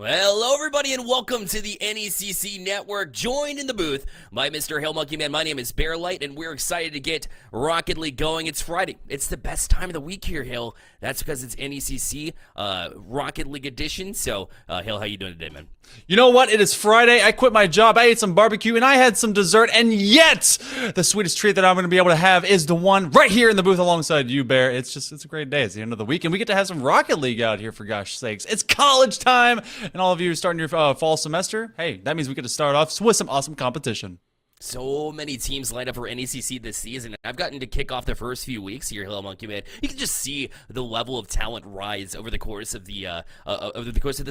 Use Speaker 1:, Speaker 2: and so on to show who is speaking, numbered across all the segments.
Speaker 1: Well, hello everybody and welcome to the NECC Network. Joined in the booth by Mr. Hill Monkey Man. My name is Bear Light and we're excited to get Rocket League going. It's Friday. It's the best time of the week here, Hill. That's because it's NECC Rocket League edition. So, Hill, how you doing today, man?
Speaker 2: You know what? It is Friday. I quit my job. I ate some barbecue and I had some dessert. And yet, the sweetest treat that I'm going to be able to have is the one right here in the booth alongside you, Bear. It's a great day. It's the end of the week and we get to have some Rocket League out here, for gosh sakes. It's college time. And all of you starting your fall semester, hey, that means we get to start off with some awesome competition.
Speaker 1: So many teams lined up for NECC this season. I've gotten to kick off the first few weeks here, Hill Monkey Man. You can just see the level of talent rise over the course of the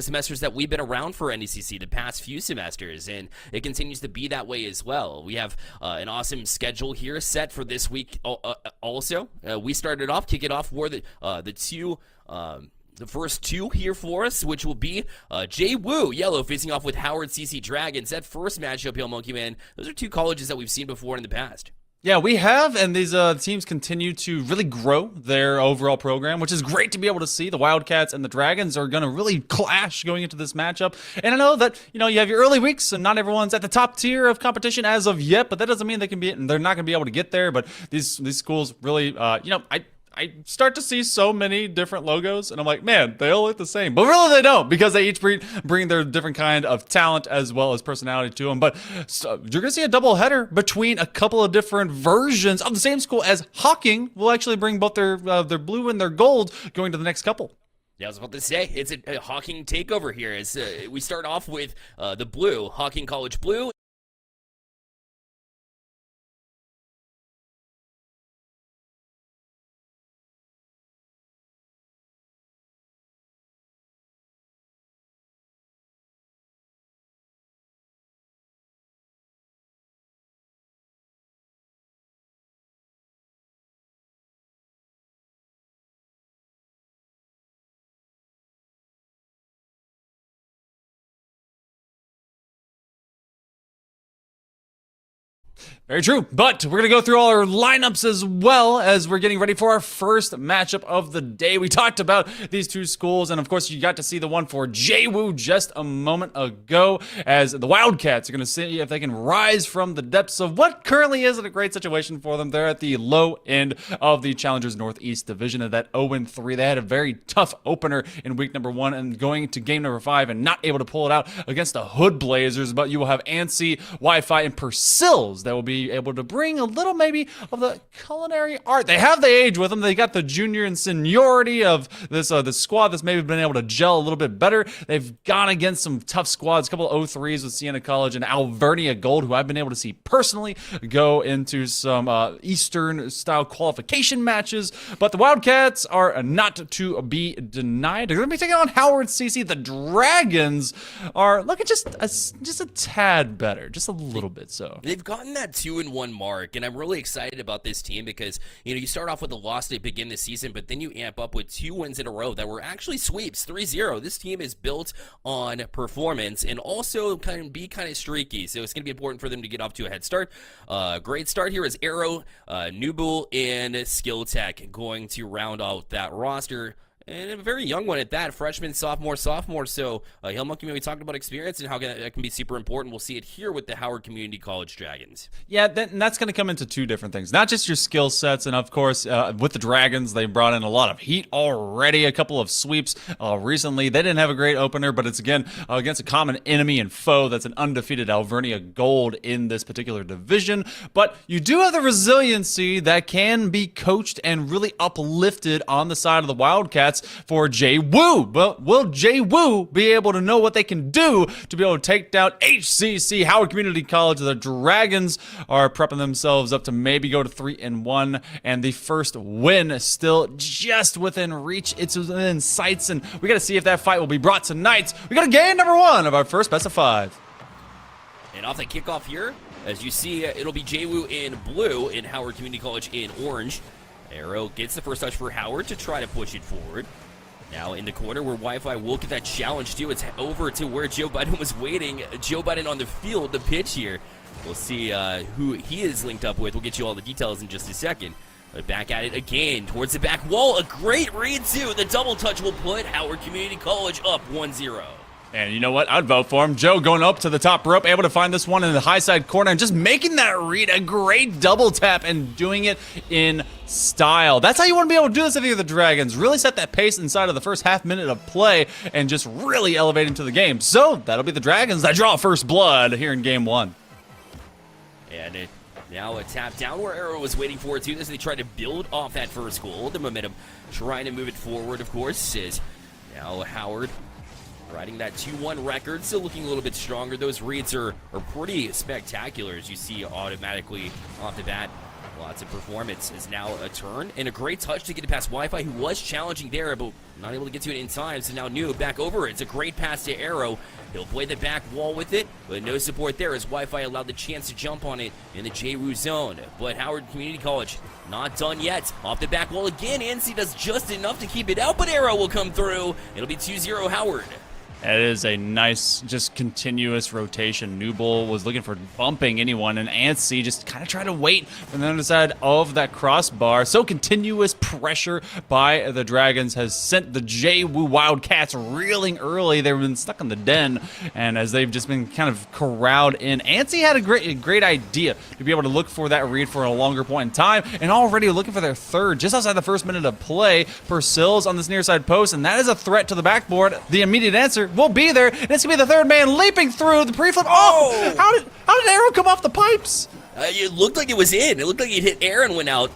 Speaker 1: semesters that we've been around for NECC, the past few semesters, and it continues to be that way as well. We have an awesome schedule here set for this week. Also, we started off, kick it off for the first two here for us, which will be JWU Yellow facing off with Howard CC Dragons. That first matchup, Hill Monkey Man, those are two colleges that we've seen before in the past.
Speaker 2: Yeah, we have, and these teams continue to really grow their overall program, which is great to be able to see. The Wildcats and the Dragons are going to really clash going into this matchup. And I know that, you have your early weeks, and not everyone's at the top tier of competition as of yet, but that doesn't mean they're not going to be able to get there. But these schools really, I start to see so many different logos, and I'm like, man, they all look the same. But really they don't, because they each bring their different kind of talent as well as personality to them. But you're going to see a double header between a couple of different versions of the same school, as Hocking will actually bring both their blue and their gold going to the next couple.
Speaker 1: Yeah, I was about to say, it's a Hocking takeover here. As we start off with the blue, Hocking College Blue.
Speaker 2: Very true, but we're going to go through all our lineups as well as we're getting ready for our first matchup of the day. We talked about these two schools, and of course you got to see the one for JWU just a moment ago, as the Wildcats are going to see if they can rise from the depths of what currently isn't a great situation for them. They're at the low end of the Challengers Northeast Division of that 0-3. They had a very tough opener in week number 1 and going to game number 5 and not able to pull it out against the Hood Blazers, but you will have ANSI, Wi-Fi, and Persills that will be able to bring a little maybe of the culinary art. They have the age with them. They got the junior and seniority of this squad that's maybe been able to gel a little bit better. They've gone against some tough squads, a couple of 0-3s with Siena College and Alvernia Gold, who I've been able to see personally go into some Eastern-style qualification matches. But the Wildcats are not to be denied. They're going to be taking on Howard CC. The Dragons are looking just a tad better, just a little bit so.
Speaker 1: They've gotten that 2-1 mark, and I'm really excited about this team because, you start off with a loss to begin the season, but then you amp up with 2 wins in a row that were actually sweeps, 3-0. This team is built on performance and also kind of streaky, so it's going to be important for them to get off to a head start. Great start here is Arrow, Nubul, and Skill Tech going to round out that roster. And a very young one at that, freshman, sophomore. So, Hill Monkey Man, we talked about experience and how that can be super important. We'll see it here with the Howard Community College Dragons.
Speaker 2: Yeah, and that's going to come into two different things. Not just your skill sets, and of course, with the Dragons, they brought in a lot of heat already, a couple of sweeps recently. They didn't have a great opener, but it's, again, against a common enemy and foe that's an undefeated Alvernia Gold in this particular division. But you do have the resiliency that can be coached and really uplifted on the side of the Wildcats for JWU. But will JWU be able to know what they can do to be able to take down HCC, Howard Community College? The Dragons are prepping themselves up to maybe go to 3-1, and the first win is still just within reach. It's within sights, and we got to see if that fight will be brought tonight. We got a game number 1 of our first best of 5.
Speaker 1: And off the kickoff here, as you see, it'll be JWU in blue and Howard Community College in orange. Arrow gets the first touch for Howard to try to push it forward. Now in the corner where Wi-Fi will get that challenge too. It's over to where Joe Biden was waiting. Joe Biden on the field, the pitch here. We'll see who he is linked up with. We'll get you all the details in just a second. But back at it again, towards the back wall. A great read too. The double touch will put Howard Community College up 1-0.
Speaker 2: And you know what? I'd vote for him. Joe going up to the top rope, able to find this one in the high side corner and just making that read. A great double tap and doing it in style. That's how you want to be able to do this if you're the Dragons. Really set that pace inside of the first half minute of play and just really elevate into the game. So that'll be the Dragons that draw first blood here in game 1.
Speaker 1: And now a tap down where Arrow was waiting for it too, as they try to build off that first goal. The momentum trying to move it forward, of course, is now Howard riding that 2-1 record, still looking a little bit stronger. Those reads are pretty spectacular, as you see automatically off the bat. Lots of performance is now a turn and a great touch to get it past Wi-Fi, who was challenging there, but not able to get to it in time. So now New back over it. It's a great pass to Arrow. He'll play the back wall with it, but no support there as Wi-Fi allowed the chance to jump on it in the JWU zone. But Howard Community College not done yet. Off the back wall again. NC does just enough to keep it out, but Arrow will come through. It'll be 2-0 Howard.
Speaker 2: It is a nice, just continuous rotation. Newbull was looking for bumping anyone, and Anstey just kind of tried to wait on the other side of that crossbar. So continuous pressure by the Dragons has sent the JWU Wildcats reeling early. They've been stuck in the den, and as they've just been kind of corralled in, Anstey had a great idea to be able to look for that read for a longer point in time, and already looking for their third just outside the first minute of play. Purcell's on this near side post, and that is a threat to the backboard. The immediate answer will be there, and it's gonna be the third man leaping through the pre-flip. Oh! How did Arrow come off the pipes?
Speaker 1: It looked like it was in. It looked like it hit air and went out,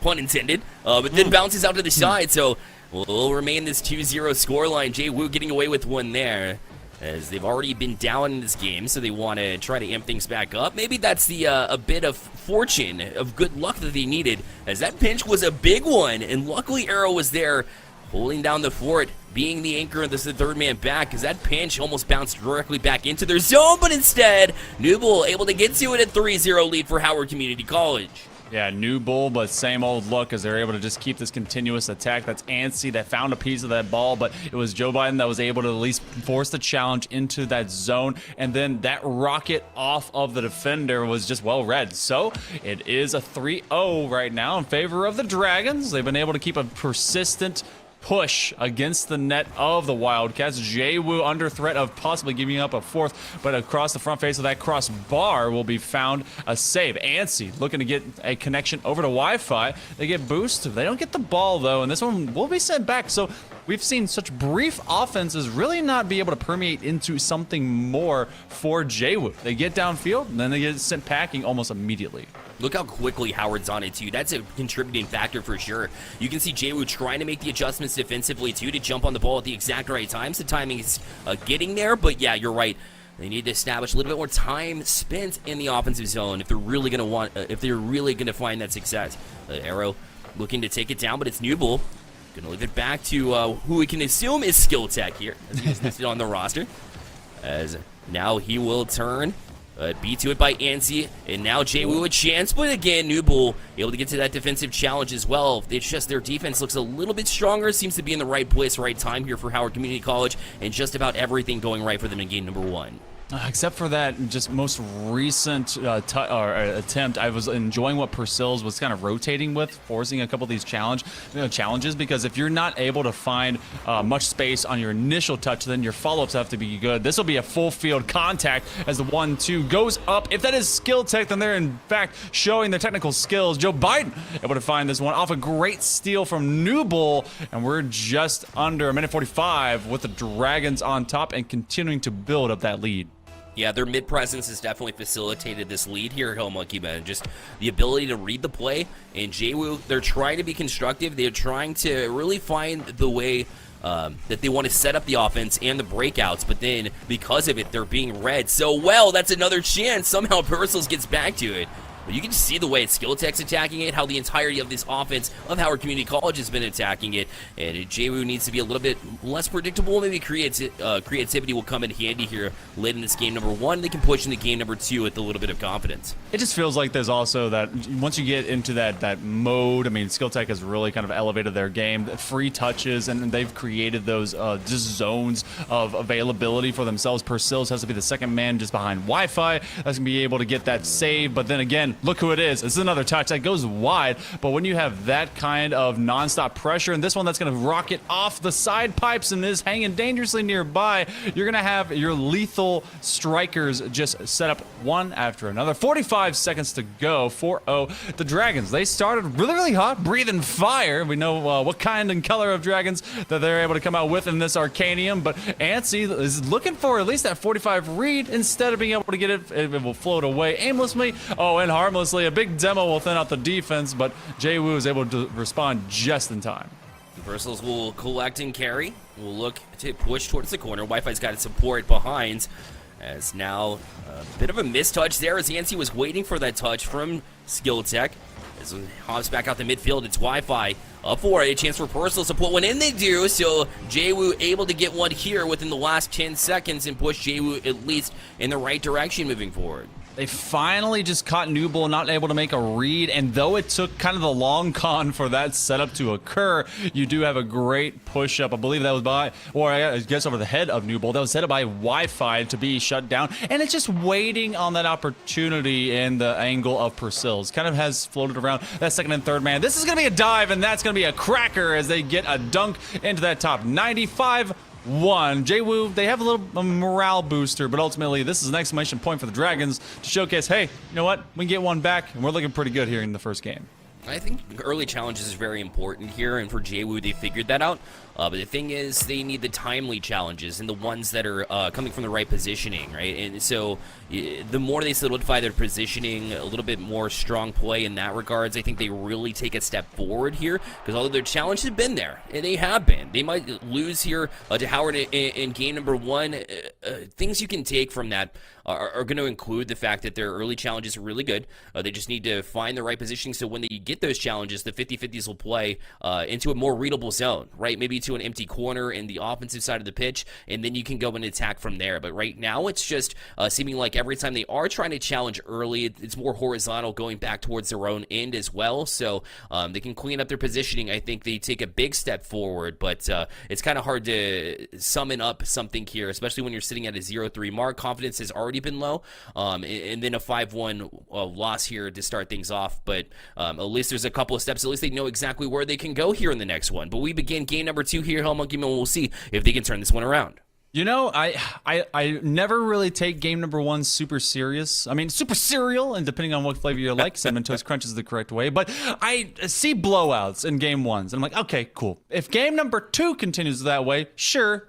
Speaker 1: pun intended, but then bounces out to the side, so will remain this 2-0 scoreline. JWU getting away with one there, as they've already been down in this game, so they want to try to amp things back up. Maybe that's the a bit of fortune, of good luck that they needed, as that pinch was a big one, and luckily Arrow was there, holding down the fort, being the anchor, and this is the third man back, because that pinch almost bounced directly back into their zone, but instead, Newbull able to get to it at 3-0 lead for Howard Community College.
Speaker 2: Yeah, new bull, but same old look as they're able to just keep this continuous attack. That's Anstey that found a piece of that ball, but it was Joe Biden that was able to at least force the challenge into that zone, and then that rocket off of the defender was just well read. So it is a 3-0 right now in favor of the Dragons. They've been able to keep a persistent push against the net of the Wildcats. JWU under threat of possibly giving up a fourth, but across the front face of that crossbar will be found a save. Anstey looking to get a connection over to Wi-Fi. They get boosted. They don't get the ball though, and this one will be sent back. So we've seen such brief offenses really not be able to permeate into something more for JWU. They get downfield, and then they get sent packing almost immediately.
Speaker 1: Look how quickly Howard's on it, too. That's a contributing factor for sure. You can see JWU trying to make the adjustments defensively, too, to jump on the ball at the exact right times. The timing is getting there, but yeah, you're right. They need to establish a little bit more time spent in the offensive zone if they're really going to find that success. Arrow looking to take it down, but it's Newbull. Going to leave it back to who we can assume is Skill Tech here, as he's listed on the roster. As now he will turn. Beat to it by Anstey, and now JWU a chance, but again, Newbull able to get to that defensive challenge as well. It's just their defense looks a little bit stronger, seems to be in the right place, right time here for Howard Community College, and just about everything going right for them in game number 1.
Speaker 2: Except for that just most recent attempt, I was enjoying what Purcell's was kind of rotating with, forcing a couple of these challenges, because if you're not able to find much space on your initial touch, then your follow-ups have to be good. This will be a full field contact as the 1-2 goes up. If that is Skill Tech, then they're in fact showing their technical skills. Joe Biden able to find this one off a great steal from Newbull, and we're just under a minute 45 with the Dragons on top and continuing to build up that lead.
Speaker 1: Yeah, their mid-presence has definitely facilitated this lead here at home, Monkey Man. Just the ability to read the play. And JWU, they're trying to be constructive. They're trying to really find the way that they want to set up the offense and the breakouts. But then, because of it, they're being read so well. That's another chance. Somehow, Purcell's gets back to it. But you can just see the way Skill Tech's attacking it, how the entirety of this offense of Howard Community College has been attacking it. And JWU needs to be a little bit less predictable. Maybe creativity will come in handy here late in this game number 1. They can push into game number 2 with a little bit of confidence.
Speaker 2: It just feels like there's also that once you get into that mode, I mean, Skill Tech has really kind of elevated their game. Free touches, and they've created those just zones of availability for themselves. Purcell's has to be the second man just behind Wi-Fi. That's going to be able to get that save. But then again, look who it is. It's another touch that goes wide, but when you have that kind of nonstop pressure, and this one that's going to rocket off the side pipes and is hanging dangerously nearby, you're going to have your lethal strikers just set up one after another. 45 seconds to go, 4-0. The Dragons, they started really hot, breathing fire. We know what kind and color of dragons that they're able to come out with in this Arcanium, but Antsy is looking for at least that 45 read. Instead of being able to get it, it will float away aimlessly, and harmlessly. A big demo will thin out the defense, but JWU is able to respond just in time.
Speaker 1: Versals will collect and carry. Will look to push towards the corner. Wi-Fi's got support behind. As now a bit of a mistouch there as Yancey was waiting for that touch from Skill Tech. As it hops back out the midfield, it's Wi-Fi up for it. A chance for Personals to put one in. They do. So JWU able to get one here within the last 10 seconds and push JWU at least in the right direction moving forward.
Speaker 2: They finally just caught Newbull not able to make a read, and though it took kind of the long con for that setup to occur, you do have a great push-up. I believe that was by, or I guess over the head of Newbull. That was set up by Wi-Fi to be shut down, and it's just waiting on that opportunity in the angle of Pursills. Kind of has floated around that second and third man. This is going to be a dive, and that's going to be a cracker as they get a dunk into that top 95. JWU, they have a little morale booster, but ultimately this is an exclamation point for the Dragons to showcase, hey, you know what? We can get one back, and we're looking pretty good here in the first game.
Speaker 1: I think early challenges is very important here, and for JWU, they figured that out. But the thing is, they need the timely challenges and the ones that are coming from the right positioning, right? And so the more they solidify their positioning, a little bit more strong play in that regards, I think they really take a step forward here, because although their challenges have been there, and they have been, they might lose here to Howard in game number one. Things you can take from that are going to include the fact that their early challenges are really good. They just need to find the right positioning, so when they get those challenges, the 50-50s will play into a more readable zone, right? Maybe to an empty corner in the offensive side of the pitch, and then you can go and attack from there. But right now, it's just seeming like every time they are trying to challenge early, it's more horizontal, going back towards their own end as well. So they can clean up their positioning. I think they take a big step forward, but it's kind of hard to summon up something here, especially when you're sitting at a 0-3 mark. Confidence has already been low, and then a 5-1 loss here to start things off. But at least there's a couple of steps. At least they know exactly where they can go here in the next one. But we begin game number 2 here, Hell Monkey Man. We'll see if they can turn this one around.
Speaker 2: You know, I never really take game number 1 super serious. I mean, super cereal, and depending on what flavor you like, Cinnamon Toast Crunch is the correct way. But I see blowouts in game 1s, and I'm like, okay, cool. If game number 2 continues that way, sure.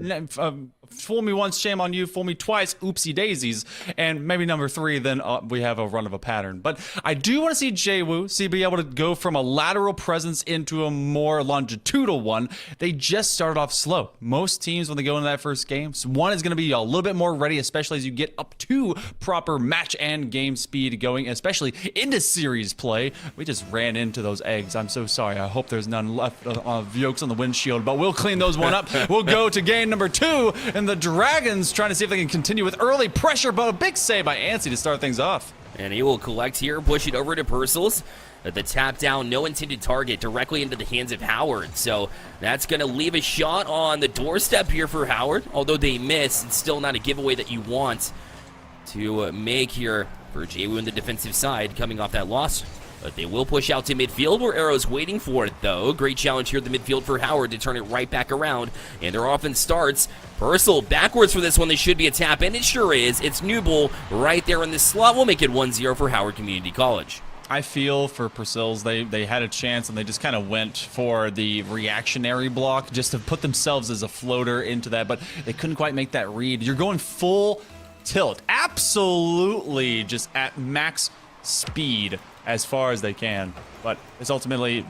Speaker 2: Fool me once, shame on you. Fool me twice, oopsie daisies. And maybe number 3, then we have a run of a pattern. But I do want to see JWU be able to go from a lateral presence into a more longitudinal one. They just started off slow. Most teams, when they go into that first game, one is going to be a little bit more ready, especially as you get up to proper match and game speed going, especially into series play. We just ran into those eggs. I'm so sorry. I hope there's none left of yolks on the windshield, but we'll clean those one up. We'll go to game number 2, and the Dragons trying to see if they can continue with early pressure, but a big save by Antsy to start things off.
Speaker 1: And he will collect here, push it over to Purcell's. The tap down, no intended target, directly into the hands of Howard. So that's going to leave a shot on the doorstep here for Howard. Although they miss, it's still not a giveaway that you want to make here for JWU in the defensive side coming off that loss. But they will push out to midfield where Arrow's waiting for it, though. Great challenge here at the midfield for Howard to turn it right back around. And their offense starts. Purcell backwards for this one. They should be a tap, and it sure is. It's Newbull right there in the slot. We'll make it 1-0 for Howard Community College.
Speaker 2: I feel for Purcell's, they had a chance and they just kind of went for the reactionary block just to put themselves as a floater into that, but they couldn't quite make that read. You're going full tilt, absolutely just at max speed as far as they can, but it's ultimately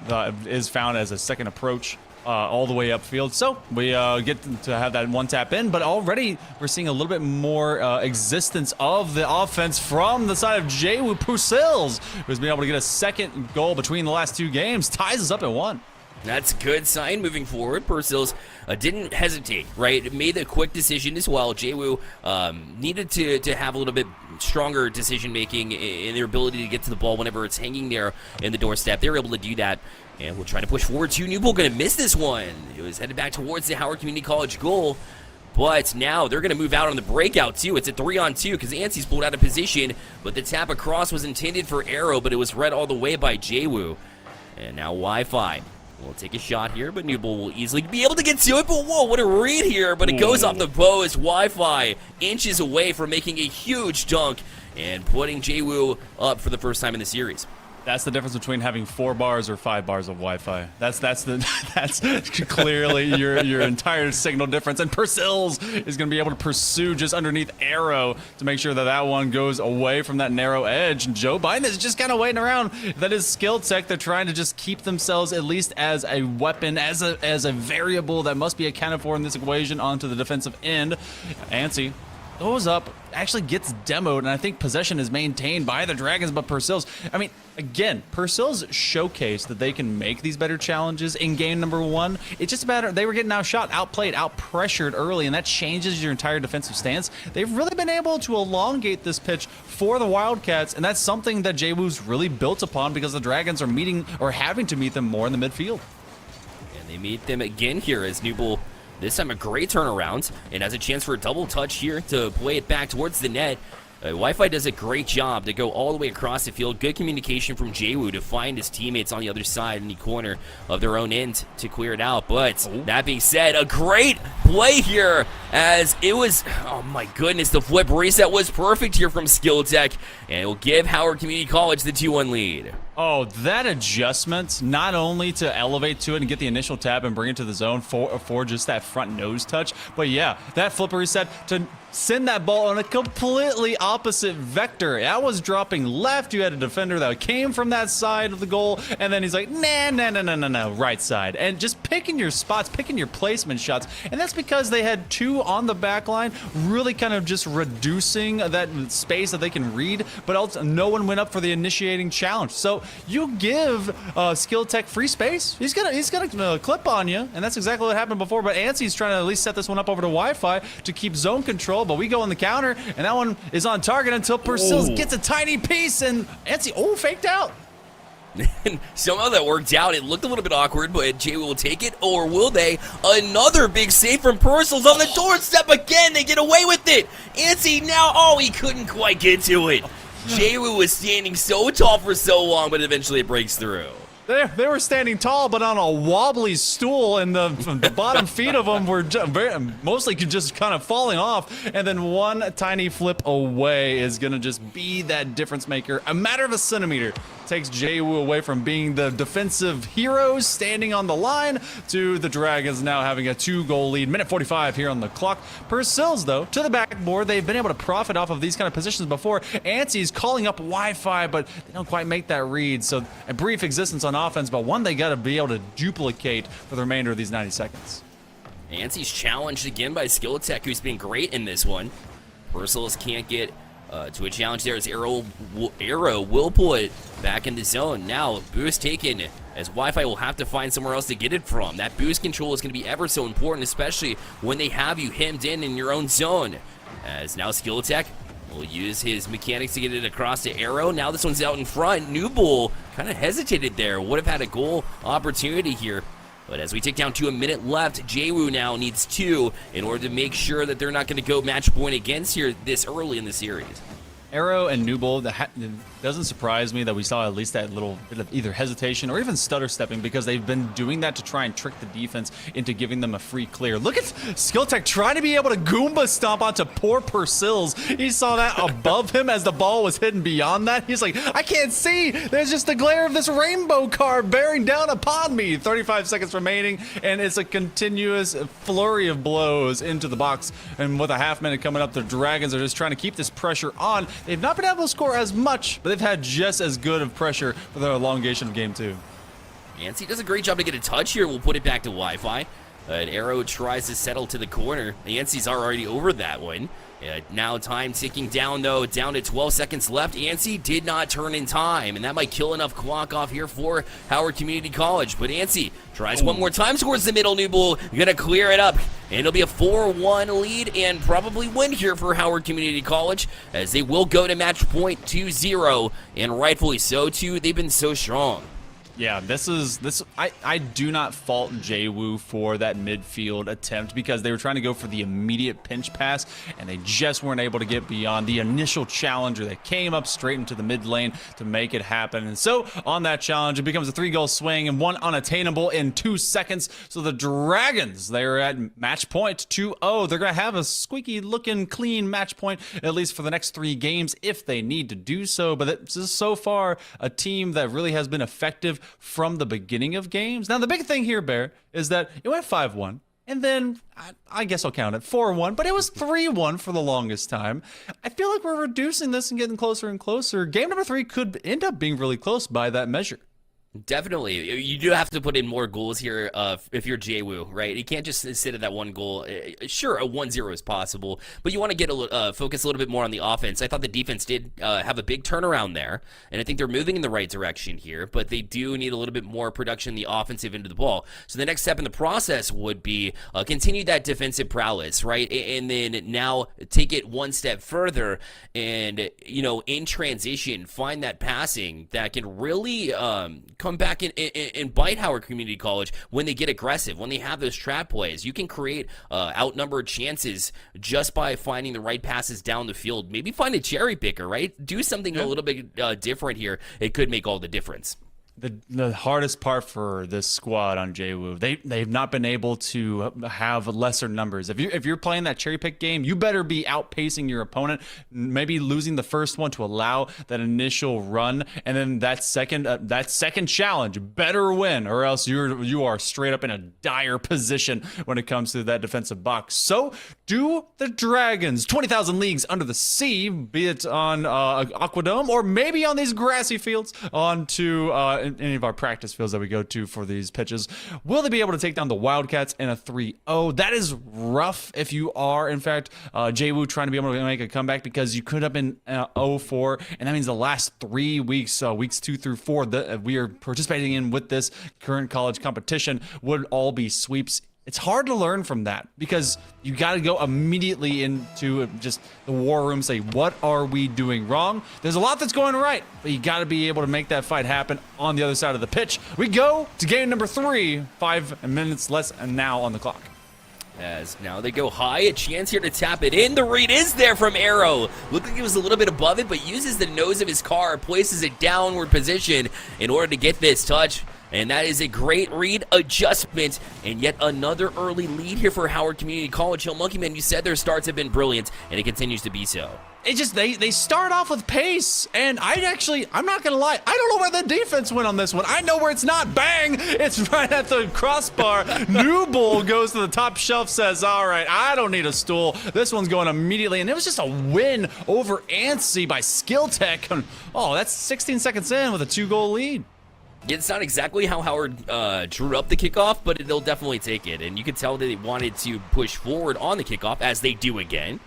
Speaker 2: is found as a second approach all the way upfield. So we get to have that one tap in, but already we're seeing a little bit more existence of the offense from the side of JWU. Purcell's, who's been able to get a second goal between the last 2 games, ties us up at 1.
Speaker 1: That's a good sign moving forward. Purcell's didn't hesitate, right? Made a quick decision as well. JWU needed to have a little bit stronger decision-making in their ability to get to the ball whenever it's hanging there in the doorstep. They were able to do that, and we'll try to push forward to Newbull. Going to miss this one. It was headed back towards the Howard Community College goal. But now they're going to move out on the breakout, too. It's a 3-on-2 because Ansie's pulled out of position. But the tap across was intended for Arrow, but it was read all the way by JWU. And now Wi-Fi will take a shot here, but Newbull will easily be able to get to it. But whoa, what a read here. But it goes off the bow as Wi-Fi inches away from making a huge dunk and putting JWU up for the first time in the series.
Speaker 2: That's the difference between having 4 bars or 5 bars of Wi-Fi. That's clearly your entire signal difference. And Purcell's is going to be able to pursue just underneath Arrow to make sure that that one goes away from that narrow edge. And Joe Biden is just kind of waiting around. That is skill tech. They're trying to just keep themselves at least as a weapon, as a variable that must be accounted for in this equation onto the defensive end. Ansi goes up, actually gets demoed, and I think possession is maintained by the Dragons, but Purcell's, I mean, again, Purcell's showcased that they can make these better challenges in game number 1. It's just about, they were getting outshot, outplayed, outpressured early, and that changes your entire defensive stance. They've really been able to elongate this pitch for the Wildcats, and that's something that JWU's really built upon because the Dragons are meeting, or having to meet them more in the midfield.
Speaker 1: And they meet them again here as Newbull, this time a great turnaround, and has a chance for a double touch here to play it back towards the net. Wi-Fi does a great job to go all the way across the field. Good communication from JWU to find his teammates on the other side in the corner of their own end to clear it out. But that being said, a great play here as it was, oh my goodness, the flip reset was perfect here from Skill Tech, and it will give Howard Community College the 2-1 lead.
Speaker 2: Oh, that adjustment, not only to elevate to it and get the initial tap and bring it to the zone for just that front nose touch, but yeah, that flip reset to send that ball on a completely opposite vector. That was dropping left. You had a defender that came from that side of the goal, and then he's like, no, right side. And just picking your spots, picking your placement shots. And that's because they had 2 on the back line, really kind of just reducing that space that they can read, but also no one went up for the initiating challenge. So you give Skill Tech free space, he's gonna clip on you, and that's exactly what happened before. But Ansi's trying to at least set this one up over to Wi-Fi to keep zone control, but we go on the counter, and that one is on target until Purcell gets a tiny piece, and Ansi, faked out.
Speaker 1: Somehow that worked out. It looked a little bit awkward, but JWU will take it, or will they? Another big save from Purcell's on the doorstep again. They get away with it. Ansi now, he couldn't quite get to it. JWU was standing so tall for so long, but eventually it breaks through.
Speaker 2: They were standing tall, but on a wobbly stool, and the bottom feet of them were mostly just kind of falling off. And then one tiny flip away is going to just be that difference maker. A matter of a centimeter takes JWU away from being the defensive heroes standing on the line to the Dragons now having a 2-goal lead. Minute 45 here on the clock. Purcell's, though, to the backboard. They've been able to profit off of these kind of positions before. Ansi's calling up Wi-Fi, but they don't quite make that read. So a brief existence on offense, but one they got to be able to duplicate for the remainder of these 90 seconds.
Speaker 1: Ansi's challenged again by Skill Tech, who's been great in this one. Purcell's can't get to a challenge there as Arrow will pull it back in the zone. Now, boost taken as Wi-Fi will have to find somewhere else to get it from. That boost control is going to be ever so important, especially when they have you hemmed in your own zone. As now Skill Tech will use his mechanics to get it across to Arrow. Now this one's out in front. Newbull kind of hesitated there. Would have had a goal opportunity here. But as we take down to a minute left, JWU now needs 2 in order to make sure that they're not going to go match point against here this early in the series.
Speaker 2: Arrow and Newbull, it doesn't surprise me that we saw at least that little bit of either hesitation or even stutter stepping, because they've been doing that to try and trick the defense into giving them a free clear. Look at Skill Tech trying to be able to Goomba stomp onto poor Purcell's. He saw that above him as the ball was hidden beyond that. He's like, I can't see. There's just the glare of this rainbow car bearing down upon me. 35 seconds remaining, and it's a continuous flurry of blows into the box. And with a half minute coming up, the Dragons are just trying to keep this pressure on. They've not been able to score as much, but they've had just as good of pressure for the elongation of game 2.
Speaker 1: Ansi does a great job to get a touch here. We'll put it back to Wi-Fi. Arrow tries to settle to the corner. Ansi's already over that one. Now time ticking down, though. Down to 12 seconds left. Ansi did not turn in time, and that might kill enough clock off here for Howard Community College. But Ansi tries one more time towards the middle. Newbull gonna clear it up, and it'll be a 4-1 lead and probably win here for Howard Community College, as they will go to match point 2-0, and rightfully so, too. They've been so strong.
Speaker 2: Yeah, I do not fault JWU for that midfield attempt because they were trying to go for the immediate pinch pass and they just weren't able to get beyond the initial challenger that came up straight into the mid lane to make it happen. And so on that challenge, it becomes a 3-goal swing and one unattainable in 2 seconds. So the Dragons, they're at match point 2-0. They're going to have a squeaky looking clean match point, at least for the next 3 games if they need to do so. But this is so far a team that really has been effective from the beginning of games. Now, the big thing here, Bear, is that it went 5-1. And then, I guess I'll count it, 4-1, but it was 3-1 for the longest time. I feel like we're reducing this and getting closer and closer. Game number 3 could end up being really close by that measure.
Speaker 1: Definitely. You do have to put in more goals here if you're JWU, right? You can't just sit at that 1 goal. Sure, a 1-0 is possible, but you want to get focus a little bit more on the offense. I thought the defense did have a big turnaround there, and I think they're moving in the right direction here, but they do need a little bit more production in the offensive end of the ball. So the next step in the process would be continue that defensive prowess, right? And then now take it one step further and, in transition, find that passing that can really come back and bite Howard Community College when they get aggressive, when they have those trap plays. You can create outnumbered chances just by finding the right passes down the field. Maybe find a cherry picker, right? Do something a little bit different here. It could make all the difference.
Speaker 2: The hardest part for this squad on JWU, they've not been able to have lesser numbers. If you're playing that cherry pick game, you better be outpacing your opponent, maybe losing the first one to allow that initial run, and then that second challenge better win, or else you are straight up in a dire position when it comes to that defensive box. So do the Dragons, 20,000 leagues under the sea, be it on Aquadome or maybe on these grassy fields onto any of our practice fields that we go to for these pitches. Will they be able to take down the Wildcats in a 3-0? That is rough if you are, in fact, JWU trying to be able to make a comeback, because you could have been 0-4, and that means the last 3 weeks, weeks 2 through 4, that we are participating in with this current college competition would all be sweeps. It's hard to learn from that because you got to go immediately into just the war room, say, what are we doing wrong? There's a lot that's going right, but you got to be able to make that fight happen on the other side of the pitch. We go to game number 3, 5 minutes less and now on the clock.
Speaker 1: As now they go high, a chance here to tap it in. The read is there from Arrow. Looked like he was a little bit above it, but uses the nose of his car, places it downward position in order to get this touch. And that is a great read adjustment, and yet another early lead here for Howard Community College. Hill Monkeyman, you said their starts have been brilliant, and it continues to be so.
Speaker 2: It just, they start off with pace, and I'm not gonna lie, I don't know where the defense went on this one. I know where it's not. Bang! It's right at the crossbar. New Bull goes to the top shelf, says, all right, I don't need a stool. This one's going immediately, and it was just a win over Anstey by Skill Tech. Oh, that's 16 seconds in with a 2-goal lead.
Speaker 1: It's not exactly how Howard drew up the kickoff, but they'll definitely take it. And you can tell that they wanted to push forward on the kickoff, as they do again.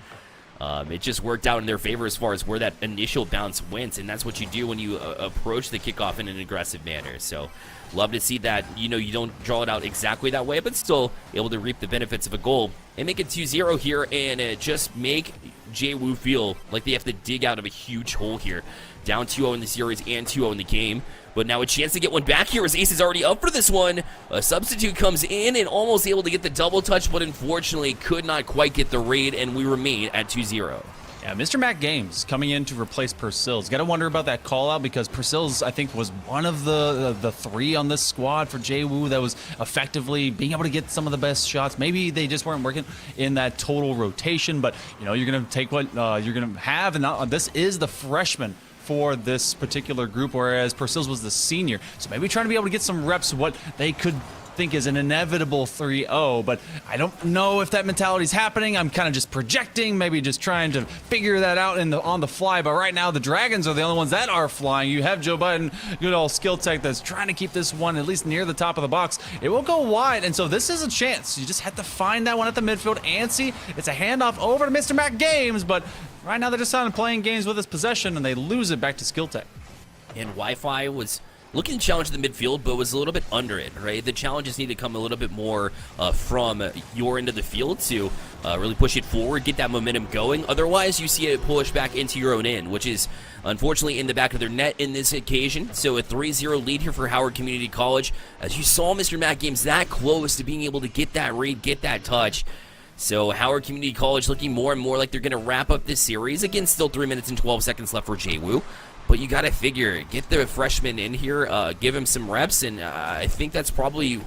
Speaker 1: It just worked out in their favor as far as where that initial bounce went, and that's what you do when you approach the kickoff in an aggressive manner. So love to see that, you don't draw it out exactly that way, but still able to reap the benefits of a goal. And make it 2-0 here, and just make JWU feel like they have to dig out of a huge hole here. Down 2-0 in the series and 2-0 in the game. But now a chance to get one back here as Ace is already up for this one. A substitute comes in and almost able to get the double touch, but unfortunately could not quite get the raid, and we remain at 2-0.
Speaker 2: Yeah, Mr. Matt Games coming in to replace Purcell's. Got to wonder about that call out, because Purcell's, I think, was one of the 3 on this squad for JWU that was effectively being able to get some of the best shots. Maybe they just weren't working in that total rotation, but you're going to take what you're going to have, and this is the freshman for this particular group, whereas Purcell's was the senior. So maybe trying to be able to get some reps of what they could think is an inevitable 3-0, but I don't know if that mentality is happening. I'm kind of just projecting, maybe just trying to figure that out on the fly. But right now, the Dragons are the only ones that are flying. You have Joe Biden, good old Skill Tech, that's trying to keep this one at least near the top of the box. It will go wide, and so this is a chance. You just have to find that one at the midfield. Anstey, it's a handoff over to Mr. Mac Games, but right now they're just playing games with his possession, and they lose it back to Skill Tech.
Speaker 1: And Wi-Fi was looking to challenge the midfield, but was a little bit under it, right? The challenges need to come a little bit more from your end of the field to really push it forward, get that momentum going. Otherwise, you see it push back into your own end, which is unfortunately in the back of their net in this occasion. So a 3-0 lead here for Howard Community College. As you saw, Mr. Mac Games that close to being able to get that read, get that touch. So Howard Community College looking more and more like they're going to wrap up this series. Again, still 3 minutes and 12 seconds left for JWU. But you got to figure, get the freshman in here, give him some reps, and I think that's probably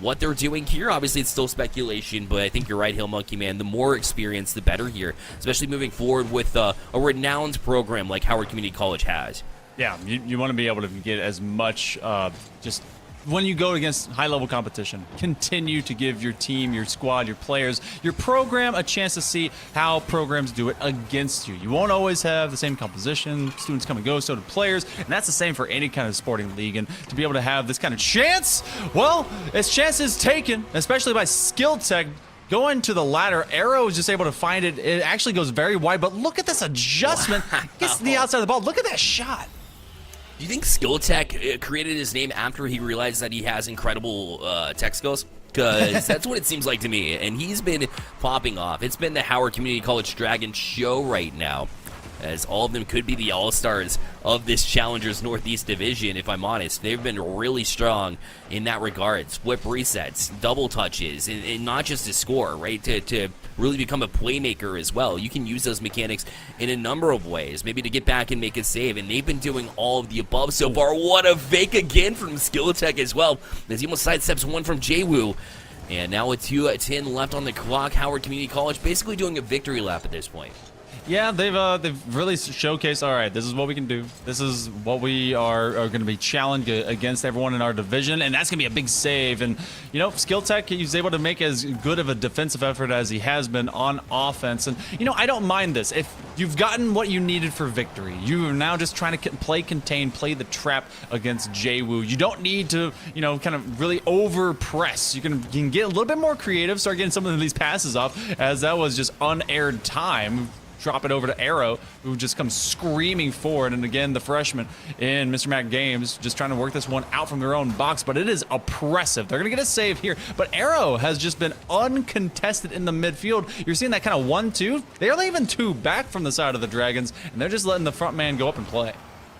Speaker 1: what they're doing here. Obviously, it's still speculation, but I think you're right, Hill Monkey Man. The more experience, the better here, especially moving forward with a renowned program like Howard Community College has.
Speaker 2: Yeah, you want to be able to get as much just when you go against high-level competition, continue to give your team, your squad, your players, your program a chance to see how programs do it against you. You won't always have the same composition. Students come and go, so do players, and that's the same for any kind of sporting league. And to be able to have this kind of chance, well, its chance is taken, especially by Skill Tech. Going to the ladder, Arrow is just able to find it. It actually goes very wide, but look at this adjustment.
Speaker 1: Wow.
Speaker 2: Gets to the outside of the ball. Look at that shot.
Speaker 1: Do you think Skill Tech created his name after he realized that he has incredible tech skills? Because that's what it seems like to me. And he's been popping off. It's been the Howard Community College Dragon show right now, as all of them could be the all-stars of this Challengers Northeast Division, if I'm honest. They've been really strong in that regard. Whip resets, double touches, and not just to score, right? To really become a playmaker as well. You can use those mechanics in a number of ways, maybe to get back and make a save, and they've been doing all of the above so far. What a fake again from Skill Tech as well, as he almost sidesteps one from JWU. And now with 2:10 left on the clock, Howard Community College basically doing a victory lap at this point.
Speaker 2: Yeah, they've really showcased, all right, this is what we can do. This is what we are going to be challenged against everyone in our division, and that's going to be a big save. And, you know, Skill Tech, he's able to make as good of a defensive effort as he has been on offense. And, you know, I don't mind this. If you've gotten what you needed for victory, you are now just trying to play contain, play the trap against JWU. You don't need to, you know, kind of really over-press. You can get a little bit more creative, start getting some of these passes off, as that was just unaired time. Drop it over to Arrow, who just comes screaming forward. And again, the freshman in Mr. Mac Games just trying to work this one out from their own box, but it is oppressive. They're going to get a save here, but Arrow has just been uncontested in the midfield. You're seeing that kind of 1-2. They are leaving 2 back from the side of the Dragons, and they're just letting the front man go up and play.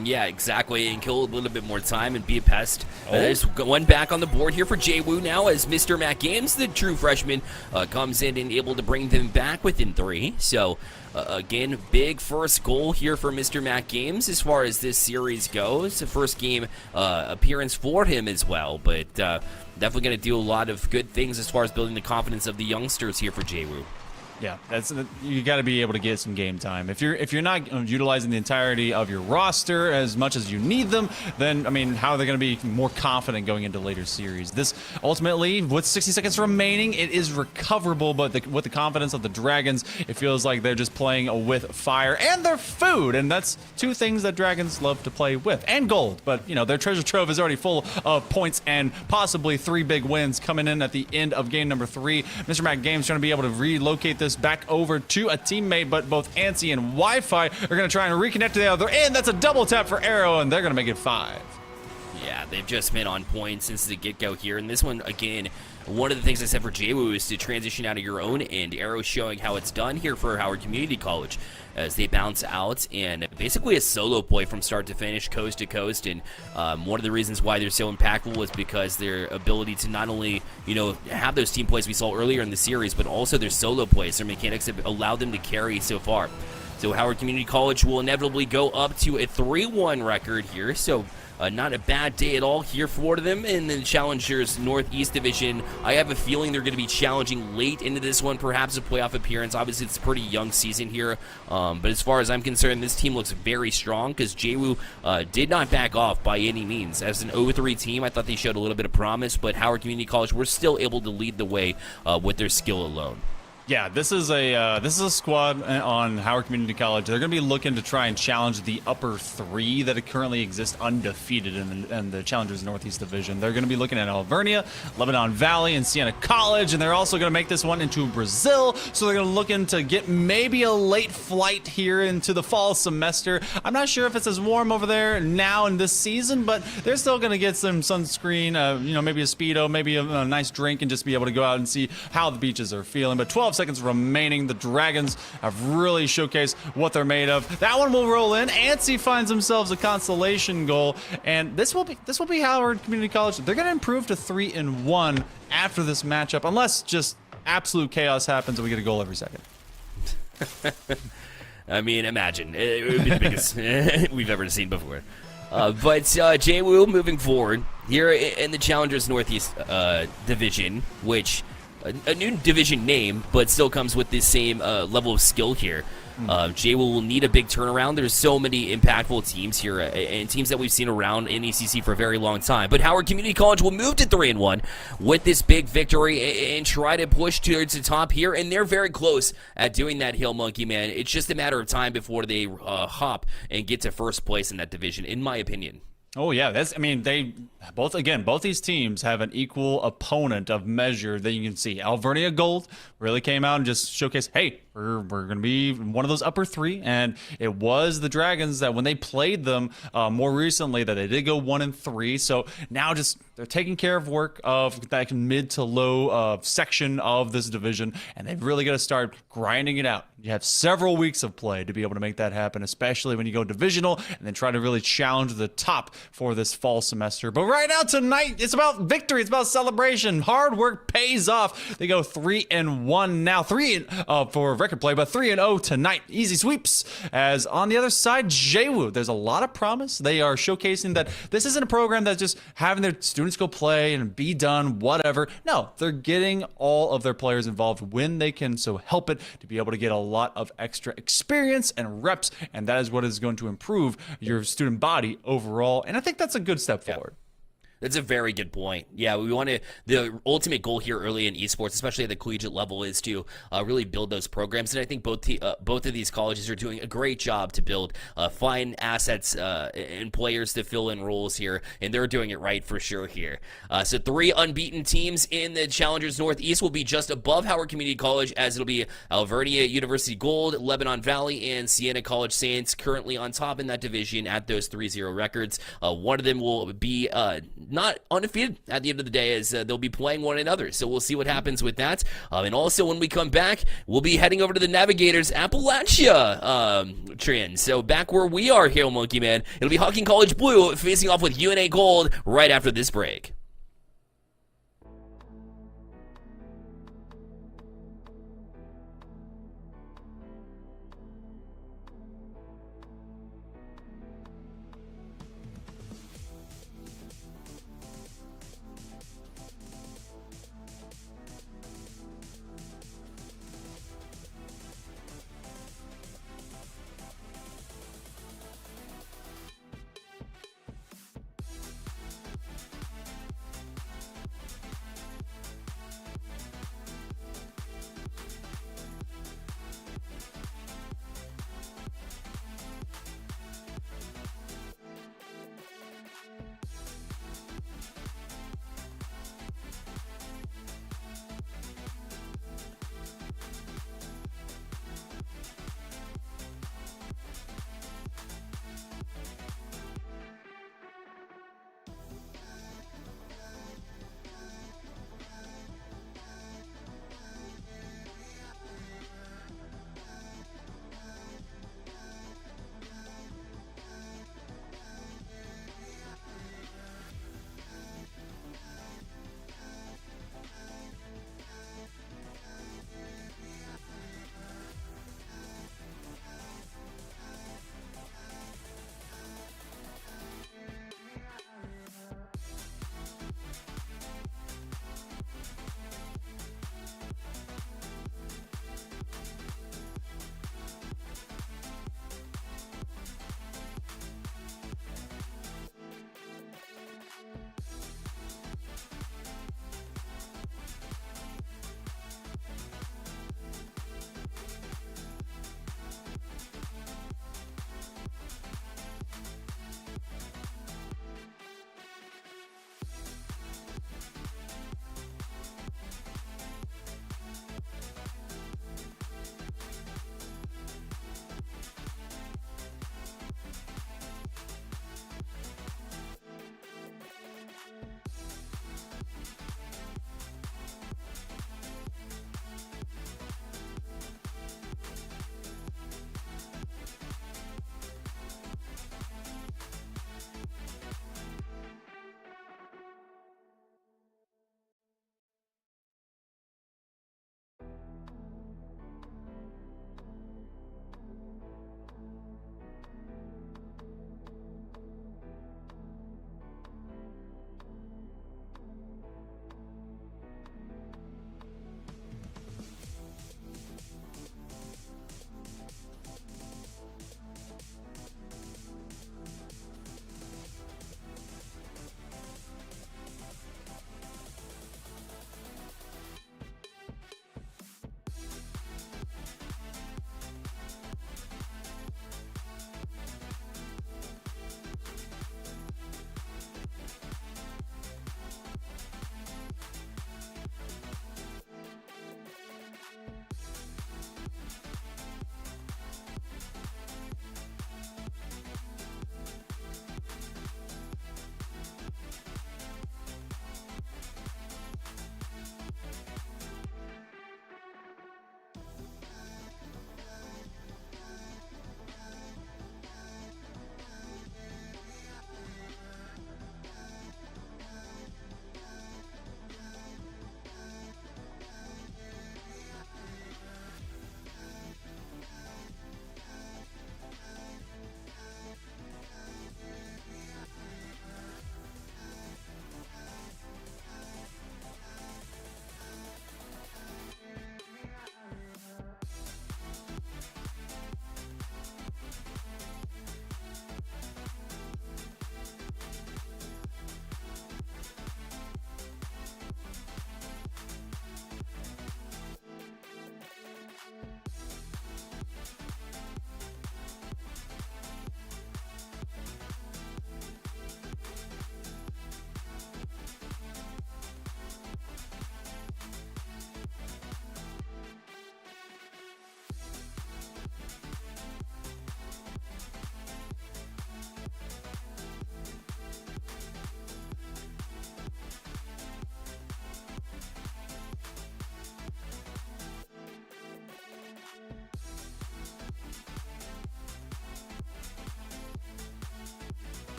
Speaker 1: Yeah, exactly, and kill a little bit more time and be a pest. There's one back on the board here for JWU now, as Mr. Mac Games, the true freshman, comes in and able to bring them back within 3. So, again, big first goal here for Mr. Mac Games as far as this series goes. The first game appearance for him as well, but definitely going to do a lot of good things as far as building the confidence of the youngsters here for JWU.
Speaker 2: Yeah, you got to be able to get some game time. If you're not utilizing the entirety of your roster as much as you need them, then I mean, how are they going to be more confident going into later series? This ultimately, with 60 seconds remaining, it is recoverable. But with the confidence of the Dragons, it feels like they're just playing with fire and their food, and that's 2 things that Dragons love to play with, and gold. But you know, their treasure trove is already full of points and possibly 3 big wins coming in at the end of game number 3. Mr. Mac Games trying to be able to relocate this back over to a teammate, but both Ansi and Wi-Fi are going to try and reconnect to the other end. That's a double tap for Arrow, and they're going to make it 5.
Speaker 1: Yeah, they've just been on point since the get-go here. And this one, again, one of the things I said for JWU is to transition out of your own end. Arrow showing how it's done here for Howard Community College as they bounce out and basically a solo play from start to finish, coast to coast. And one of the reasons why they're so impactful was because their ability to not only, you know, have those team plays we saw earlier in the series, but also their solo plays. Their mechanics have allowed them to carry so far. So Howard Community College will inevitably go up to a 3-1 record here. So not a bad day at all here for them in the Challengers Northeast Division. I have a feeling they're going to be challenging late into this one, perhaps a playoff appearance. Obviously, it's a pretty young season here, but as far as I'm concerned, this team looks very strong because JWU did not back off by any means. As an 0-3 team, I thought they showed a little bit of promise, but Howard Community College were still able to lead the way with their skill alone.
Speaker 2: Yeah, this is a squad on Howard Community College. They're going to be looking to try and challenge the upper three that currently exist undefeated in the Challengers Northeast Division. They're going to be looking at Alvernia, Lebanon Valley, and Siena College, and they're also going to make this one into Brazil. So they're going to look into get maybe a late flight here into the fall semester. I'm not sure if it's as warm over there now in this season, but they're still going to get some sunscreen, maybe a Speedo, maybe a nice drink, and just be able to go out and see how the beaches are feeling. But 12 seconds remaining. The Dragons have really showcased what they're made of. That one will roll in. Antsy finds themselves a consolation goal, and this will be Howard Community College. They're going to improve to 3-1 after this matchup, unless just absolute chaos happens and we get a goal every second.
Speaker 1: I mean, imagine. It would be the biggest we've ever seen before. But JWU moving forward here in the Challengers Northeast Division, which a new division name, but still comes with the same level of skill here. JWU will need a big turnaround. There's so many impactful teams here and teams that we've seen around NECC for a very long time. But Howard Community College will move to 3-1 with this big victory and try to push towards the top here. And they're very close at doing that, Hill Monkey, man. It's just a matter of time before they hop and get to first place in that division, in my opinion.
Speaker 2: Oh yeah, they both these teams have an equal opponent of measure that you can see. Alvernia Gold really came out and just showcased, hey, we're going to be one of those upper three, and it was the Dragons that when they played them more recently that they did go 1-3. So now just they're taking care of work of that mid to low section of this division, and they've really got to start grinding it out. You have several weeks of play to be able to make that happen, especially when you go divisional and then try to really challenge the top for this fall semester. But right now tonight, it's about victory. It's about celebration. Hard work pays off. They go 3-1 now. 3 for record play, but 3-0 tonight. Easy sweeps. As on the other side, JWU, there's a lot of promise. They are showcasing that this isn't a program that's just having their students go play and be done, whatever. No, they're getting all of their players involved when they can so help it to be able to get a lot of extra experience and reps, and that is what is going to improve your student body overall. And I think that's a good step forward.
Speaker 1: That's a very good point. Yeah, we want to. The ultimate goal here early in esports, especially at the collegiate level, is to really build those programs. And I think both of these colleges are doing a great job to build fine assets and players to fill in roles here, and they're doing it right for sure here. So 3 unbeaten teams in the Challengers Northeast will be just above Howard Community College, as it'll be Alvernia University Gold, Lebanon Valley, and Siena College Saints currently on top in that division at those 3-0 records. One of them will be not undefeated at the end of the day, as they'll be playing one another. So we'll see what happens with that. And also when we come back, we'll be heading over to the Navigators Appalachia trend. So back where we are here, Monkey Man, it'll be Hocking College Blue facing off with UNA Gold right after this break.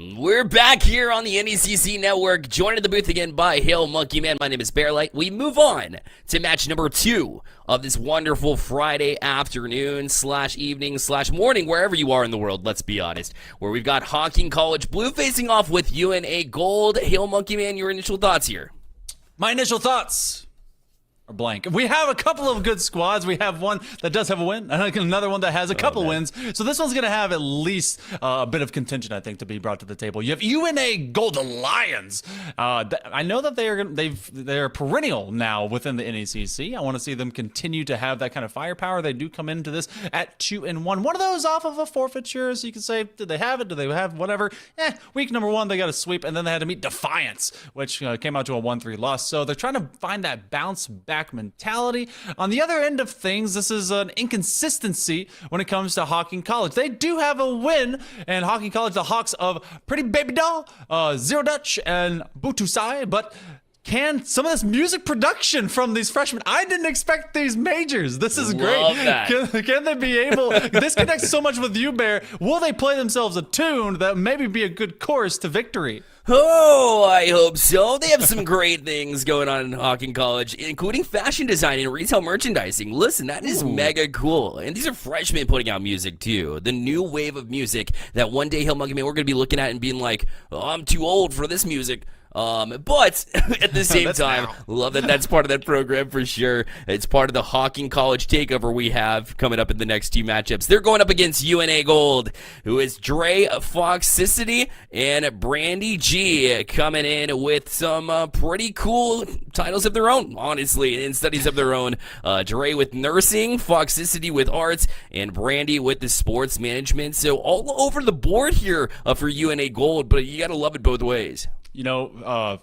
Speaker 1: We're back here on the NECC network, joined in the booth again by Hail Monkey Man. My name is Bearlight. We move on to match number 2 of this wonderful Friday afternoon / evening / morning, wherever you are in the world, let's be honest, where we've got Hocking College Blue facing off with UNA Gold. Hail Monkey Man, your initial thoughts here?
Speaker 2: My initial thoughts are blank. We have a couple of good squads. We have one that does have a win, and another one that has a couple wins. So this one's going to have at least a bit of contention, I think, to be brought to the table. You have UNA Gold Lions. I know that they're perennial now within the NECC. I want to see them continue to have that kind of firepower. They do come into this at 2-1. One of those off of a forfeiture, so you can say, did they have it? Did they have whatever? Week number 1, they got a sweep, and then they had to meet Defiance, which came out to a 1-3 loss. So they're trying to find that bounce back mentality. On the other end of things, this is an inconsistency when it comes to Hocking College. They do have a win, and Hocking College, the Hawks of Pretty Baby Doll, Zero Dutch, and Butusai, but can some of this music production from these freshmen, I didn't expect these majors. This is great. Can they be able, this connects so much with you, Bear. Will they play themselves a tune that maybe be a good course to victory?
Speaker 1: Oh, I hope so. They have some great things going on in Hocking College, including fashion design and retail merchandising. Listen, that is mega cool. And these are freshmen putting out music, too. The new wave of music that one day, Hill Monkey Man, we're going to be looking at and being like, oh, I'm too old for this music. But at the same time, love that that's part of that program for sure. It's part of the Hocking College takeover we have coming up in the next 2 matchups. They're going up against UNA Gold, who is Dre Foxicity and Brandy G coming in with some pretty cool titles of their own, honestly, and studies of their own. Dre with nursing, Foxicity with arts, and Brandy with the sports management. So all over the board here for UNA Gold, but you got to love it both ways.
Speaker 2: You know,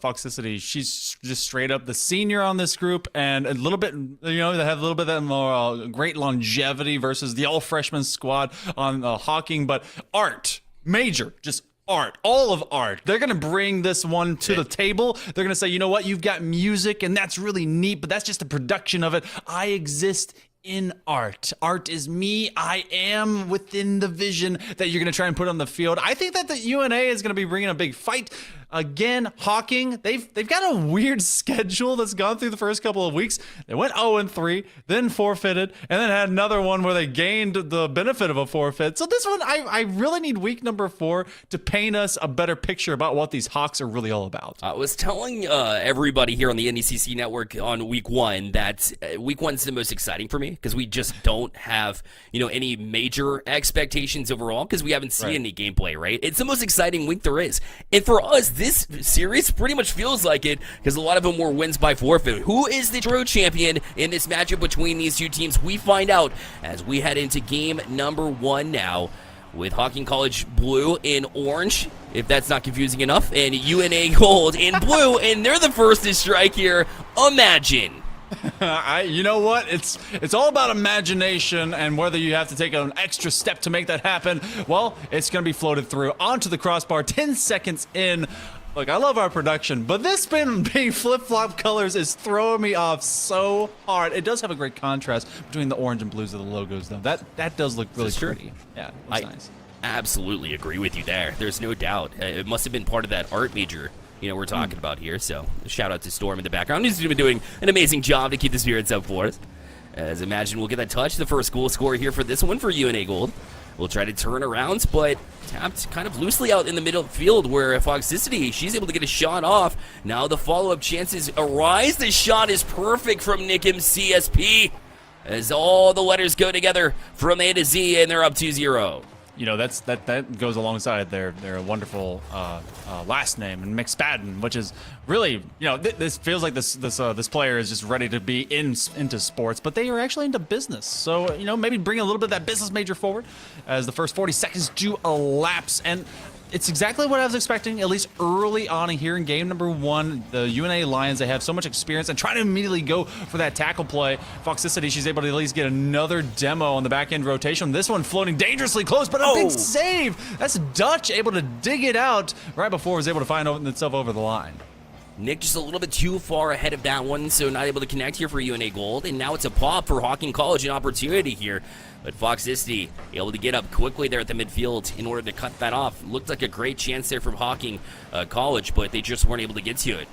Speaker 2: Foxicity, she's just straight up the senior on this group, and a little bit, they have a little bit of more great longevity versus the all-freshman squad on Hocking, but art, major, just art, all of art. They're going to bring this one to the table. They're going to say, you know what, you've got music, and that's really neat, but that's just a production of it. I exist in art. Art is me. I am within the vision that you're going to try and put on the field. I think that the UNA is going to be bringing a big fight. Again, Hocking, they've got a weird schedule that's gone through the first couple of weeks. They went 0-3, then forfeited, and then had another one where they gained the benefit of a forfeit. So this one, I really need week number 4 to paint us a better picture about what these Hawks are really all about.
Speaker 1: I was telling everybody here on the NECC network on week 1 that week 1's the most exciting for me because we just don't have, any major expectations overall because we haven't seen any gameplay, right? It's the most exciting week there is. And for us, this series pretty much feels like it because a lot of them were wins by forfeit. Who is the true champion in this matchup between these two teams? We find out as we head into game number 1 now with Hocking College Blue in orange, if that's not confusing enough, and UNA Gold in blue, and they're the first to strike here. Imagine.
Speaker 2: You know what? It's all about imagination and whether you have to take an extra step to make that happen. Well, it's going to be floated through onto the crossbar 10 seconds in. Look, I love our production, but this spin being flip-flop colors is throwing me off so hard. It does have a great contrast between the orange and blues of the logos, though. That does look really pretty. Yeah, it looks nice.
Speaker 1: Absolutely agree with you there. There's no doubt. It must have been part of that art major we're talking about here. So shout out to Storm in the background. He's been doing an amazing job to keep the spirits up for us. As Imagine will get that touch, the first goal scorer here for this one for UNA Gold. We'll try to turn around, but tapped kind of loosely out in the middle field where Foxicity, she's able to get a shot off. Now the follow-up chances arise. The shot is perfect from Nick'em CSP as all the letters go together from A to Z, and they're up 2-0.
Speaker 2: That goes alongside their wonderful last name and McSpadden, which is really, this feels like this player is just ready to be into sports, but they are actually into business. So maybe bring a little bit of that business major forward as the first 40 seconds do elapse, and it's exactly what I was expecting, at least early on here in game number 1. The UNA Lions, they have so much experience and trying to immediately go for that tackle play. Foxicity, she's able to at least get another demo on the back end rotation. This one floating dangerously close, but a big save. That's Dutch able to dig it out right before it was able to find itself over the line.
Speaker 1: Nick just a little bit too far ahead of that one, so not able to connect here for UNA Gold. And now it's a pop for Hocking College, an opportunity here. But Foxicity able to get up quickly there at the midfield in order to cut that off. Looked like a great chance there from Hocking College, but they just weren't able to get to it.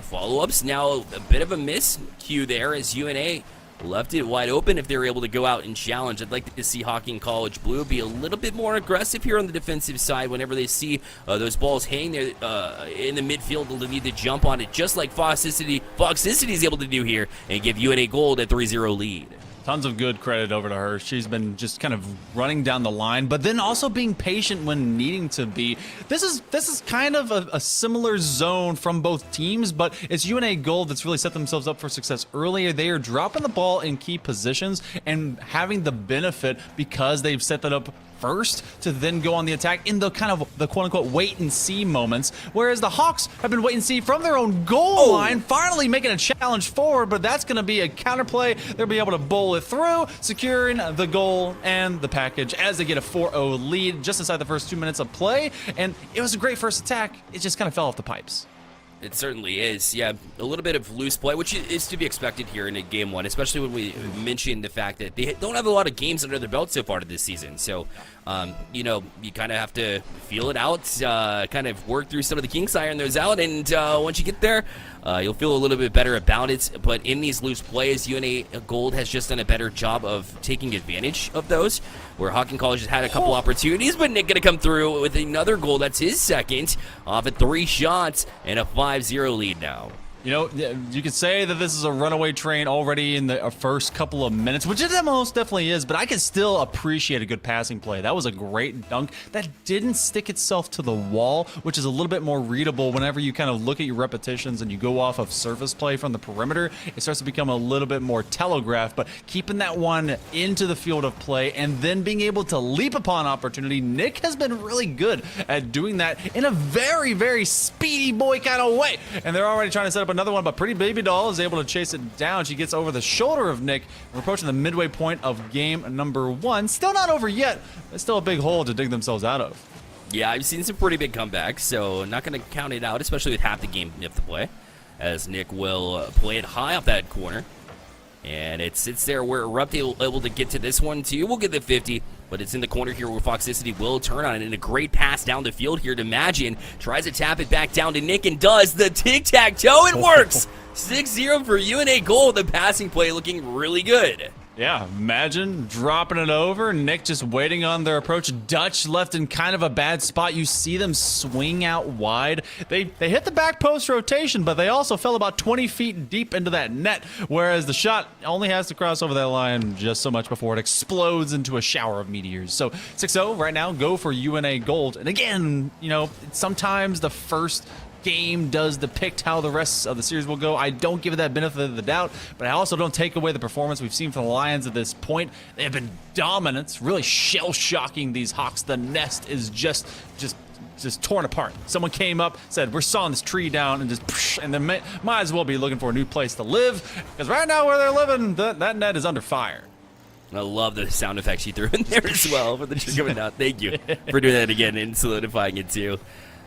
Speaker 1: Follow-ups, now a bit of a miscue there as UNA left it wide open if they were able to go out and challenge. I'd like to see Hocking College Blue be a little bit more aggressive here on the defensive side whenever they see those balls hanging there in the midfield. They'll need to jump on it just like Foxicity is able to do here and give UNA Gold a 3-0 lead.
Speaker 2: Tons of good credit over to her. She's been just kind of running down the line, but then also being patient when needing to be. This is kind of a similar zone from both teams, but it's UNA Gold that's really set themselves up for success earlier. They are dropping the ball in key positions and having the benefit because they've set that up first to then go on the attack in the kind of the quote-unquote wait-and-see moments, whereas the Hawks have been wait-and-see from their own goal line, finally making a challenge forward, but that's going to be a counterplay. They'll be able to bowl it through, securing the goal and the package as they get a 4-0 lead just inside the first 2 minutes of play, and it was a great first attack. It just kind of fell off the pipes.
Speaker 1: It certainly is. Yeah, a little bit of loose play, which is to be expected here in a game one, especially when we mentioned the fact that they don't have a lot of games under their belt so far this season. So, you know, you kind of have to feel it out, kind of work through some of the kinks, iron those out, and once you get there, you'll feel a little bit better about it. But in these loose plays, UNA Gold has just done a better job of taking advantage of those, where Hocking College has had a couple opportunities, but Nick going to come through with another goal. That's his second off of 3 shots and a 5-0 lead now.
Speaker 2: You know, you could say that this is a runaway train already in the first couple of minutes, which it most definitely is, but I can still appreciate a good passing play. That was a great dunk that didn't stick itself to the wall, which is a little bit more readable whenever you kind of look at your repetitions and you go off of surface play from the perimeter. It starts to become a little bit more telegraphed, but keeping that one into the field of play and then being able to leap upon opportunity, Nick has been really good at doing that in a very, very speedy boy kind of way. And they're already trying to set up another one, but Pretty Baby Doll is able to chase it down. She gets over the shoulder of Nick. We're approaching the midway point of game number 1. Still not over yet. It's still a big hole to dig themselves out of.
Speaker 1: Yeah, I've seen some pretty big comebacks, so not going to count it out, especially with half the game left to play, as Nick will play it high off that corner. And it sits there where Erupt able to get to this one too. We'll get the 50, but it's in the corner here where Foxicity will turn on it. And a great pass down the field here to Magin. Tries to tap it back down to Nick and does the tic-tac-toe. It works! 6-0 for UNA Gold. The passing play looking really good.
Speaker 2: Yeah, imagine dropping it over. Nick just waiting on their approach. Dutch left in kind of a bad spot. You see them swing out wide. They hit the back post rotation, but they also fell about 20 feet deep into that net, whereas the shot only has to cross over that line just so much before it explodes into a shower of meteors. So 6-0 right now, go for UNA Gold. And again, you know, sometimes the first game does depict how the rest of the series will go. I don't give it that benefit of the doubt, but I also don't take away the performance we've seen from the Lions at this point. They have been dominant, really shell-shocking these Hawks. The nest is just torn apart. Someone came up, said, we're sawing this tree down, and then might as well be looking for a new place to live, because right now where they're living, that net is under fire.
Speaker 1: I love the sound effects you threw in there as well for the tree coming out. Thank you for doing that again and solidifying it too.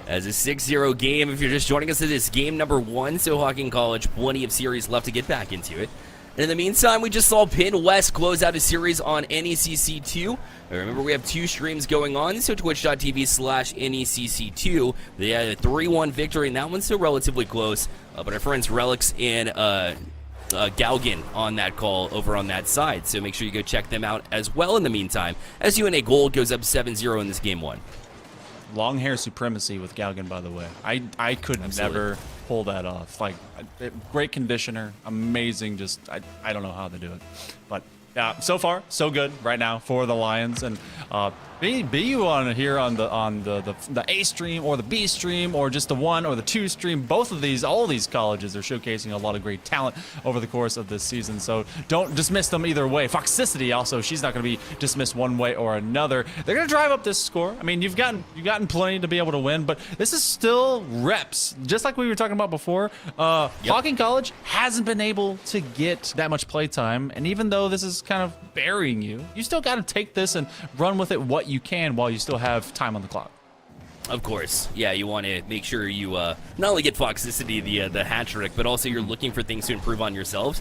Speaker 1: As a 6-0 game, if you're just joining us, it is game number 1, so Hocking College, plenty of series left to get back into it. And in the meantime, we just saw Penn West close out a series on NECC 2. Remember, we have 2 streams going on, so twitch.tv/NECC2. They had a 3-1 victory, and that one's still relatively close. But our friends Relics and Galgan on that call over on that side, so make sure you go check them out as well in the meantime, as UNA Gold goes up 7-0 in this game 1.
Speaker 2: Long hair supremacy with Galgan, by the way. I could never pull that off. Like, great conditioner, amazing. Just I don't know how to do it, but yeah, so far so good right now for the Lions. And be you on here on the A stream or the B stream or just the 1 or the 2 stream. Both of these, all these colleges are showcasing a lot of great talent over the course of this season. So don't dismiss them either way. Foxicity also, she's not going to be dismissed one way or another. They're going to drive up this score. I mean, you've gotten plenty to be able to win, but this is still reps. Just like we were talking about before, Hocking College hasn't been able to get that much play time, and even though this is kind of burying you, you still got to take this and run with it what you can while you still have time on the clock.
Speaker 1: Of course, yeah. You want to make sure you not only get Foxicity the hat trick, but also you're looking for things to improve on yourselves.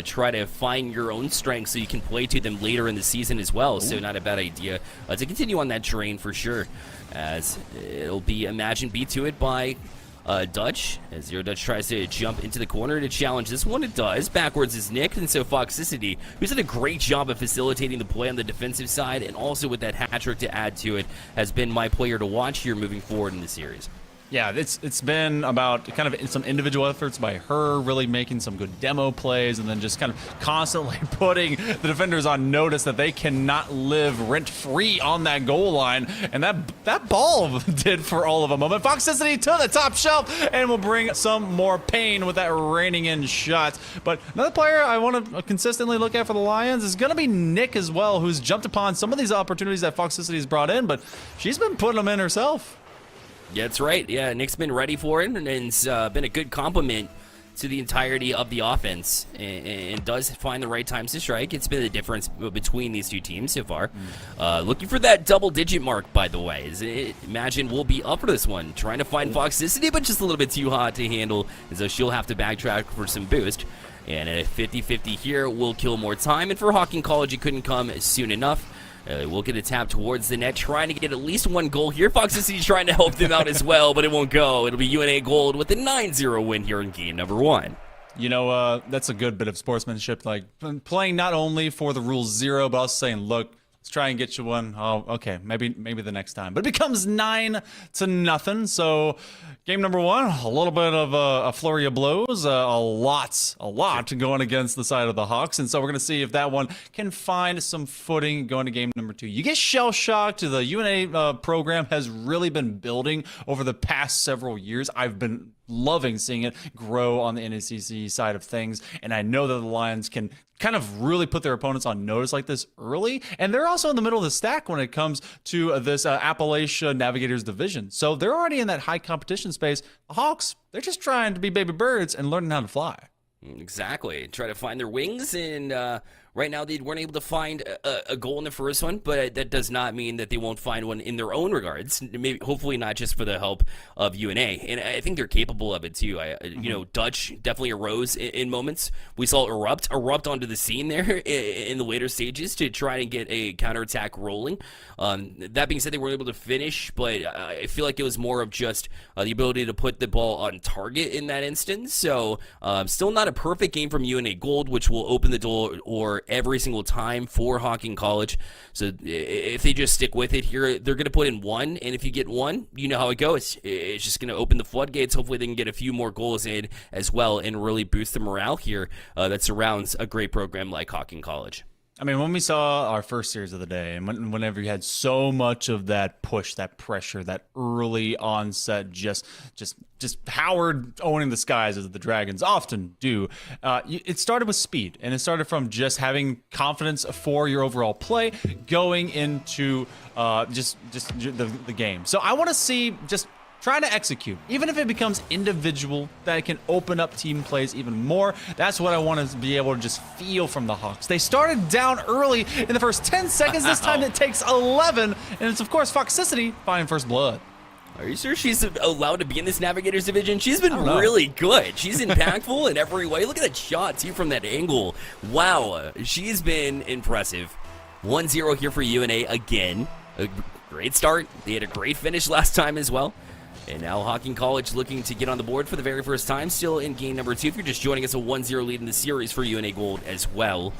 Speaker 1: Try to find your own strengths so you can play to them later in the season as well. So not a bad idea to continue on that train for sure. As it'll be Imagine beat to it by Dutch, as Zero Dutch tries to jump into the corner to challenge this one. It does. Backwards is Nick, and so Foxicity, who's done a great job of facilitating the play on the defensive side, and also with that hat trick to add to it, has been my player to watch here moving forward in the series.
Speaker 2: Yeah, it's been about kind of some individual efforts by her, really making some good demo plays, and then just kind of constantly putting the defenders on notice that they cannot live rent-free on that goal line. And that ball did for all of a moment. Foxicity to the top shelf, and will bring some more pain with that raining in shot. But another player I want to consistently look at for the Lions is going to be Nick as well, who's jumped upon some of these opportunities that Foxicity has brought in, but she's been putting them in herself.
Speaker 1: Yeah, that's right. Yeah, Nick's been ready for it, and it's been a good compliment to the entirety of the offense, and does find the right times to strike. It's been the difference between these two teams so far. Looking for that double-digit mark, by the way. Imagine we'll be up for this one, trying to find Foxicity, but just a little bit too hot to handle, and so she'll have to backtrack for some boost. And a 50-50 here will kill more time, and for Hocking College, it couldn't come soon enough. We'll get a tap towards the net, trying to get at least one goal here. Foxicity's trying to help them out as well, but it won't go. It'll be UNA Gold with a 9-0 win here in game number 1.
Speaker 2: You know, that's a good bit of sportsmanship, like playing not only for the rule 0, but also saying, look, let's try and get you one. Oh, okay, maybe the next time. But it becomes 9-0. So game number 1, a little bit of a flurry of blows, a lot going against the side of the Hawks. And so we're going to see if that one can find some footing going to game number 2. You get shell-shocked. The UNA program has really been building over the past several years. I've been loving seeing it grow on the NECC side of things, and I know that the Lions can kind of really put their opponents on notice like this early, and they're also in the middle of the stack when it comes to this Appalachia Navigators division. So they're already in that high competition space. The Hawks, they're just trying to be baby birds and learning how to fly.
Speaker 1: Exactly. Try to find their wings, and right now they weren't able to find a goal in the first one, but that does not mean that they won't find one in their own regards. Maybe, hopefully not just for the help of UNA, and I think they're capable of it too. You know, Dutch definitely arose in moments. We saw erupt onto the scene there in the later stages to try and get a counterattack rolling. That being said, they weren't able to finish, but I feel like it was more of just the ability to put the ball on target in that instance. So still not a perfect game from UNA Gold, which will open the door every single time for Hocking College. So if they just stick with it here, they're going to put in 1, and if you get 1, you know how it goes. It's just going to open the floodgates. Hopefully they can get a few more goals in as well and really boost the morale here that surrounds a great program like Hocking College.
Speaker 2: I mean, when we saw our first series of the day, and whenever you had so much of that push, that pressure, that early onset, just Howard owning the skies as the Dragons often do, it started with speed, and it started from just having confidence for your overall play going into just the game. So I want to see just trying to execute, even if it becomes individual, that it can open up team plays even more. That's what I want to be able to just feel from the Hawks. They started down early in the first 10 seconds. This time it takes 11, and it's, of course, Foxicity finding first blood.
Speaker 1: Are you sure she's allowed to be in this Navigators division? She's been really good. She's impactful in every way. Look at that shot, too, from that angle. Wow, she's been impressive. 1-0 here for UNA again. A great start. They had a great finish last time as well. And now Hocking College looking to get on the board for the very first time, still in game number 2. If you're just joining us, a 1-0 lead in the series for UNA Gold as well.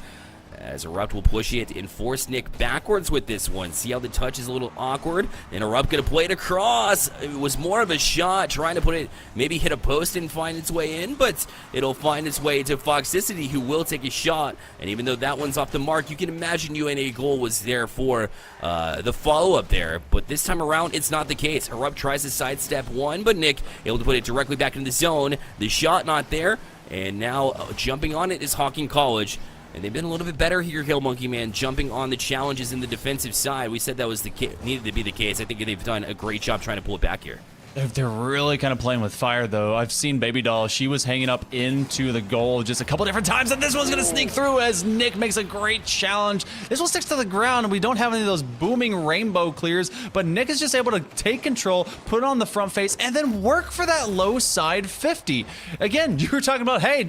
Speaker 1: As Erupt will push it and force Nick backwards with this one. See how the touch is a little awkward? And Erupt going to play it across. It was more of a shot, trying to put it, maybe hit a post and find its way in, but it'll find its way to Foxicity, who will take a shot. And even though that one's off the mark, you can imagine UNA goal was there for the follow-up there. But this time around, it's not the case. Erupt tries to sidestep one, but Nick able to put it directly back in the zone. The shot not there, and now jumping on it is Hocking College. And they've been a little bit better here, Hill Monkey Man, jumping on the challenges in the defensive side. We said that was needed to be the case. I think they've done a great job trying to pull it back here.
Speaker 2: They're really kind of playing with fire, though. I've seen Baby Doll. She was hanging up into the goal just a couple different times, and this one's going to sneak through as Nick makes a great challenge. This one sticks to the ground, and we don't have any of those booming rainbow clears, but Nick is just able to take control, put it on the front face, and then work for that low side 50. Again, you were talking about, hey,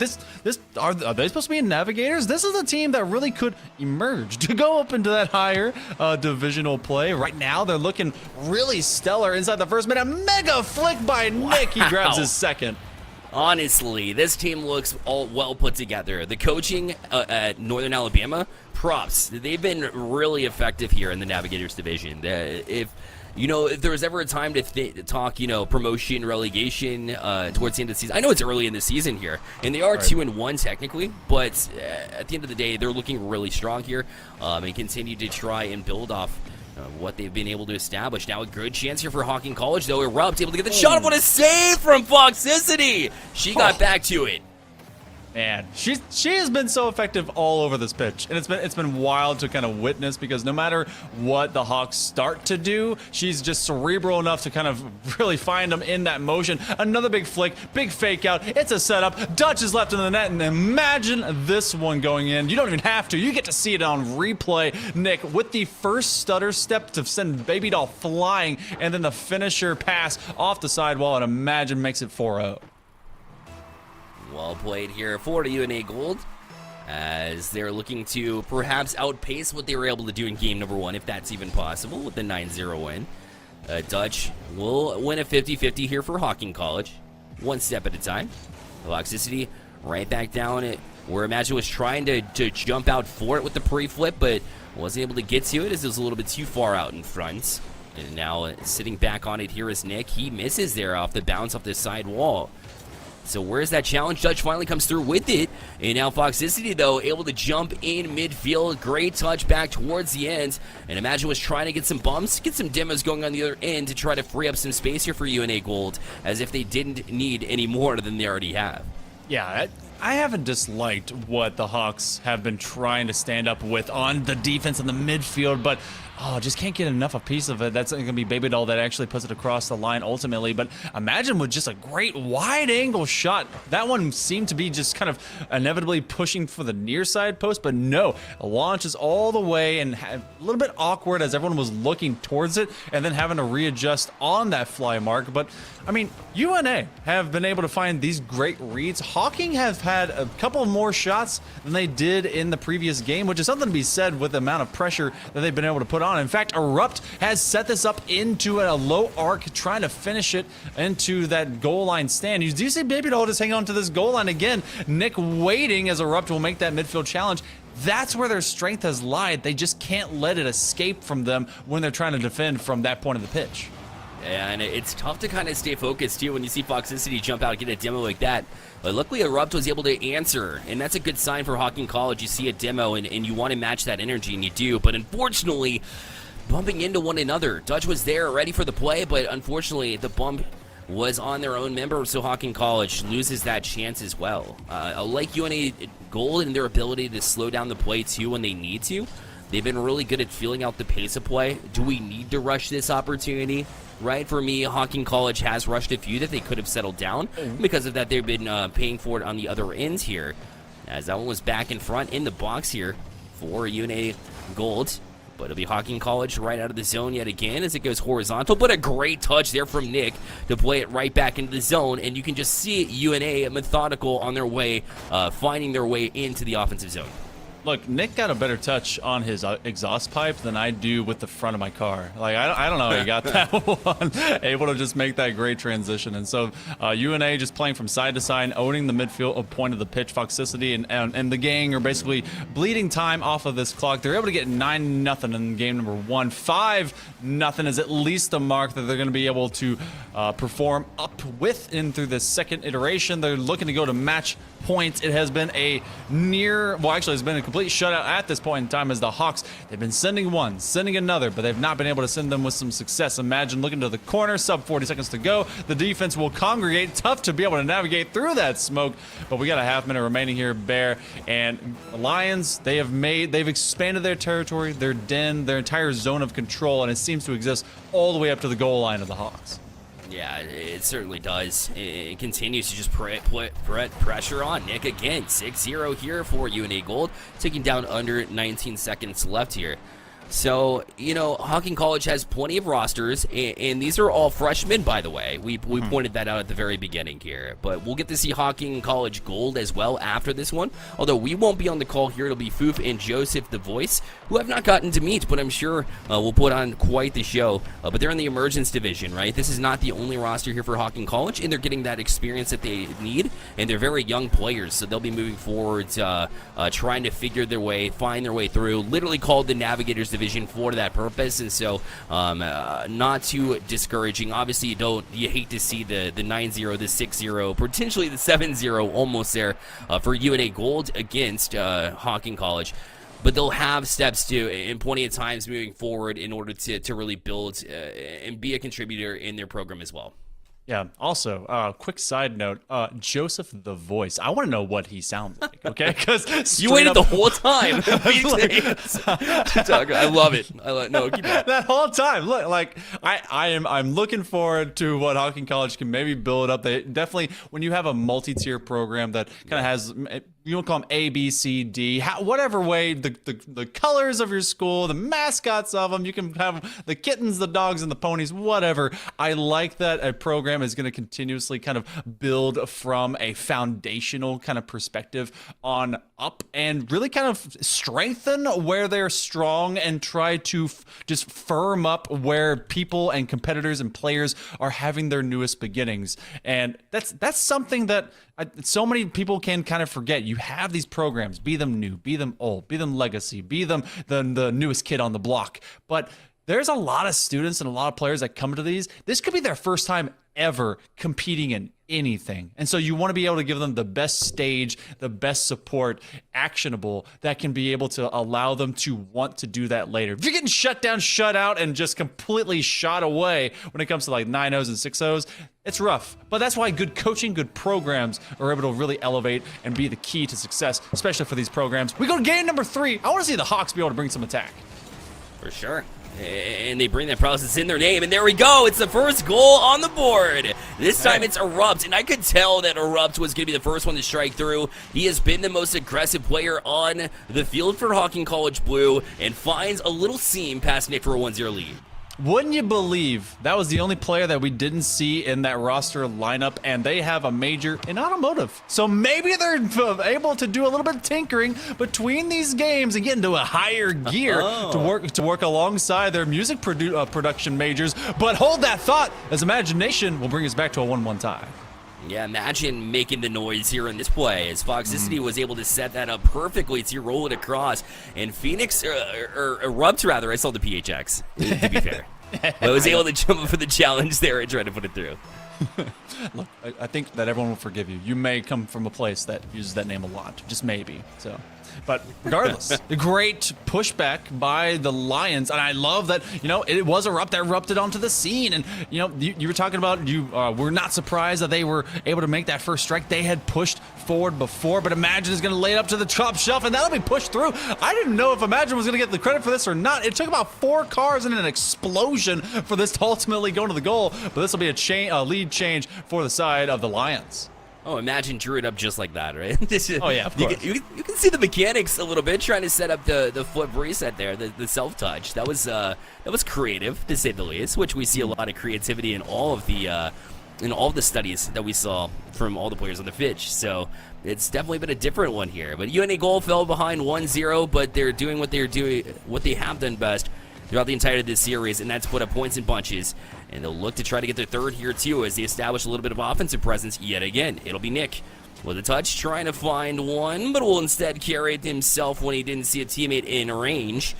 Speaker 2: are they supposed to be navigators? This is a team that really could emerge to go up into that higher divisional play. Right now, they're looking really stellar inside the first minute. Mega flick by Nick. He grabs his second.
Speaker 1: Honestly, this team looks all well put together. The coaching at Northern Alabama, props. They've been really effective here in the Navigators division. If there was ever a time to talk, promotion, relegation towards the end of the season, I know it's early in the season here, and they are 2-1 technically, but at the end of the day, they're looking really strong here and continue to try and build off what they've been able to establish. Now a good chance here for Hocking College, though. Erupt able to get the shot. What a save from Foxicity! She got back to it.
Speaker 2: Man, she has been so effective all over this pitch, and it's been wild to kind of witness, because no matter what the Hawks start to do, she's just cerebral enough to kind of really find them in that motion. Another big flick, big fake out. It's a setup. Dutch is left in the net, and imagine this one going in. You don't even have to. You get to see it on replay. Nick with the first stutter step to send Baby Doll flying, and then the finisher pass off the sidewall, and imagine makes it 4-0.
Speaker 1: Well played here for UNA Gold, as they're looking to perhaps outpace what they were able to do in game number 1, if that's even possible, with the 9-0 win. Dutch will win a 50-50 here for Hocking College, one step at a time. Toxicity right back down it, where Imagine was trying to jump out for it with the pre-flip, but wasn't able to get to it as it was a little bit too far out in front. And now sitting back on it here is Nick. He misses there off the bounce off the side wall. So where's that challenge? Dutch finally comes through with it. And now Foxicity, though, able to jump in midfield. Great touch back towards the end. And Imagine was trying to get some bumps, get some demos going on the other end to try to free up some space here for UNA Gold, as if they didn't need any more than they already have.
Speaker 2: Yeah, I haven't disliked what the Hawks have been trying to stand up with on the defense in the midfield, but just can't get enough a piece of it. That's going to be Baby Doll that actually puts it across the line ultimately. But Imagine with just a great wide angle shot. That one seemed to be just kind of inevitably pushing for the near side post, but no, it launches all the way, and a little bit awkward as everyone was looking towards it and then having to readjust on that fly mark. But I mean, UNA have been able to find these great reads. Hocking have had a couple more shots than they did in the previous game, which is something to be said with the amount of pressure that they've been able to put on. In fact, Erupt has set this up into a low arc, trying to finish it into that goal line stand. You do see Baby Doll just hang on to this goal line again. Nick waiting as Erupt will make that midfield challenge. That's where their strength has lied. They just can't let it escape from them when they're trying to defend from that point of the pitch.
Speaker 1: And it's tough to kind of stay focused, too, when you see Foxicity jump out and get a demo like that. But luckily, Erupt was able to answer, and that's a good sign for Hocking College. You see a demo, and you want to match that energy, and you do. But unfortunately, bumping into one another. Dutch was there, ready for the play, but unfortunately, the bump was on their own member, so Hocking College loses that chance as well. I like UNA Gold and their ability to slow down the play, too, when they need to. They've been really good at feeling out the pace of play. Do we need to rush this opportunity? Right, for me, Hocking College has rushed a few that they could have settled down. Because of that, they've been paying for it on the other ends here, as that one was back in front in the box here for UNA Gold. But it'll be Hocking College right out of the zone yet again as it goes horizontal. But a great touch there from Nick to play it right back into the zone. And you can just see UNA methodical on their way, finding their way into the offensive zone.
Speaker 2: Look, Nick got a better touch on his exhaust pipe than I do with the front of my car. Like, I don't know how he got that one. Able to just make that great transition. And so UNA just playing from side to side, owning the midfield point of the pitch. Foxicity and the gang are basically bleeding time off of this clock. They're able to get 9-0 in game number 1. 5-0 is at least a mark that they're going to be able to perform up with in through this second iteration. They're looking to go to match points. It has been a it's been a complete shutout at this point in time, as the Hawks, they've been sending one, sending another, but they've not been able to send them with some success. Imagine looking to the corner, sub 40 seconds to go. The defense will congregate. Tough to be able to navigate through that smoke, but we got a half minute remaining here. Bear and Lions, they've expanded their territory, their den, their entire zone of control, and it seems to exist all the way up to the goal line of the Hawks.
Speaker 1: Yeah, it certainly does. It continues to just put pressure on. Nick again, 6-0 here for UNA Gold, taking down under 19 seconds left here. So, you know, Hocking College has plenty of rosters, and these are all freshmen, by the way. We pointed that out at the very beginning here. But we'll get to see Hocking College Gold as well after this one. Although we won't be on the call here. It'll be Foof and Joseph the Voice, who I've not gotten to meet, but I'm sure we'll put on quite the show. But they're in the Emergence division, right? This is not the only roster here for Hocking College, and they're getting that experience that they need. And they're very young players, so they'll be moving forward, trying to figure their way, find their way through. Literally called the Navigators division for that purpose, and so not too discouraging. Obviously, you hate to see the 9-0, the 6-0, potentially the 7-0 almost there for UNA Gold against Hocking College. But they'll have steps to, and plenty of times moving forward in order to really build and be a contributor in their program as well.
Speaker 2: Yeah. Also, quick side note: Joseph the Voice. I want to know what he sounds like. Okay, because
Speaker 1: you waited the whole time. I love it. No, keep going.
Speaker 2: That whole time. Look, like I'm looking forward to what Hocking College can maybe build up. They definitely, when you have a multi-tier program that kind of has, you don't call them A, B, C, D, whatever way, the colors of your school, the mascots of them, you can have the kittens, the dogs, and the ponies, whatever. I like that a program is going to continuously kind of build from a foundational kind of perspective on up and really kind of strengthen where they're strong and try to just firm up where people and competitors and players are having their newest beginnings. And that's something that so many people can kind of forget. You have these programs, be them new, be them old, be them legacy, be them the newest kid on the block. But there's a lot of students and a lot of players that come to these. This could be their first time ever competing in anything. And so you want to be able to give them the best stage, the best support, actionable, that can be able to allow them to want to do that later. If you're getting shut down, shut out, and just completely shot away when it comes to like 9-0s and 6-0s, it's rough. But that's why good coaching, good programs are able to really elevate and be the key to success, especially for these programs. We go to game number 3. I want to see the Hawks be able to bring some attack.
Speaker 1: For sure. And they bring that process in their name, and there we go. It's the first goal on the board. This time it's Erupt, and I could tell that Erupt was going to be the first one to strike through. He has been the most aggressive player on the field for Hocking College Blue and finds a little seam past Nick for a 1-0 lead.
Speaker 2: Wouldn't you believe that was the only player that we didn't see in that roster lineup, and they have a major in automotive. So maybe they're able to do a little bit of tinkering between these games and get into a higher gear to work alongside their music production majors. But hold that thought, as imagination will bring us back to a 1-1 tie.
Speaker 1: Yeah, imagine making the noise here in this play as Foxicity was able to set that up perfectly to roll it across. And Phoenix, or Erupt rather, I saw the PHX, to be fair. But I was able to jump up for the challenge there and try to put it through.
Speaker 2: Look, I think that everyone will forgive you. You may come from a place that uses that name a lot, just maybe. So, but regardless, the great pushback by the Lions, and I love that. You know, it was Erupt that erupted onto the scene, and you know, you were talking about you were not surprised that they were able to make that first strike. They had pushed forward before, but Imagine is going to lay it up to the top shelf, and that'll be pushed through. I didn't know if Imagine was going to get the credit for this or not. It took about 4 cars and an explosion for this to ultimately go to the goal, but this will be a lead change for the side of the Lions.
Speaker 1: Oh, Imagine drew it up just like that, right?
Speaker 2: Oh, yeah, of course.
Speaker 1: You can see the mechanics a little bit, trying to set up the flip reset there, the self-touch. That was creative, to say the least, which we see a lot of creativity in all of the studies that we saw from all the players on the pitch. So it's definitely been a different one here. But UNA Gold fell behind 1-0, but they're doing what they have done best throughout the entirety of this series, and that's put up points in bunches. And they'll look to try to get their third here, too, as they establish a little bit of offensive presence yet again. It'll be Nick with a touch, trying to find one, but will instead carry it himself when he didn't see a teammate in range.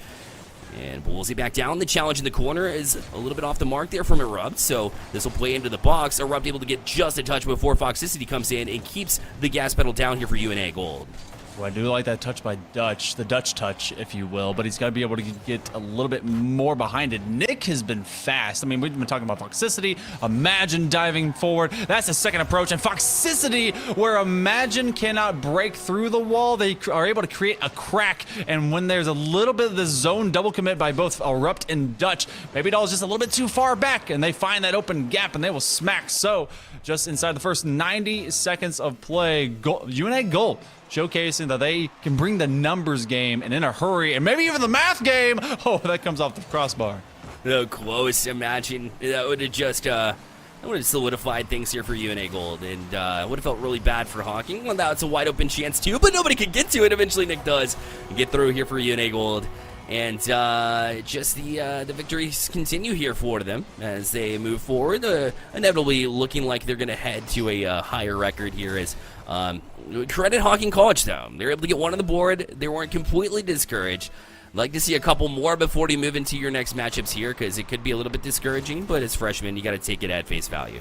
Speaker 1: And Woolsey back down. The challenge in the corner is a little bit off the mark there from Erupt, so this will play into the box. Erupt able to get just a touch before Foxicity comes in and keeps the gas pedal down here for UNA Gold.
Speaker 2: Well, I do like that touch by Dutch, the Dutch touch, if you will, but he's got to be able to get a little bit more behind it. Nick has been fast. I mean, we've been talking about Foxicity, Imagine diving forward. That's the second approach, and Foxicity, where Imagine cannot break through the wall, they are able to create a crack, and when there's a little bit of the zone double commit by both Erupt and Dutch, Baby Doll is just a little bit too far back, and they find that open gap, and they will smack. So, just inside the first 90 seconds of play, UNA goal, showcasing that they can bring the numbers game and in a hurry, and maybe even the math game. Oh, that comes off the crossbar.
Speaker 1: So close. Imagine that would have just that would have solidified things here for UNA Gold, and would have felt really bad for Hocking. Well, now it's a wide open chance too, but nobody can get to it. Eventually, Nick does get through here for UNA Gold, and just the victories continue here for them as they move forward. Inevitably, looking like they're going to head to a higher record here as. Credit Hocking College, though. They were able to get one on the board. They weren't completely discouraged. I'd like to see a couple more before you move into your next matchups here, because it could be a little bit discouraging, but as freshmen, you got to take it at face value.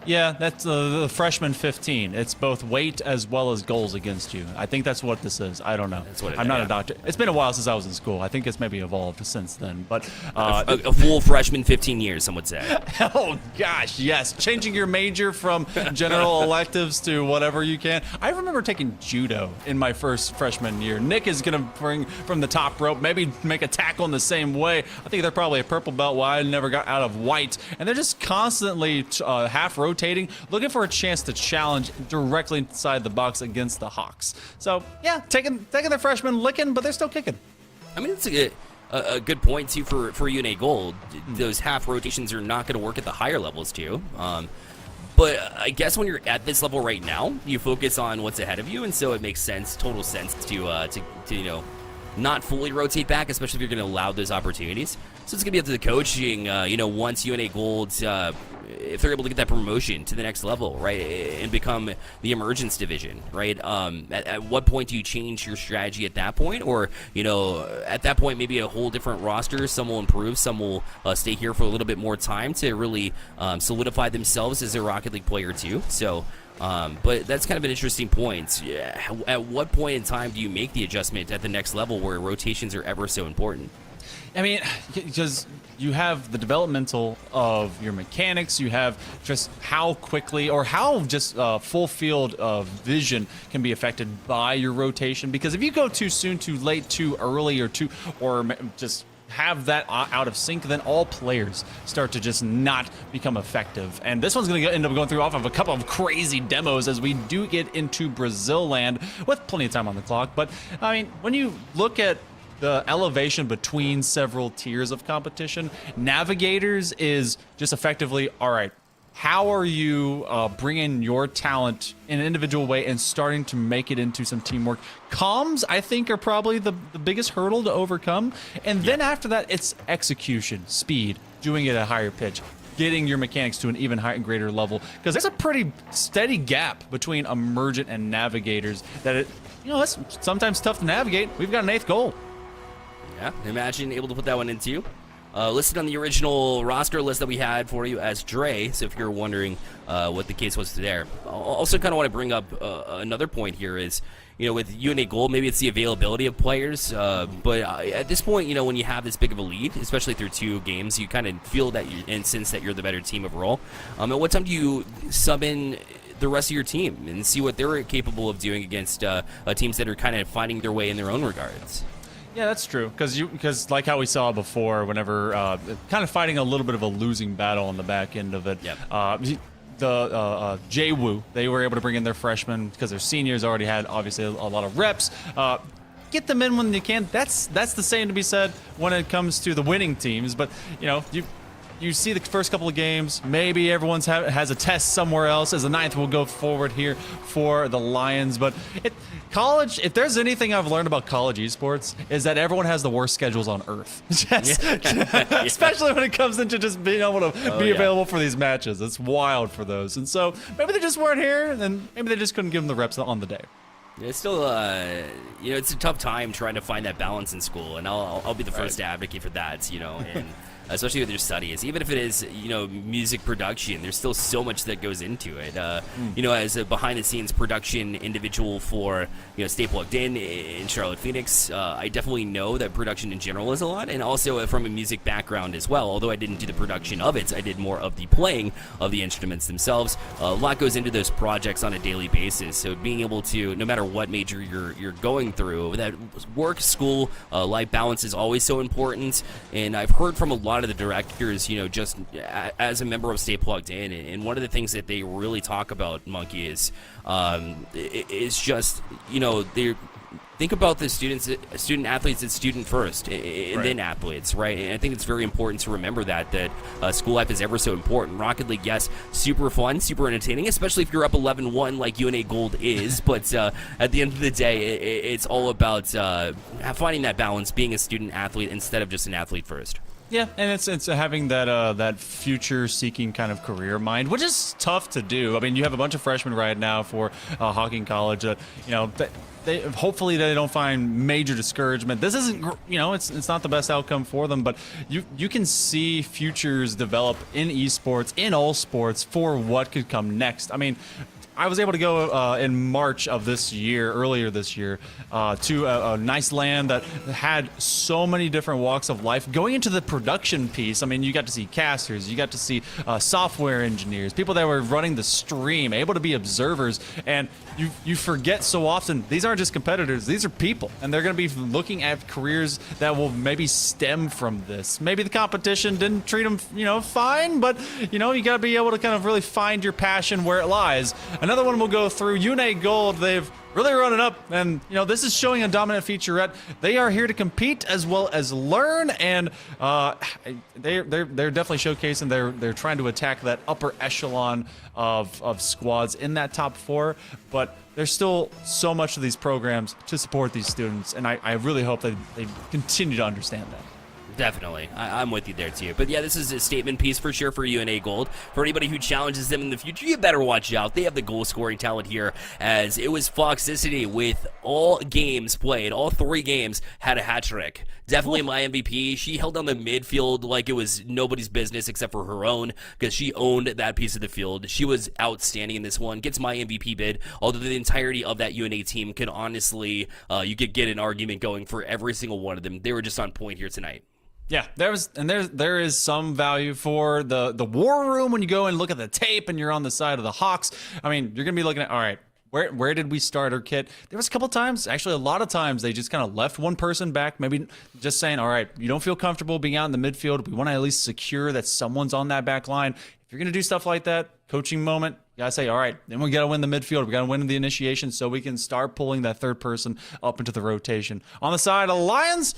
Speaker 2: Yeah, that's the freshman 15. It's both weight as well as goals against you. I think that's what this is. I don't know.
Speaker 1: That's what
Speaker 2: I'm not a doctor. It's been a while since I was in school. I think it's maybe evolved since then. But
Speaker 1: a full freshman 15 years, some would say.
Speaker 2: Oh, gosh, yes. Changing your major from general electives to whatever you can. I remember taking judo in my first freshman year. Nick is going to bring from the top rope, maybe make a tackle in the same way. I think they're probably a purple belt while I never got out of white. And they're just constantly half rotating, looking for a chance to challenge directly inside the box against the Hawks. So, yeah, taking the freshman licking, but they're still kicking.
Speaker 1: I mean, it's a good point, too, for UNA Gold. Those half rotations are not going to work at the higher levels, too. But I guess when you're at this level right now, you focus on what's ahead of you, and so it makes sense, total sense, to not fully rotate back, especially if you're going to allow those opportunities. So it's going to be up to the coaching, once UNA Gold, if they're able to get that promotion to the next level, right, and become the emergence division, right? At what point do you change your strategy at that point? Or, at that point, maybe a whole different roster. Some will improve, some will stay here for a little bit more time to really solidify themselves as a Rocket League player too. So, but that's kind of an interesting point. At what point in time do you make the adjustment at the next level where rotations are ever so important?
Speaker 2: I mean, because you have the developmental of your mechanics, you have just how quickly or how just full field of vision can be affected by your rotation. Because if you go too soon, too late, too early, or just have that out of sync, then all players start to just not become effective. And this one's going to end up going through off of a couple of crazy demos as we do get into Brazil land with plenty of time on the clock. But, I mean, when you look at the elevation between several tiers of competition, Navigators is just effectively, all right, how are you bringing your talent in an individual way and starting to make it into some teamwork? Comms, I think, are probably the biggest hurdle to overcome. And then after that, it's execution, speed, doing it at a higher pitch, getting your mechanics to an even higher and greater level. Because there's a pretty steady gap between Emergent and Navigators that, that's sometimes tough to navigate. We've got an 8th goal.
Speaker 1: Yeah, Imagine able to put that one into. Listed on the original roster list that we had for you as Dre, so if you're wondering what the case was there. I also kind of want to bring up another point here is, with UNA Gold, maybe it's the availability of players, but at this point, when you have this big of a lead, especially through 2 games, you kind of feel that and sense that you're the better team overall. At what time do you sub in the rest of your team and see what they're capable of doing against teams that are kind of finding their way in their own regards?
Speaker 2: Yeah, that's true. Because like how we saw before, whenever kind of fighting a little bit of a losing battle on the back end of it.
Speaker 1: Yep.
Speaker 2: The JWU, they were able to bring in their freshmen because their seniors already had obviously a lot of reps. Get them in when you can. That's the same to be said when it comes to the winning teams. But you see the first couple of games, maybe everyone's has a test somewhere else as the 9th will go forward here for the Lions. But college, if there's anything I've learned about college esports, is that everyone has the worst schedules on earth. Especially when it comes into just being able to be available for these matches. It's wild for those. And so maybe they just weren't here, and maybe they just couldn't give them the reps on the day.
Speaker 1: It's still, it's a tough time trying to find that balance in school, and I'll be the first to advocate for that, and especially with your studies. Even if it is, music production, there's still so much that goes into it. As a behind-the-scenes production individual for, Stay Plugged in Charlotte, Phoenix, I definitely know that production in general is a lot, and also from a music background as well. Although I didn't do the production of it, I did more of the playing of the instruments themselves. A lot goes into those projects on a daily basis, so being able to, no matter what major you're going through, that work, school, life balance is always so important. And I've heard from a lot of the directors, just as a member of Stay Plugged in, and one of the things that they really talk about, Monkey, is just, they're think about the student athletes as student first, and then athletes, right? And I think it's very important to remember that school life is ever so important. Rocket League, yes, super fun, super entertaining, especially if you're up 11-1 like UNA Gold is. But at the end of the day, it's all about finding that balance, being a student athlete instead of just an athlete first.
Speaker 2: Yeah, and it's having that future-seeking kind of career mind, which is tough to do. I mean, you have a bunch of freshmen right now for Hocking College. They hopefully they don't find major discouragement. This isn't, it's not the best outcome for them, but you can see futures develop in esports, in all sports, for what could come next. I mean, I was able to go in March of this year, earlier this year, to a nice land that had so many different walks of life. Going into the production piece, I mean, you got to see casters, you got to see software engineers, people that were running the stream, able to be observers, and you forget so often, these aren't just competitors, these are people, and they're going to be looking at careers that will maybe stem from this. Maybe the competition didn't treat them, fine, but, you got to be able to kind of really find your passion where it lies. Another one will go through UNA Gold. They've really run it up, and this is showing a dominant featurette. They are here to compete as well as learn, and they're definitely showcasing. They're trying to attack that upper echelon of squads in that top 4, but there's still so much of these programs to support these students, and I really hope they continue to understand that.
Speaker 1: Definitely. I'm with you there, too. But yeah, this is a statement piece for sure for UNA Gold. For anybody who challenges them in the future, you better watch out. They have the goal-scoring talent here, as it was Foxicity with all games played. All 3 games had a hat trick. Definitely my MVP. She held down the midfield like it was nobody's business except for her own, because she owned that piece of the field. She was outstanding in this one. Gets my MVP bid, although the entirety of that UNA team could honestly, you could get an argument going for every single one of them. They were just on point here tonight.
Speaker 2: Yeah, there is some value for the war room when you go and look at the tape and you're on the side of the Hawks. I mean, you're gonna be looking at, all right, where did we start our kit? There was a couple times, actually a lot of times, they just kind of left one person back, maybe just saying, all right, you don't feel comfortable being out in the midfield. We want to at least secure that someone's on that back line. If you're gonna do stuff like that, coaching moment, you gotta say, all right, then we gotta win the midfield. We gotta win the initiation so we can start pulling that third person up into the rotation. On the side of the Lions,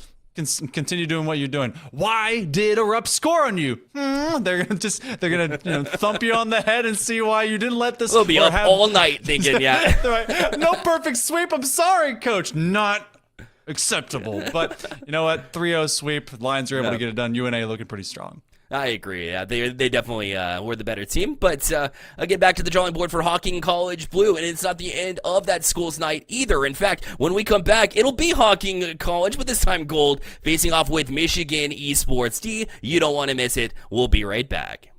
Speaker 2: continue doing what you're doing. Why did Erupt score on you? They're gonna thump you on the head and see why you didn't let this.
Speaker 1: We'll be up all night thinking, yeah.
Speaker 2: Right. No perfect sweep. I'm sorry, coach. Not acceptable. But you know what? 3-0 sweep. Lions are able to get it done. UNA looking pretty strong.
Speaker 1: I agree. Yeah, they definitely were the better team. But I'll get back to the drawing board for Hocking College Blue, and it's not the end of that school's night either. In fact, when we come back, it'll be Hocking College, but this time Gold, facing off with Michigan Esports. D, you don't want to miss it. We'll be right back.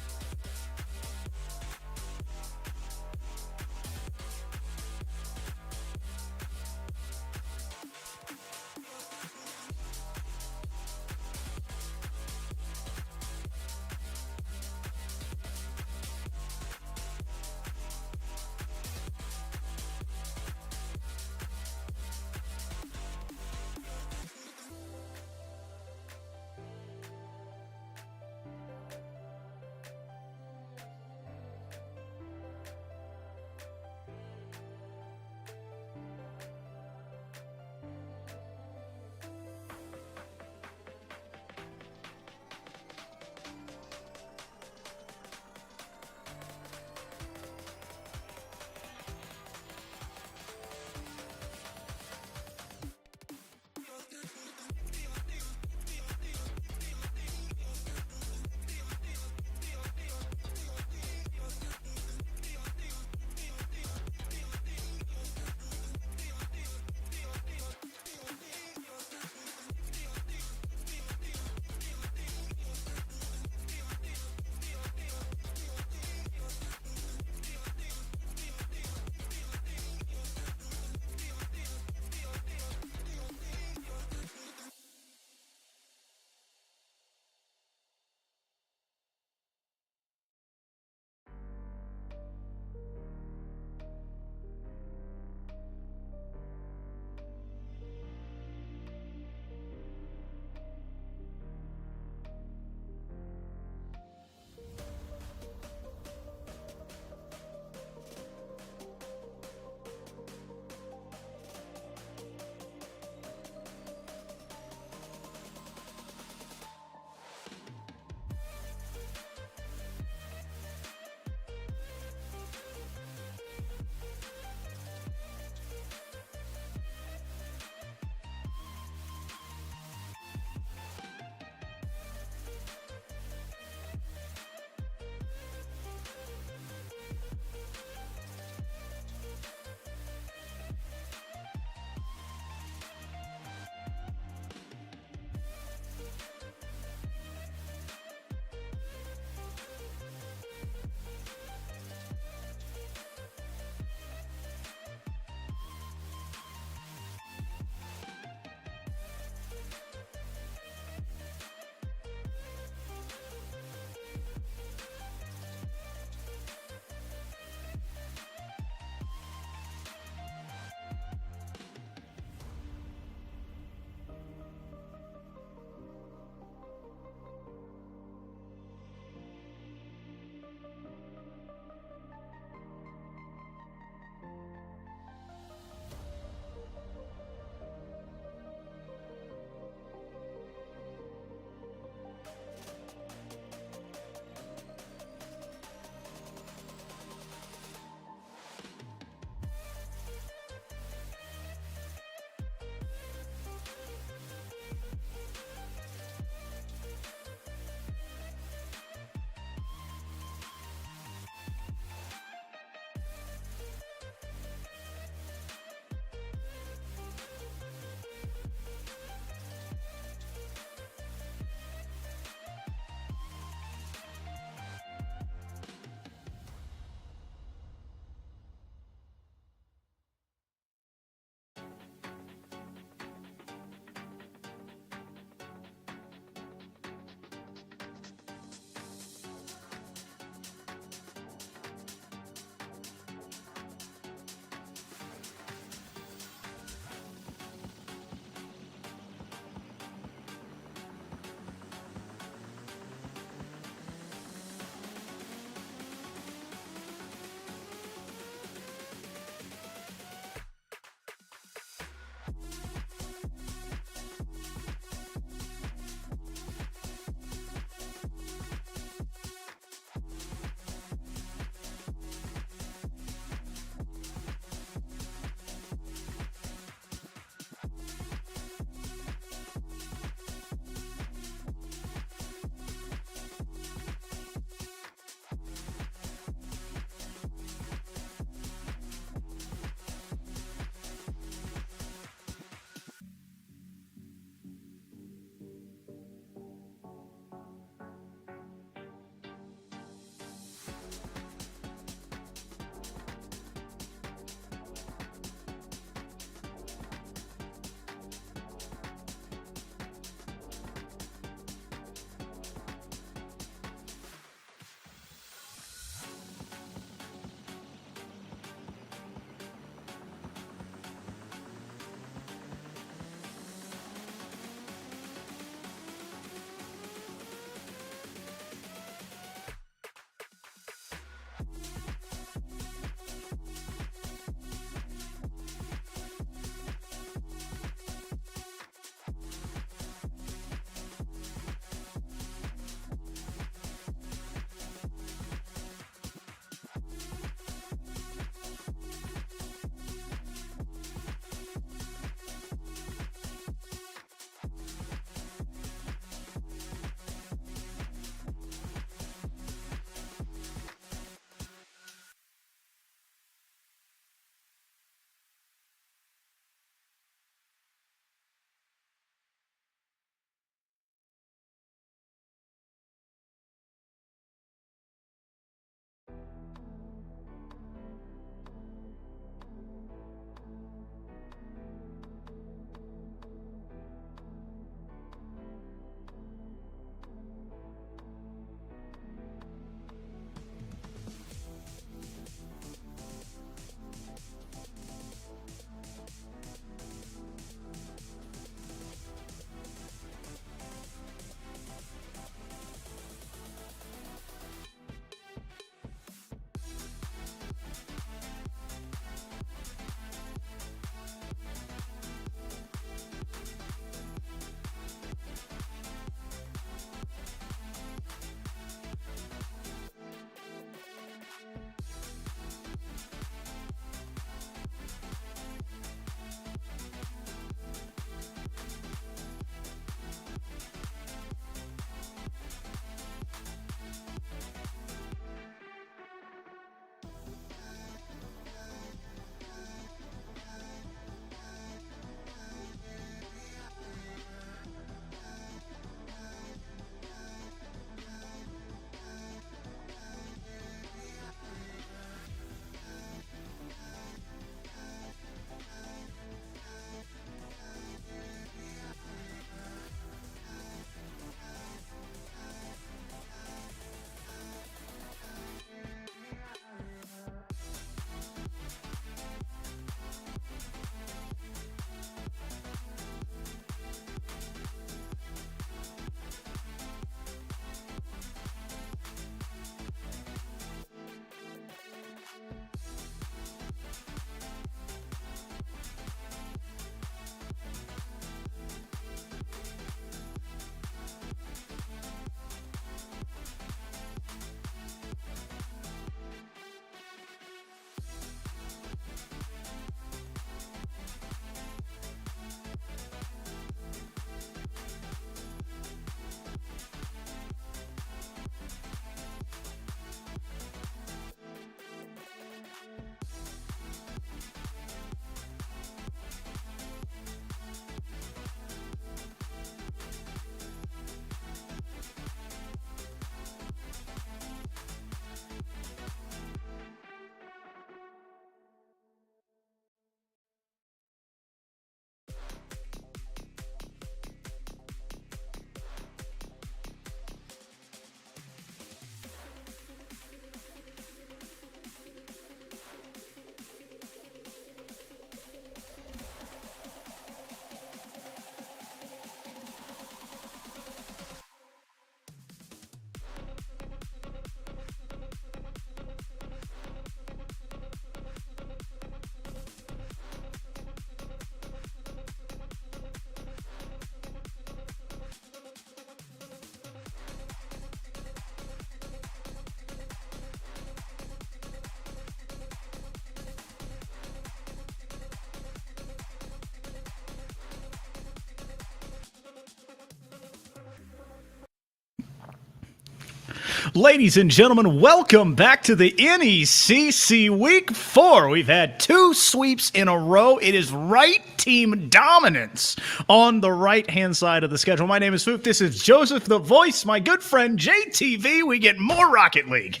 Speaker 3: Ladies and gentlemen, welcome back to the NECC Week 4. We've had 2 sweeps in a row. It is right team dominance on the right-hand side of the schedule. My name is Foop. This is Joseph the Voice. My good friend JTV. We get more Rocket League.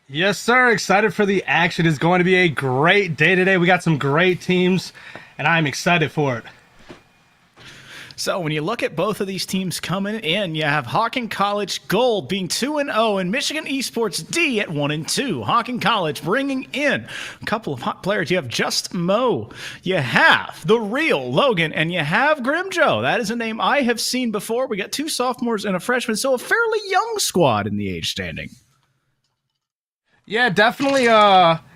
Speaker 4: Yes, sir. Excited for the action. It's going to be a great day today. We got some great teams, and I'm excited for it.
Speaker 3: So when you look at both of these teams coming in, you have Hocking College Gold being 2-0 and Michigan Esports D at 1-2. Hocking College bringing in a couple of hot players. You have Just Mo, you have the real Logan, and you have Grimjo. That is a name I have seen before. We got 2 sophomores and a freshman, so a fairly young squad in the age standing.
Speaker 4: Yeah, definitely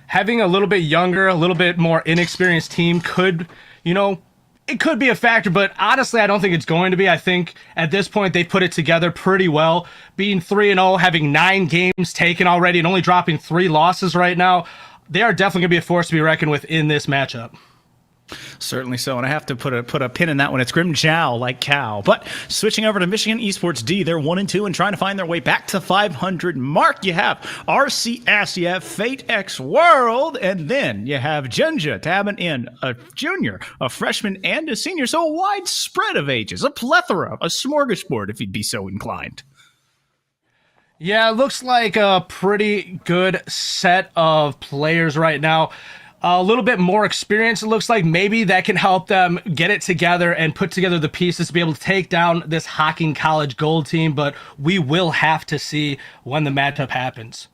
Speaker 4: having a little bit younger, a little bit more inexperienced team could, it could be a factor, but honestly, I don't think it's going to be. I think at this point, they put it together pretty well. Being 3-0, having 9 games taken already, and only dropping 3 losses right now, they are definitely going to be a force to be reckoned with in this matchup.
Speaker 3: Certainly so, and I have to put a pin in that one. It's Grimjow like cow. But switching over to Michigan Esports D, they're 1-2 and trying to find their way back to 500 mark. You have RCS, you have Fate X World, and then you have Genja tabbing in a junior, a freshman, and a senior. So a wide spread of ages, a plethora, a smorgasbord, if you'd be so inclined.
Speaker 4: Yeah, it looks like a pretty good set of players right now. A little bit more experience, it looks like. Maybe that can help them get it together and put together the pieces to be able to take down this Hocking College Gold team, but we will have to see when the matchup happens.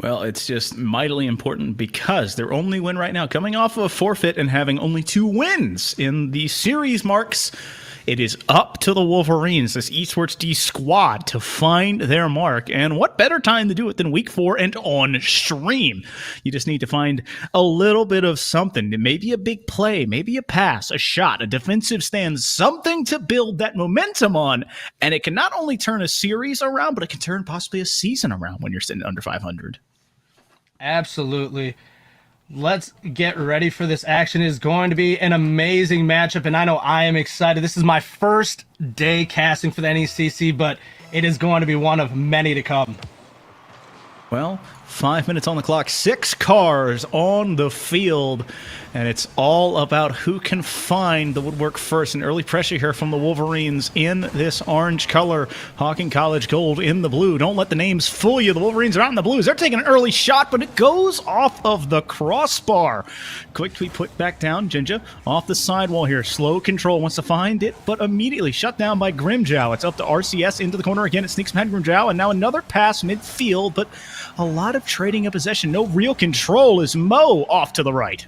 Speaker 3: Well, it's just mightily important because their only win right now, coming off of a forfeit and having only 2 wins in the series marks, it is up to the Wolverines, this Esports D squad, to find their mark. And what better time to do it than week 4 and on stream? You just need to find a little bit of something. Maybe a big play, maybe a pass, a shot, a defensive stand, something to build that momentum on. And it can not only turn a series around, but it can turn possibly a season around when you're sitting under 500.
Speaker 4: Absolutely. Let's get ready for this action. It is going to be an amazing matchup, and I know I am excited. This is my first day casting for the NECC, but it is going to be one of many to come.
Speaker 3: Well, 5 minutes on the clock, 6 cars on the field, and it's all about who can find the woodwork first. And early pressure here from the Wolverines in this orange color. Hocking College Gold in the blue. Don't let the names fool you. The Wolverines are out in the blues. They're taking an early shot, but it goes off of the crossbar. Quickly put back down. Jinja off the sidewall here. Slow control, wants to find it, but immediately shut down by Grimjow. It's up to RCS into the corner again. It sneaks behind Grimjow, and now another pass midfield, but a lot of trading of possession. No real control as Mo off to the right.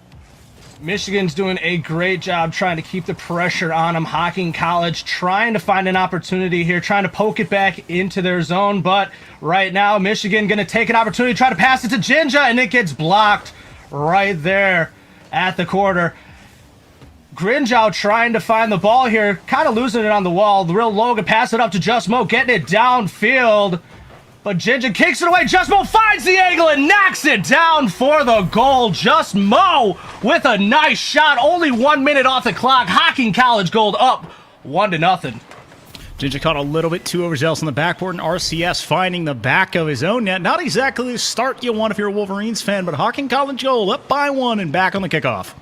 Speaker 4: Michigan's doing a great job trying to keep the pressure on them. Hocking College trying to find an opportunity here, trying to poke it back into their zone. But right now, Michigan going to take an opportunity, try to pass it to Jinja, and it gets blocked right there at the corner. Grinjow trying to find the ball here, kind of losing it on the wall. The real Logan pass it up to Just Mo, getting it downfield. But Jinja kicks it away. Just Mo finds the angle and knocks it down for the goal. Just Mo with a nice shot. Only 1 minute off the clock. Hocking College Gold up 1-0.
Speaker 3: Jinja caught a little bit too overzealous on the backboard, and RCS finding the back of his own net. Not exactly the start you want if you're a Wolverines fan, but Hocking College Gold up by 1 and back on the kickoff.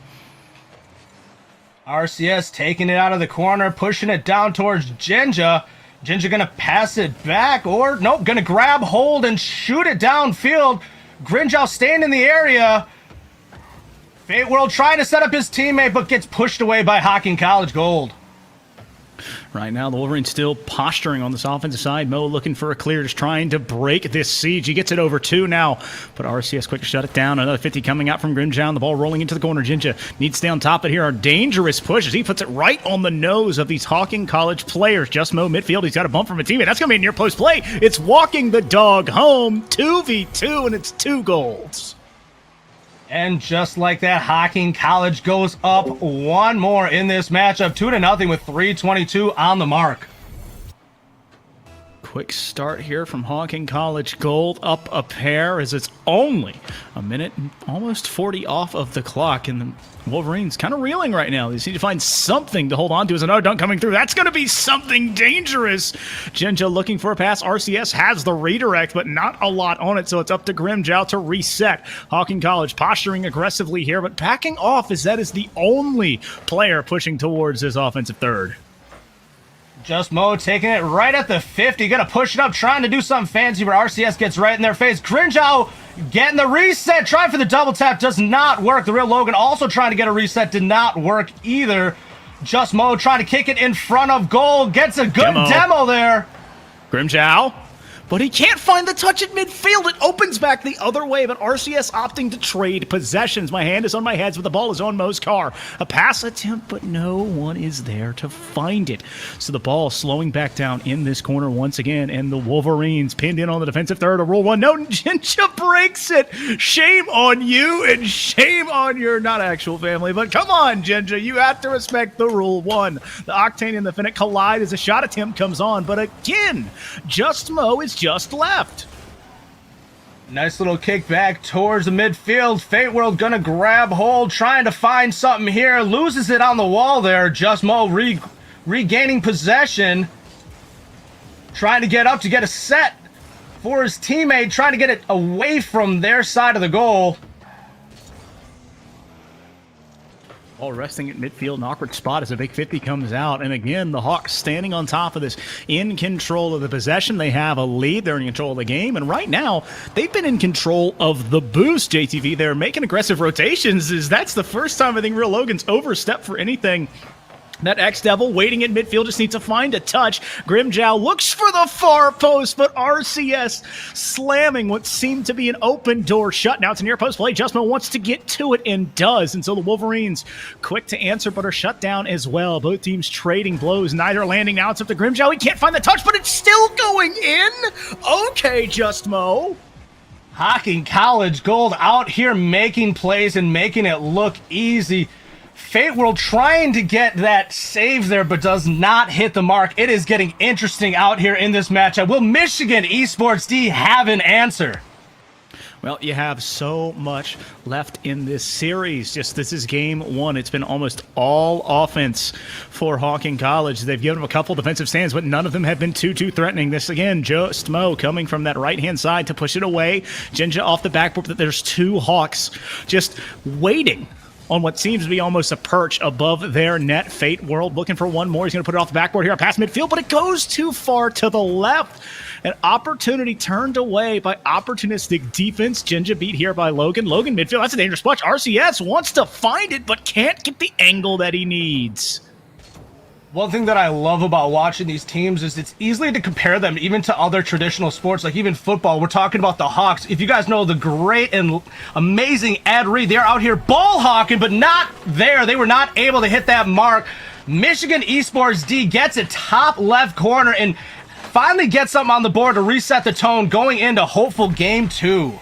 Speaker 4: RCS taking it out of the corner, pushing it down towards Jinja. Jinja gonna pass it back, or nope, gonna grab hold and shoot it downfield. Grinjow staying in the area. Fate World trying to set up his teammate, but gets pushed away by Hocking College Gold.
Speaker 3: Right now, the Wolverines still posturing on this offensive side. Mo looking for a clear, just trying to break this siege. He gets it over 2 now, but RCS quick to shut it down. Another 50 coming out from Grimjow. The ball rolling into the corner. Jinja needs to stay on top of it here. A dangerous push as he puts it right on the nose of these Hocking College players. Just Mo midfield. He's got a bump from a teammate. That's going to be a near post play. It's walking the dog home. 2v2, and it's 2 goals.
Speaker 4: And just like that, Hocking College goes up 1 more in this matchup, 2-0 with 3:22 on the mark.
Speaker 3: quick start here from Hocking College. Gold up a pair as it's only a minute and almost 40 off of the clock. And the Wolverines kind of reeling right now. They just need to find something to hold on to as another dunk coming through. That's going to be something dangerous. Jinja looking for a pass. RCS has the redirect, but not a lot on it, so it's up to Grimjow to reset. Hocking College posturing aggressively here, but backing off as that is the only player pushing towards his offensive third.
Speaker 4: Just Mo taking it right at the 50. Gonna push it up, trying to do something fancy, but RCS gets right in their face. Grinjow getting the reset, trying for the double tap, does not work. The real Logan also trying to get a reset, did not work either. Just Mo trying to kick it in front of goal, gets a good demo there.
Speaker 3: Grimjow, but he can't find the touch at midfield. It opens back the other way, but RCS opting to trade possessions. My hand is on my heads, but the ball is on Mo's car. A pass attempt, but no one is there to find it. So the ball slowing back down in this corner once again, and the Wolverines pinned in on the defensive third. A rule one. No, Jinja breaks it. Shame on you, and shame on your not actual family. But come on, Jinja, you have to respect the rule one. The Octane and the Finnick collide as a shot attempt comes on, but again, Just Mo is just left.
Speaker 4: Nice little kick back towards the midfield. Fate World gonna grab hold, trying to find something here. Loses it on the wall there. Just Mo regaining possession. Trying to get up to get a set for his teammate. Trying to get it away from their side of the goal.
Speaker 3: All resting at midfield, an awkward spot as a big 50 comes out. And again, the Hawks standing on top of this, in control of the possession. They have a lead. They're in control of the game. And right now, they've been in control of the boost, JTV. They're making aggressive rotations. That's the first time I think Real Logan's overstepped for anything. That X-Devil waiting at midfield just needs to find a touch. Grimjow looks for the far post, but RCS slamming what seemed to be an open door shut. Now it's a near post play. Justmo wants to get to it and does. And so the Wolverines quick to answer, but are shut down as well. Both teams trading blows, neither landing. Now it's up to Grimjow. He can't find the touch, but it's still going in. Okay, Justmo.
Speaker 4: Hocking College Gold out here making plays and making it look easy. Fate World trying to get that save there, but does not hit the mark. It is getting interesting out here in this matchup. Will Michigan Esports D have an answer?
Speaker 3: Well, you have so much left in this series. This is game one. It's been almost all offense for Hocking College. They've given them a couple defensive stands, but none of them have been too threatening. This again, Just Mo coming from that right-hand side to push it away. Jinja off the backboard, but there's two Hawks just waiting on what seems to be almost a perch above their net. Fate World looking for one more. He's going to put it off the backboard here, past midfield, but it goes too far to the left. An opportunity turned away by opportunistic defense. Jinja beat here by Logan. Logan midfield, that's a dangerous clutch. RCS wants to find it, but can't get the angle that he needs.
Speaker 4: One thing that I love about watching these teams is it's easily to compare them even to other traditional sports, like even football. We're talking about the Hawks. If you guys know the great and amazing Ed Reed, they're out here ball hawking, but not there. They were not able to hit that mark. Michigan Esports D gets it top left corner and finally gets something on the board to reset the tone going into hopeful game two.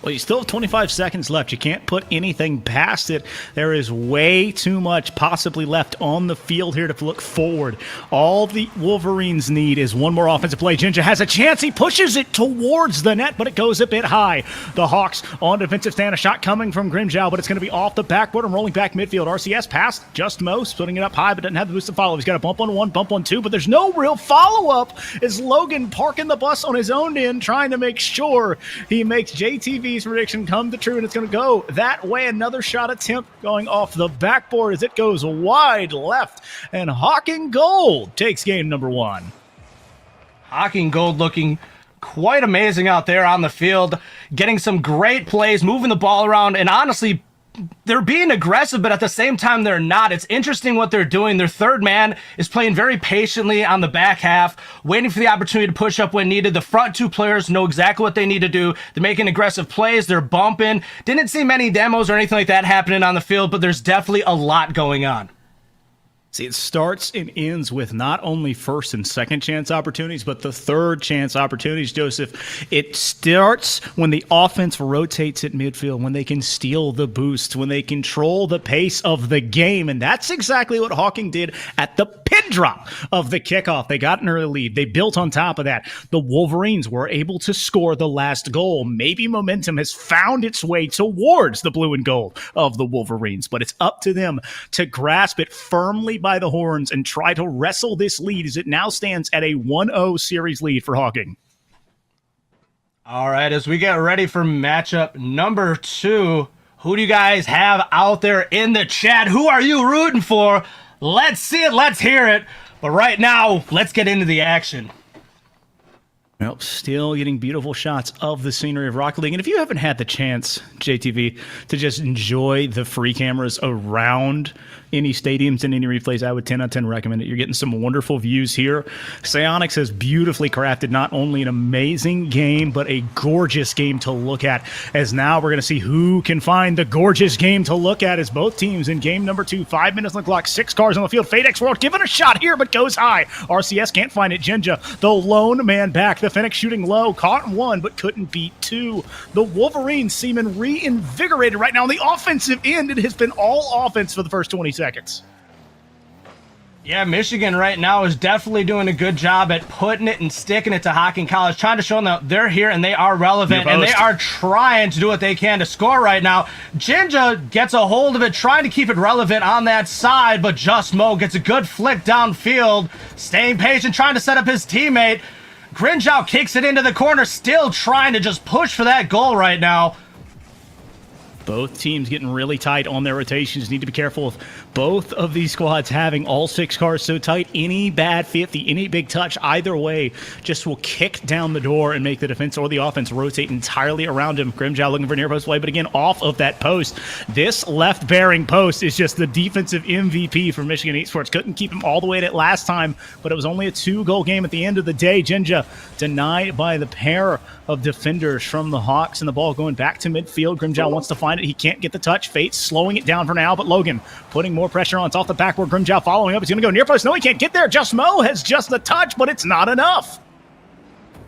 Speaker 3: Well, you still have 25 seconds left. You can't put anything past it. There is way too much possibly left on the field here to look forward. All the Wolverines need is one more offensive play. Jinja has a chance. He pushes it towards the net, but it goes a bit high. The Hawks on defensive stand. A shot coming from Grimjow, but it's going to be off the backboard and rolling back midfield. RCS pass. Just Mo putting it up high, but doesn't have the boost to follow. He's got a bump on one, bump on two, but there's no real follow-up as Logan parking the bus on his own end, trying to make sure he makes JTV prediction come to true, and it's going to go that way. Another shot attempt going off the backboard as it goes wide left, and Hocking Gold takes game number one.
Speaker 4: Hocking Gold looking quite amazing out there on the field, getting some great plays, moving the ball around, and honestly, they're being aggressive, but at the same time, they're not. It's interesting what they're doing. Their third man is playing very patiently on the back half, waiting for the opportunity to push up when needed. The front two players know exactly what they need to do. They're making aggressive plays. They're bumping. Didn't see many demos or anything like that happening on the field, but there's definitely a lot going on.
Speaker 3: See, it starts and ends with not only first and second chance opportunities, but the third chance opportunities, Joseph. It starts when the offense rotates at midfield, when they can steal the boost, when they control the pace of the game. And that's exactly what Hocking did at the pin drop of the kickoff. They got an early lead. They built on top of that. The Wolverines were able to score the last goal. Maybe momentum has found its way towards the blue and gold of the Wolverines, but it's up to them to grasp it firmly by the horns and try to wrestle this lead as it now stands at a 1-0 series lead for Hocking.
Speaker 4: All right, as we get ready for matchup number 2, who do you guys have out there in the chat? Who are you rooting for? Let's see it. Let's hear it. But right now, let's get into the action.
Speaker 3: Well, still getting beautiful shots of the scenery of Rocket League. And if you haven't had the chance, JTV, to just enjoy the free cameras around any stadiums and any replays, I would 10 out of 10 recommend it. You're getting some wonderful views here. Psionics has beautifully crafted not only an amazing game, but a gorgeous game to look at. As now we're going to see who can find the gorgeous game to look at as both teams in game number 2. 5 minutes on the clock, 6 cars on the field. Fadex World given a shot here, but goes high. RCS can't find it. Jinja, the lone man back. The Fennec shooting low, caught 1, but couldn't beat 2. The Wolverines seeming reinvigorated right now on the offensive end. It has been all offense for the first 20 seconds.
Speaker 4: Yeah, Michigan right now is definitely doing a good job at putting it and sticking it to Hocking College, trying to show them that they're here and they are relevant and they are trying to do what they can to score right now. Jinja gets a hold of it, trying to keep it relevant on that side, but Just Mo gets a good flick downfield, staying patient, trying to set up his teammate. Grinjow kicks it into the corner, still trying to just push for that goal right now.
Speaker 3: Both teams getting really tight on their rotations. Need to be careful of both of these squads having all 6 cars so tight. Any bad 50, any big touch, either way, just will kick down the door and make the defense or the offense rotate entirely around him. Grimjow looking for near post play, but again, off of that post. This left-bearing post is just the defensive MVP for Michigan Esports. Couldn't keep him all the way at it last time, but it was only a 2-goal game at the end of the day. Jinja denied by the pair of defenders from the Hawks, and the ball going back to midfield. Grimjow wants to find it. He can't get the touch. Fate slowing it down for now, but Logan putting more pressure on. It's off the backward. Grimjow following up. He's going to go near post. No, he can't get there. Just Mo has just the touch, but it's not enough.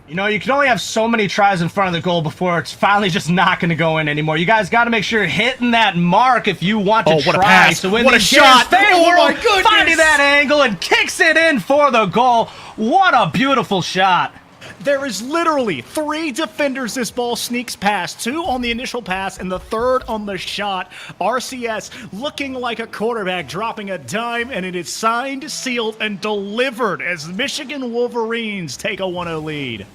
Speaker 4: You know, you can only have so many tries in front of the goal before it's finally just not going to go in anymore. You guys got to make sure you're hitting that mark if you want to try to win
Speaker 3: what a shot.
Speaker 4: Oh my goodness. Finding that angle and kicks it in for the goal. What a beautiful shot.
Speaker 3: There is literally 3 defenders this ball sneaks past. 2 on the initial pass and the 3rd on the shot. RCS looking like a quarterback, dropping a dime, and it is signed, sealed, and delivered as Michigan Wolverines take a 1-0 lead.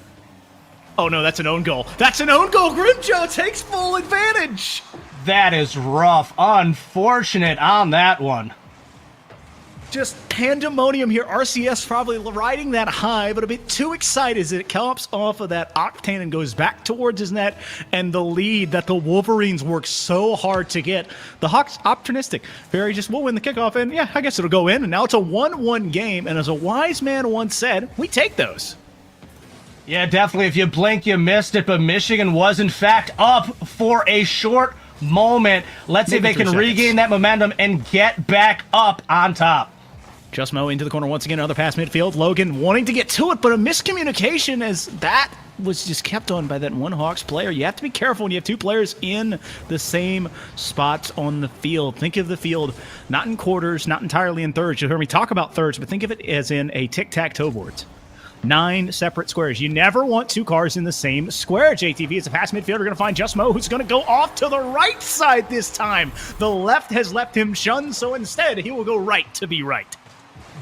Speaker 3: Oh no, that's an own goal. That's an own goal. Grimjow takes full advantage.
Speaker 4: That is rough. Unfortunate on that one.
Speaker 3: Just pandemonium here. RCS probably riding that high, but a bit too excited as it comes off of that octane and goes back towards his net, and the lead that the Wolverines worked so hard to get. The Hawks optimistic. Very just, we'll win the kickoff, and yeah, I guess it'll go in. And now it's a 1-1 game, and as a wise man once said, we take those.
Speaker 4: Yeah, definitely. If you blink, you missed it, but Michigan was, in fact, up for a short moment. Let's see if they can regain that momentum and get back up on top.
Speaker 3: Just Mo into the corner once again, another pass midfield. Logan wanting to get to it, but a miscommunication as that was just kept on by that one Hawks player. You have to be careful when you have 2 players in the same spots on the field. Think of the field not in quarters, not entirely in thirds. You'll hear me talk about thirds, but think of it as in a tic-tac-toe board. 9 separate squares. You never want 2 cars in the same square. JTV is a pass midfielder. We're going to find Just Mo, who's going to go off to the right side this time. The left has left him shunned, so instead he will go right to be right.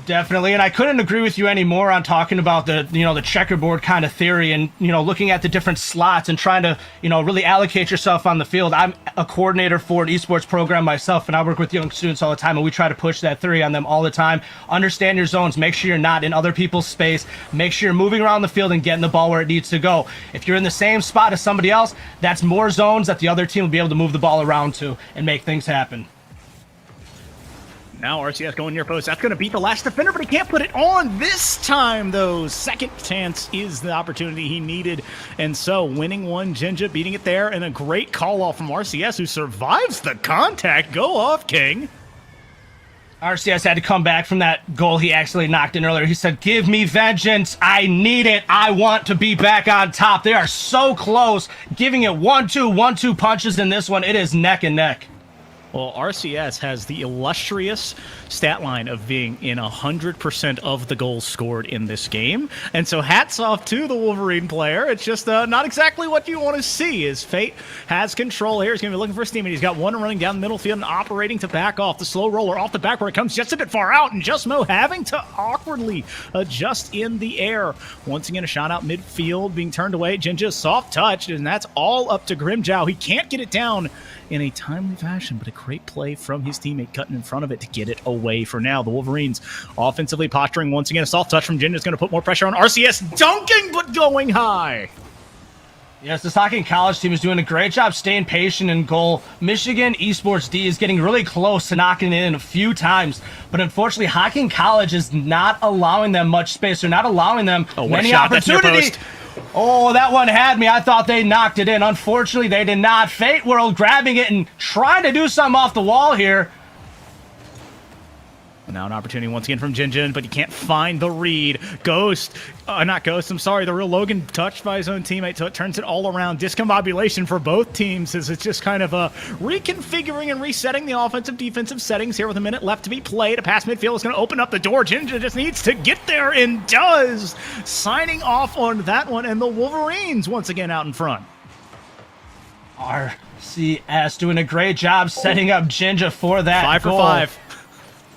Speaker 4: Definitely, and I couldn't agree with you anymore on talking about the checkerboard kind of theory and looking at the different slots and trying to really allocate yourself on the field. I'm a coordinator for an esports program myself, and I work with young students all the time, and we try to push that theory on them all the time. Understand your zones. Make sure you're not in other people's space. Make sure you're moving around the field and getting the ball where it needs to go. If you're in the same spot as somebody else, that's more zones that the other team will be able to move the ball around to and make things happen.
Speaker 3: Now RCS going near post. That's going to beat the last defender, but he can't put it on this time, though. Second chance is the opportunity he needed. And so winning one, Jinja beating it there, and a great call-off from RCS, who survives the contact. Go off, King.
Speaker 4: RCS had to come back from that goal he actually knocked in earlier. He said, give me vengeance. I need it. I want to be back on top. They are so close. Giving it 1-2 punches in this one. It is neck and neck.
Speaker 3: Well, RCS has the illustrious stat line of being in 100% of the goals scored in this game. And so hats off to the Wolverine player. It's just not exactly what you want to see, as Fate has control here. He's going to be looking for his team, and he's got one running down the middle field and operating to back off. The slow roller off the back where it comes just a bit far out, and Justmo having to awkwardly adjust in the air. Once again, a shot out midfield being turned away. Jinja soft touch, and that's all up to Grimjow. He can't get it down in a timely fashion, but a great play from his teammate cutting in front of it to get it away for now. The Wolverines offensively posturing once again. A soft touch from Jinja is going to put more pressure on RCS. Dunking, but going high.
Speaker 4: Yes, this Hocking College team is doing a great job staying patient in goal. Michigan Esports D is getting really close to knocking it in a few times, but unfortunately Hocking College is not allowing them much space. They're not allowing them many opportunities. Oh, that one had me. I thought they knocked it in. Unfortunately, they did not. Fate World grabbing it and trying to do something off the wall here.
Speaker 3: Now an opportunity once again from Jinjin, but he can't find the read. Not Ghost, I'm sorry, the real Logan touched by his own teammate, so it turns it all around. Discombobulation for both teams as it's just kind of reconfiguring and resetting the offensive defensive settings here with a minute left to be played. A pass midfield is going to open up the door. Jinja just needs to get there and does. Signing off on that one, and the Wolverines once again out in front.
Speaker 4: RCS doing a great job setting up Jinja for that
Speaker 3: 5 for
Speaker 4: goal.
Speaker 3: 5.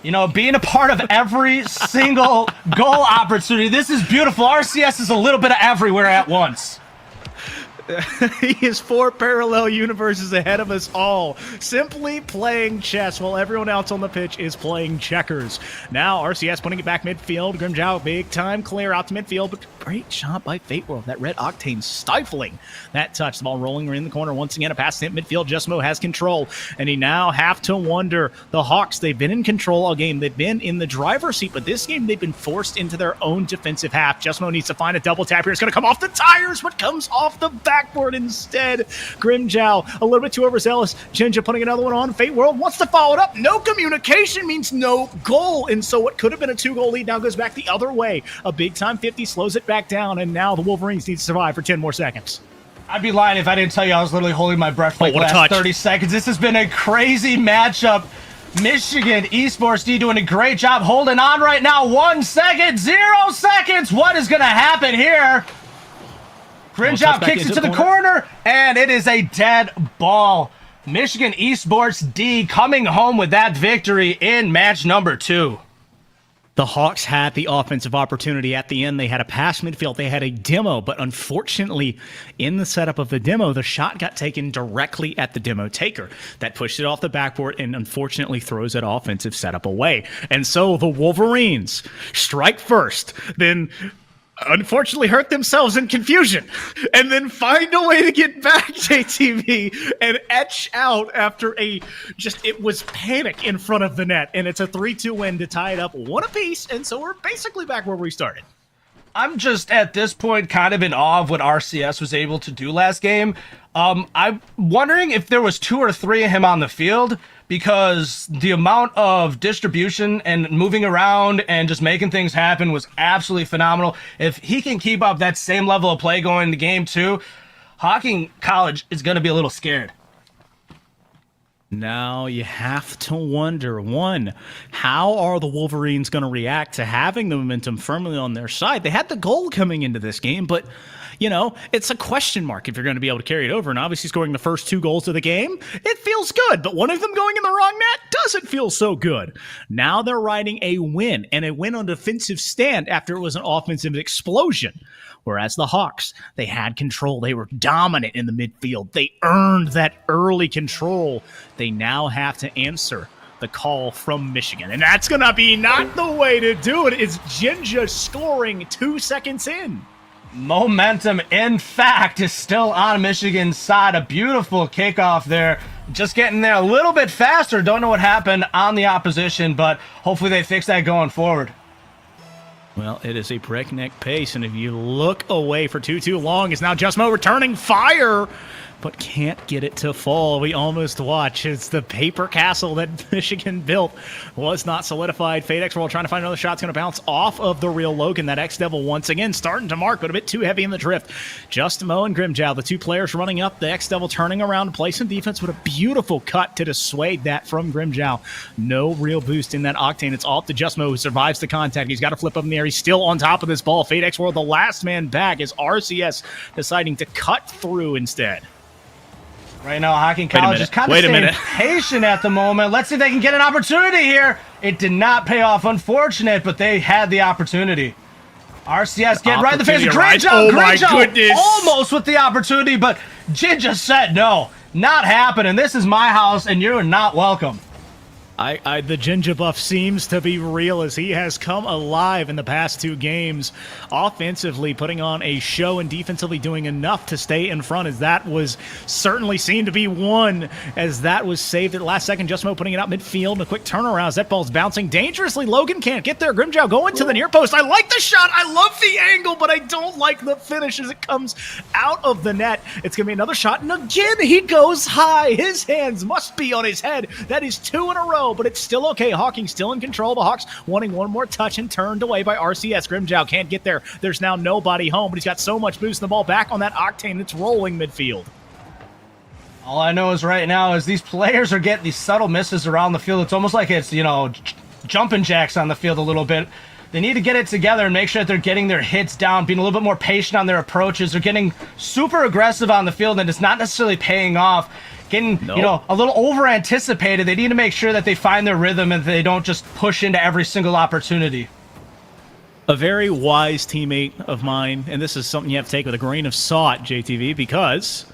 Speaker 4: You know, being a part of every single goal opportunity. This is beautiful. RCS is a little bit of everywhere at once.
Speaker 3: He is 4 parallel universes ahead of us all, simply playing chess while everyone else on the pitch is playing checkers. Now RCS putting it back midfield. Grimjow, big time clear out to midfield, but great shot by Fate World. That red octane stifling that touch. The ball rolling in the corner once again. A pass hit midfield. Justmo has control, and he now have to wonder. The Hawks, they've been in control all game. They've been in the driver's seat, but this game they've been forced into their own defensive half. Justmo needs to find a double tap here. It's going to come off the tires, but comes off the backboard instead. Grimjow a little bit too overzealous. Jinja putting another one on. Fate World wants to follow it up. No communication means no goal, and so what could have been a 2-goal lead now goes back the other way. A big time 50 slows it back down, and now the Wolverines need to survive for 10 more seconds.
Speaker 4: I'd be lying if I didn't tell you I was literally holding my breath for like the last 30 seconds. This has been a crazy matchup. Michigan Esports D doing a great job holding on right now. 1 second, 0 seconds. What is going to happen here? Grimjow kicks it to the corner, and it is a dead ball. Michigan Esports D coming home with that victory in match number 2.
Speaker 3: The Hawks had the offensive opportunity at the end. They had a pass midfield. They had a demo, but unfortunately, in the setup of the demo, the shot got taken directly at the demo taker. That pushed it off the backboard and unfortunately throws that offensive setup away. And so the Wolverines strike first, then unfortunately hurt themselves in confusion, and then find a way to get back, JTV, and etch out after it was panic in front of the net, and it's a 3-2 win to tie it up 1 apiece, and so we're basically back where we started.
Speaker 4: I'm just at this point kind of in awe of what RCS was able to do last game. I'm wondering if there was 2 or 3 of him on the field, because the amount of distribution and moving around and just making things happen was absolutely phenomenal. If he can keep up that same level of play going into game 2, Hocking College is going to be a little scared.
Speaker 3: Now you have to wonder, 1, how are the Wolverines going to react to having the momentum firmly on their side? They had the goal coming into this game, but it's a question mark if you're going to be able to carry it over. And obviously scoring the first 2 goals of the game, it feels good. But one of them going in the wrong net doesn't feel so good. Now they're riding a win, and a win on defensive stand after it was an offensive explosion. Whereas the Hawks, they had control. They were dominant in the midfield. They earned that early control. They now have to answer the call from Michigan. And that's going to be not the way to do it. It's Jinja scoring 2 seconds in.
Speaker 4: Momentum, in fact, is still on Michigan's side. A beautiful kickoff there. Just getting there a little bit faster. Don't know what happened on the opposition, but hopefully they fix that going forward.
Speaker 3: Well, it is a breakneck pace, and if you look away for too long, it's now Justmo returning fire, but can't get it to fall. We almost watch as the paper castle that Michigan built was not solidified. FadeX World trying to find another shot's going to bounce off of the real Logan. That X-Devil once again starting to mark, but a bit too heavy in the drift. Justmo and Grimjow, the two players running up. The X-Devil turning around to play some defense with a beautiful cut to dissuade that from Grimjow. No real boost in that Octane. It's all up to Justmo, who survives the contact. He's got to flip up in the air. He's still on top of this ball. FadeX World, the last man back, is RCS deciding to cut through instead.
Speaker 4: Right now, Hocking College is kind of staying patient at the moment. Let's see if they can get an opportunity here. It did not pay off. Unfortunate, but they had the opportunity. RCS get right in the face. Great job. Great job. Almost with the opportunity, but Jin just said no. Not happening. This is my house, and you're not welcome.
Speaker 3: The Ginger buff seems to be real as he has come alive in the past two games, offensively putting on a show and defensively doing enough to stay in front, as that was certainly seen to be one, as that was saved at the last second. Justmo putting it out midfield and a quick turnaround as that ball's bouncing dangerously. Logan can't get there. Grimjow going to the near post. I like the shot. I love the angle, but I don't like the finish as it comes out of the net. It's going to be another shot, and again he goes high. His hands must be on his head. That is two in a row. But it's still okay. Hocking still in control. The Hawks wanting one more touch and turned away by RCS. Grimjow can't get there. There's now nobody home, but he's got so much boost in the ball back on that Octane that's rolling midfield.
Speaker 4: All I know is right now is these players are getting these subtle misses around the field. It's almost like it's, jumping jacks on the field a little bit. They need to get it together and make sure that they're getting their hits down, being a little bit more patient on their approaches. They're getting super aggressive on the field, and it's not necessarily paying off. Getting, a little over-anticipated. They need to make sure that they find their rhythm and they don't just push into every single opportunity.
Speaker 3: A very wise teammate of mine, and this is something you have to take with a grain of salt, JTV, because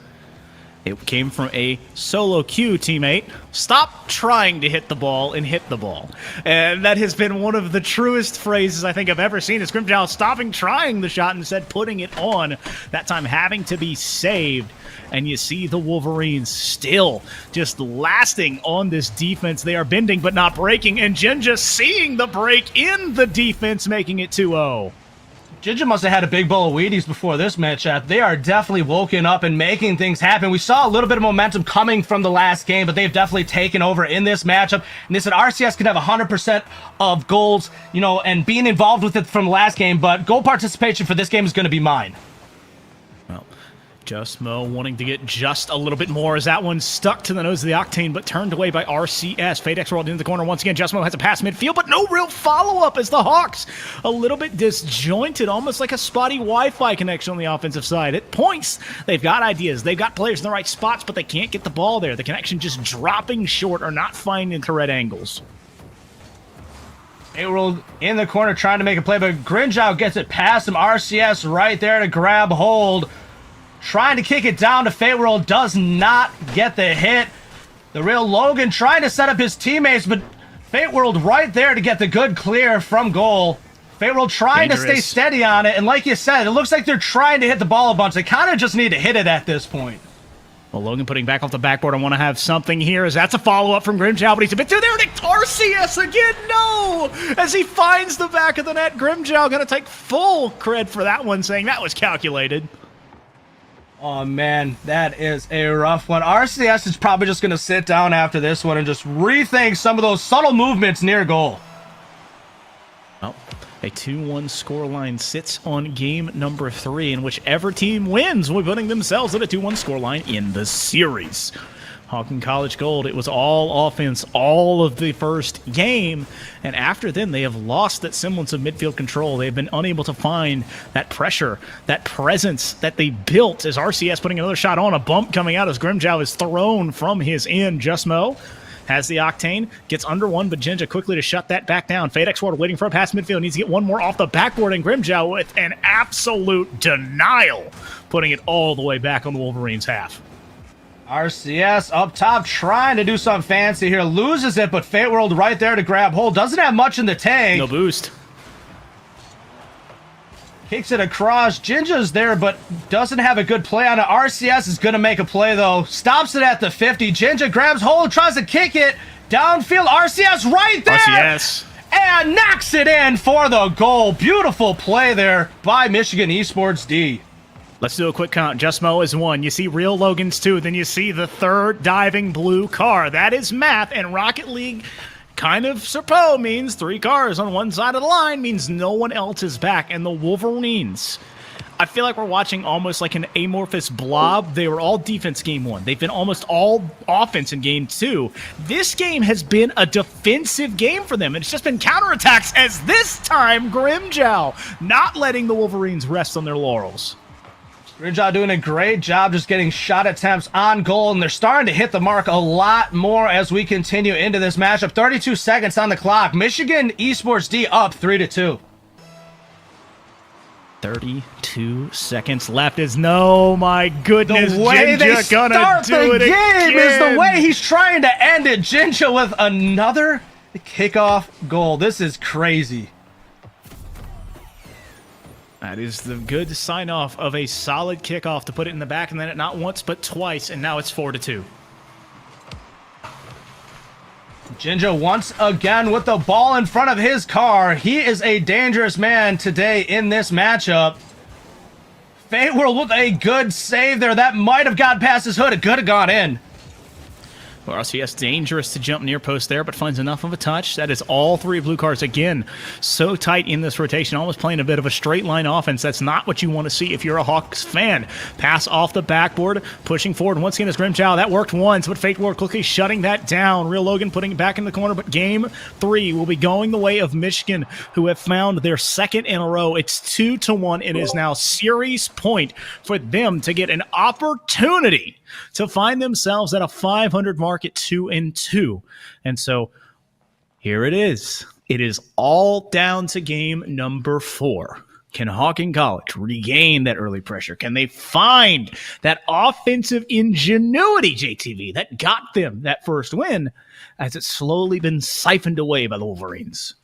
Speaker 3: it came from a solo queue teammate. Stop trying to hit the ball and hit the ball. And that has been one of the truest phrases I think I've ever seen. Is Grimjow stopping trying the shot and instead putting it on. That time having to be saved. And you see the Wolverines still just lasting on this defense. They are bending but not breaking. And Jin just seeing the break in the defense, making it 2-0.
Speaker 4: Ginger must have had a big bowl of Wheaties before this matchup. They are definitely woken up and making things happen. We saw a little bit of momentum coming from the last game, but they've definitely taken over in this matchup. And they said RCS could have 100% of goals, and being involved with it from the last game, but goal participation for this game is going to be mine.
Speaker 3: Justmo wanting to get just a little bit more as that one stuck to the nose of the Octane, but turned away by RCS. FadeX rolled into the corner once again. Justmo has a pass midfield, but no real follow-up as the Hawks a little bit disjointed, almost like a spotty Wi-Fi connection on the offensive side. At points, they've got ideas. They've got players in the right spots, but they can't get the ball there. The connection just dropping short or not finding correct angles.
Speaker 4: World in the corner trying to make a play, but Grimjow gets it past him. RCS right there to grab hold. Trying to kick it down to Fate World, does not get the hit. The real Logan trying to set up his teammates, but Fate World right there to get the good clear from goal. Fate World trying to stay steady on it, and like you said, it looks like they're trying to hit the ball a bunch. They kind of just need to hit it at this point.
Speaker 3: Well, Logan putting back off the backboard. I want to have something here as that's a follow-up from Grimjow, but he's a bit too there. RCS again, no! As he finds the back of the net, Grimjow going to take full cred for that one, saying that was calculated.
Speaker 4: Oh, man, that is a rough one. RCS is probably just going to sit down after this one and just rethink some of those subtle movements near goal.
Speaker 3: Well, a 2-1 scoreline sits on game number 3, and whichever team wins will be putting themselves at a 2-1 scoreline in the series. Hocking College Gold, it was all offense all of the first game, and after then they have lost that semblance of midfield control. They've been unable to find that pressure, that presence that they built as RCS putting another shot on, a bump coming out as Grimjow is thrown from his end. Justmo has the Octane, gets under one, but Jinja quickly to shut that back down. FadeX World waiting for a pass midfield, needs to get one more off the backboard, and Grimjow with an absolute denial, putting it all the way back on the Wolverines' half.
Speaker 4: RCS up top trying to do something fancy here. Loses it, but Fate World right there to grab hold. Doesn't have much in the tank.
Speaker 3: No boost.
Speaker 4: Kicks it across. Jinja's there, but doesn't have a good play on it. RCS is going to make a play, though. Stops it at the 50. Jinja grabs hold, tries to kick it. Downfield. RCS right there.
Speaker 3: RCS.
Speaker 4: and knocks it in for the goal. Beautiful play there by Michigan Esports D.
Speaker 3: Let's do a quick count. Just Mo is 1. You see Real Logan's 2. Then you see the 3rd diving blue car. That is math, and Rocket League kind of Serpo means 3 cars on one side of the line means no one else is back. And the Wolverines, I feel like we're watching almost like an amorphous blob. They were all defense game 1. They've been almost all offense in game 2. This game has been a defensive game for them. It's just been counterattacks, as this time Grimjow not letting the Wolverines rest on their laurels.
Speaker 4: Grimjow doing a great job just getting shot attempts on goal, and they're starting to hit the mark a lot more as we continue into this matchup. 32 seconds on the clock. Michigan Esports D up 3-2.
Speaker 3: 32 seconds left is no, my goodness,
Speaker 4: the way they
Speaker 3: Jinja gonna
Speaker 4: start
Speaker 3: do
Speaker 4: the
Speaker 3: it
Speaker 4: game is
Speaker 3: again.
Speaker 4: the way he's trying to end it. Jinja with another kickoff goal. This is crazy.
Speaker 3: That is the good sign-off of a solid kickoff to put it in the back, and then it not once but twice, and now it's 4-2.
Speaker 4: Jinja once again with the ball in front of his car. He is a dangerous man today in this matchup. Fate World with a good save there. That might have got past his hood. It could have gone in.
Speaker 3: Well, RCS dangerous to jump near post there, but finds enough of a touch. That is all 3 blue cards again. So tight in this rotation, almost playing a bit of a straight line offense. That's not what you want to see if you're a Hawks fan. Pass off the backboard, pushing forward. Once again is Grimjow. That worked once, but Fate World quickly shutting that down. Real Logan putting it back in the corner, but game 3 will be going the way of Michigan, who have found their 2nd in a row. It's 2-1. It is now series point for them to get an opportunity to find themselves at a 500 mark at 2-2. And so here it is. It is all down to game number 4. Can Hocking College regain that early pressure? Can they find that offensive ingenuity, JTV, that got them that first win, as it's slowly been siphoned away by the Wolverines?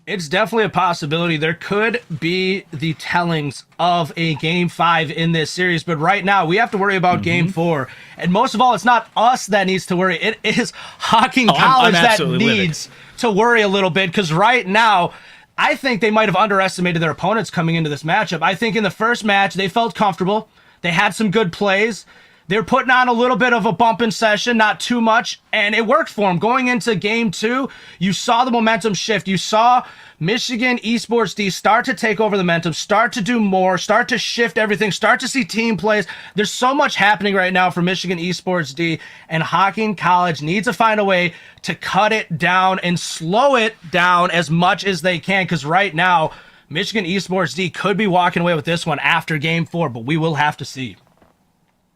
Speaker 4: It's definitely a possibility. There could be the tellings of a game 5 in this series, but right now we have to worry about game 4. And most of all, it's not us that needs to worry. It is Hocking College that needs to worry a little bit, because right now, I think they might have underestimated their opponents coming into this matchup. I think in the first match, they felt comfortable. They had some good plays. They're putting on a little bit of a bumping session, not too much, and it worked for them. Going into game 2, you saw the momentum shift. You saw Michigan Esports D start to take over the momentum, start to do more, start to shift everything, start to see team plays. There's so much happening right now for Michigan Esports D, and Hocking College needs to find a way to cut it down and slow it down as much as they can, because right now, Michigan Esports D could be walking away with this one after game 4, but we will have to see.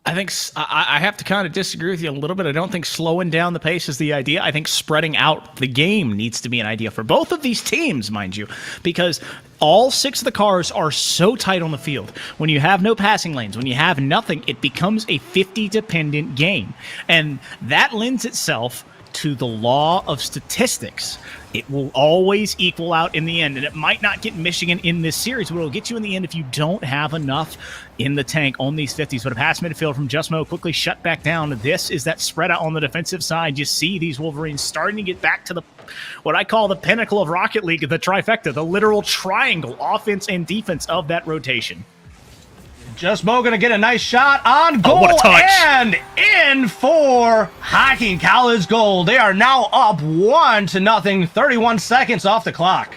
Speaker 3: I think I have to kind of disagree with you a little bit. I don't think slowing down the pace is the idea. I think spreading out the game needs to be an idea for both of these teams, mind you, because all 6 of the cars are so tight on the field. When you have no passing lanes, when you have nothing, it becomes a 50-dependent game. And that lends itself to the law of statistics. It will always equal out in the end, and it might not get Michigan in this series, but it'll get you in the end if you don't have enough in the tank on these 50s. But a pass midfield from Just Mo quickly shut back down. This is that spread out on the defensive side. You see these Wolverines starting to get back to the what I call the pinnacle of Rocket League, the trifecta, the literal triangle, offense and defense of that rotation.
Speaker 4: Just Mo gonna get a nice shot on goal, and in for Hocking College goal. They are now up 1-0, 31 seconds off the clock.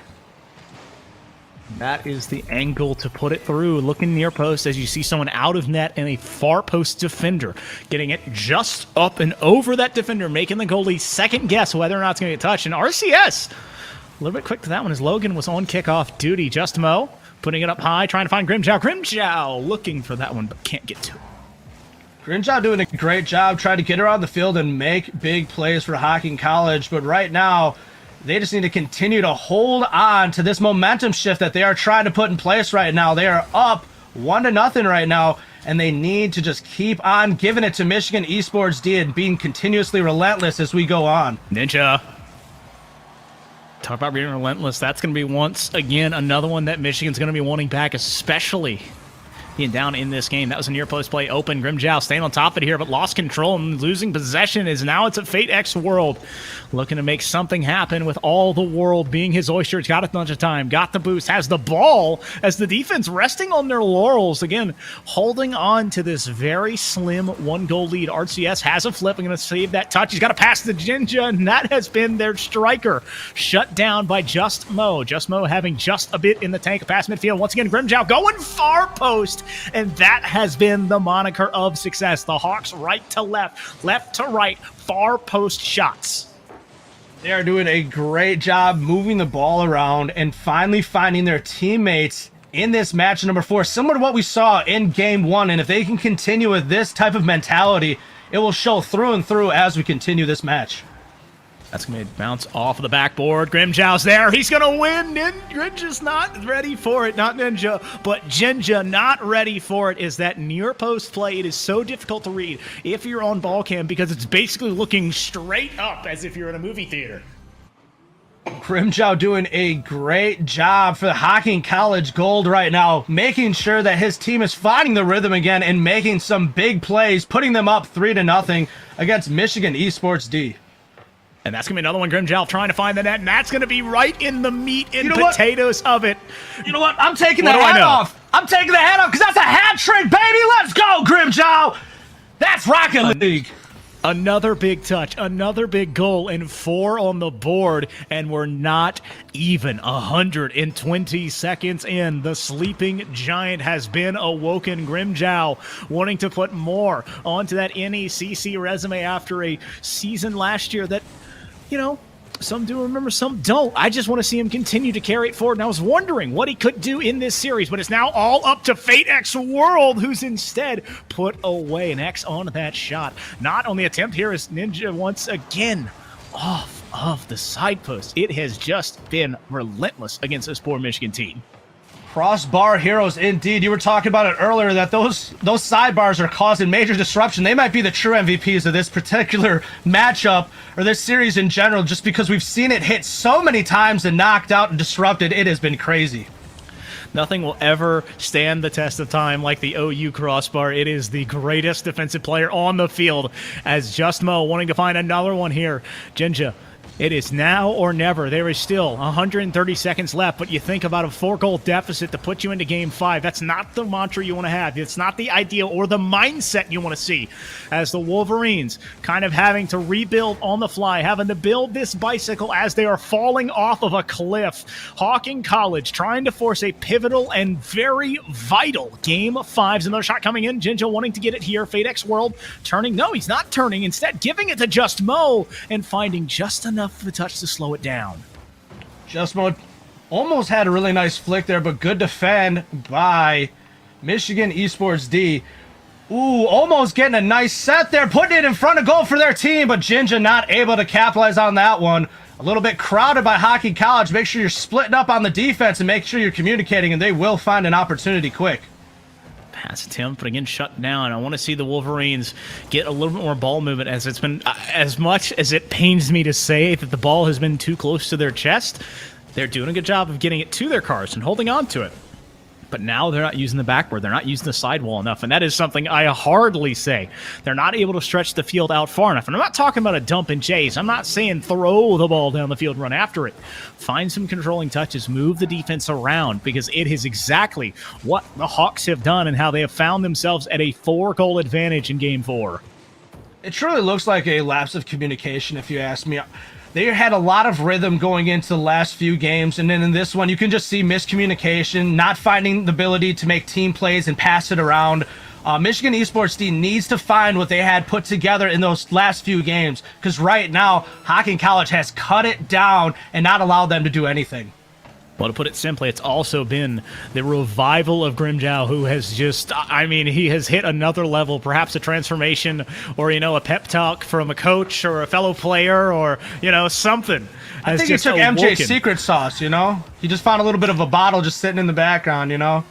Speaker 3: That is the angle to put it through. Looking near post as you see someone out of net and a far post defender getting it just up and over that defender, making the goalie second guess whether or not it's going to get touched. And RCS, a little bit quick to that one as Logan was on kickoff duty. Just Mo putting it up high, trying to find Grimjow. Grimjow looking for that one, but can't get to it.
Speaker 4: Grimjow doing a great job trying to get around the field and make big plays for Hocking College, but right now, they just need to continue to hold on to this momentum shift that they are trying to put in place right now. They are up 1-0 right now, and they need to just keep on giving it to Michigan Esports D and being continuously relentless as we go on.
Speaker 3: Ninja. Talk about being relentless. That's going to be once again another one that Michigan's going to be wanting back, especially being down in this game. That was a near post play open. Grimjow staying on top of it here, but lost control and losing possession is now it's a Fate X world. Looking to make something happen with all the world being his oyster. It's got a bunch of time, got the boost, has the ball as the defense resting on their laurels. Again, holding on to this very slim 1-goal lead. RCS has a flip. I'm going to save that touch. He's got to pass to Jinja, and that has been their striker. Shut down by Just Mo. Just Mo having just a bit in the tank past midfield. Once again, Grimjow going far post, and that has been the moniker of success. The Hawks right to left, left to right, far post shots.
Speaker 4: They are doing a great job moving the ball around and finally finding their teammates in this match number 4, similar to what we saw in game 1. And if they can continue with this type of mentality, it will show through and through as we continue this match.
Speaker 3: That's going to bounce off of the backboard. Grimjow's there. He's going to win. Ninja's not ready for it. Not Ninja, but Jinja not ready for it. Is that near post play? It is so difficult to read if you're on ball cam because it's basically looking straight up as if you're in a movie theater.
Speaker 4: Grimjow doing a great job for the Hocking College Gold right now, making sure that his team is finding the rhythm again and making some big plays, putting them up 3-0 against Michigan Esports D.
Speaker 3: And that's going to be another one, Grimjow trying to find the net, and that's going to be right in the meat and potatoes of it.
Speaker 4: You know what? I'm taking the hat off. I'm taking the hat off because that's a hat trick, baby. Let's go, Grimjow. That's Rocket League.
Speaker 3: Another big touch, another big goal, and 4 on the board, and we're not even 120 seconds in. The sleeping giant has been awoken. Grimjow wanting to put more onto that NECC resume after a season last year that, you know, some do remember, some don't. I just want to see him continue to carry it forward, and I was wondering what he could do in this series, but it's now all up to Fate X World, who's instead put away an X on that shot. Not on the attempt here is Ninja once again off of the side post. It has just been relentless against this poor Michigan team.
Speaker 4: Crossbar heroes indeed. You were talking about it earlier that those sidebars are causing major disruption. They might be the true MVPs of this particular matchup or this series in general, just because we've seen it hit so many times and knocked out and disrupted. It has been crazy.
Speaker 3: Nothing will ever stand the test of time like the OU crossbar. It is the greatest defensive player on the field, as Just Mo wanting to find another one here. Jinja, it is now or never. There is still 130 seconds left, but you think about a 4-goal deficit to put you into Game 5. That's not the mantra you want to have. It's not the ideal or the mindset you want to see, as the Wolverines kind of having to rebuild on the fly, having to build this bicycle as they are falling off of a cliff. Hocking College trying to force a pivotal and very vital Game 5. Another shot coming in. Jinja wanting to get it here. Fate X World turning. No, he's not turning. Instead, giving it to Just Mo and finding just enough for the touch to slow it down.
Speaker 4: Just Mo almost had a really nice flick there, but good defend by Michigan Esports D. Ooh, almost getting a nice set there, putting it in front of goal for their team, but Jinja not able to capitalize on that one. A little bit crowded by Hocking College. Make sure you're splitting up on the defense and make sure you're communicating, and they will find an opportunity quick.
Speaker 3: Pass attempt, but again shut down. I want to see the Wolverines get a little bit more ball movement, as it's been, as much as it pains me to say that the ball has been too close to their chest, they're doing a good job of getting it to their cars and holding on to it. But now they're not using the backboard. They're not using the sidewall enough, and that is something I hardly say. They're not able to stretch the field out far enough. And I'm not talking about a dump and chase. I'm not saying throw the ball down the field, run after it. Find some controlling touches, move the defense around, because it is exactly what the Hawks have done and how they have found themselves at a 4-goal advantage in Game 4.
Speaker 4: It truly looks like a lapse of communication, if you ask me. They had a lot of rhythm going into the last few games, and then in this one, you can just see miscommunication, not finding the ability to make team plays and pass it around. Michigan Esports D needs to find what they had put together in those last few games, because right now, Hocking College has cut it down and not allowed them to do anything.
Speaker 3: Well, to put it simply, it's also been the revival of Grimjow, who has just, I mean, he has hit another level, perhaps a transformation or, you know, a pep talk from a coach or a fellow player or, you know, something.
Speaker 4: I think he took MJ's secret sauce, you know? He just found a little bit of a bottle just sitting in the background, you know?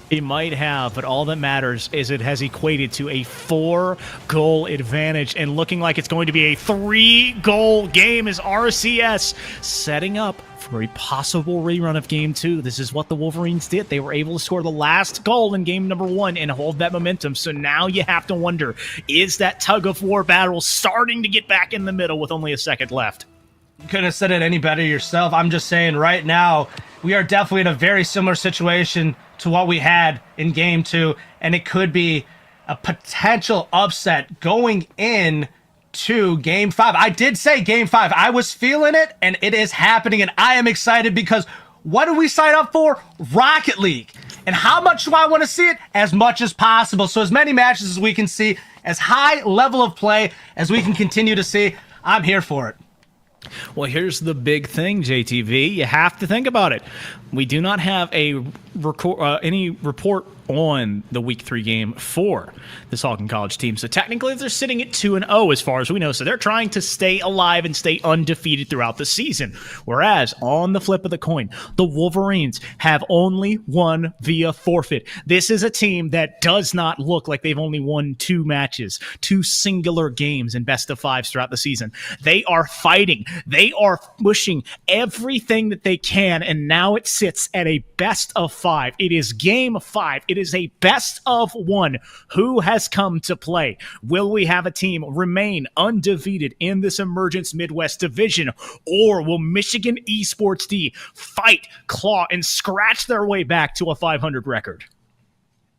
Speaker 3: He might have, but all that matters is it has equated to a 4-goal advantage, and looking like it's going to be a 3-goal game as RCS setting up for a possible rerun of Game 2. This is what the Wolverines did. They were able to score the last goal in Game number 1 and hold that momentum. So now you have to wonder, is that tug-of-war battle starting to get back in the middle with only a second left?
Speaker 4: You couldn't have said it any better yourself. I'm just saying right now, we are definitely in a very similar situation to what we had in Game 2, and it could be a potential upset going in to Game 5. I did say Game 5. I was feeling it, and it is happening, and I am excited because what did we sign up for? Rocket League. And how much do I want to see it? As much as possible. So as many matches as we can see, as high level of play as we can continue to see, I'm here for it.
Speaker 3: Well, here's the big thing, JTV. You have to think about it. We do not have any report on the Week 3 game for this Hocking College team. So technically, they're sitting at 2-0 as far as we know. So they're trying to stay alive and stay undefeated throughout the season. Whereas, on the flip of the coin, the Wolverines have only won via forfeit. This is a team that does not look like they've only won 2 matches, 2 singular games in best of 5s throughout the season. They are fighting. They are pushing everything that they can, and now it sits at a best of 5. It is Game 5. It is a best of 1. Who has come to play? Will we have a team remain undefeated in this Emergence Midwest Division, or will Michigan Esports D fight, claw, and scratch their way back to a 500 record?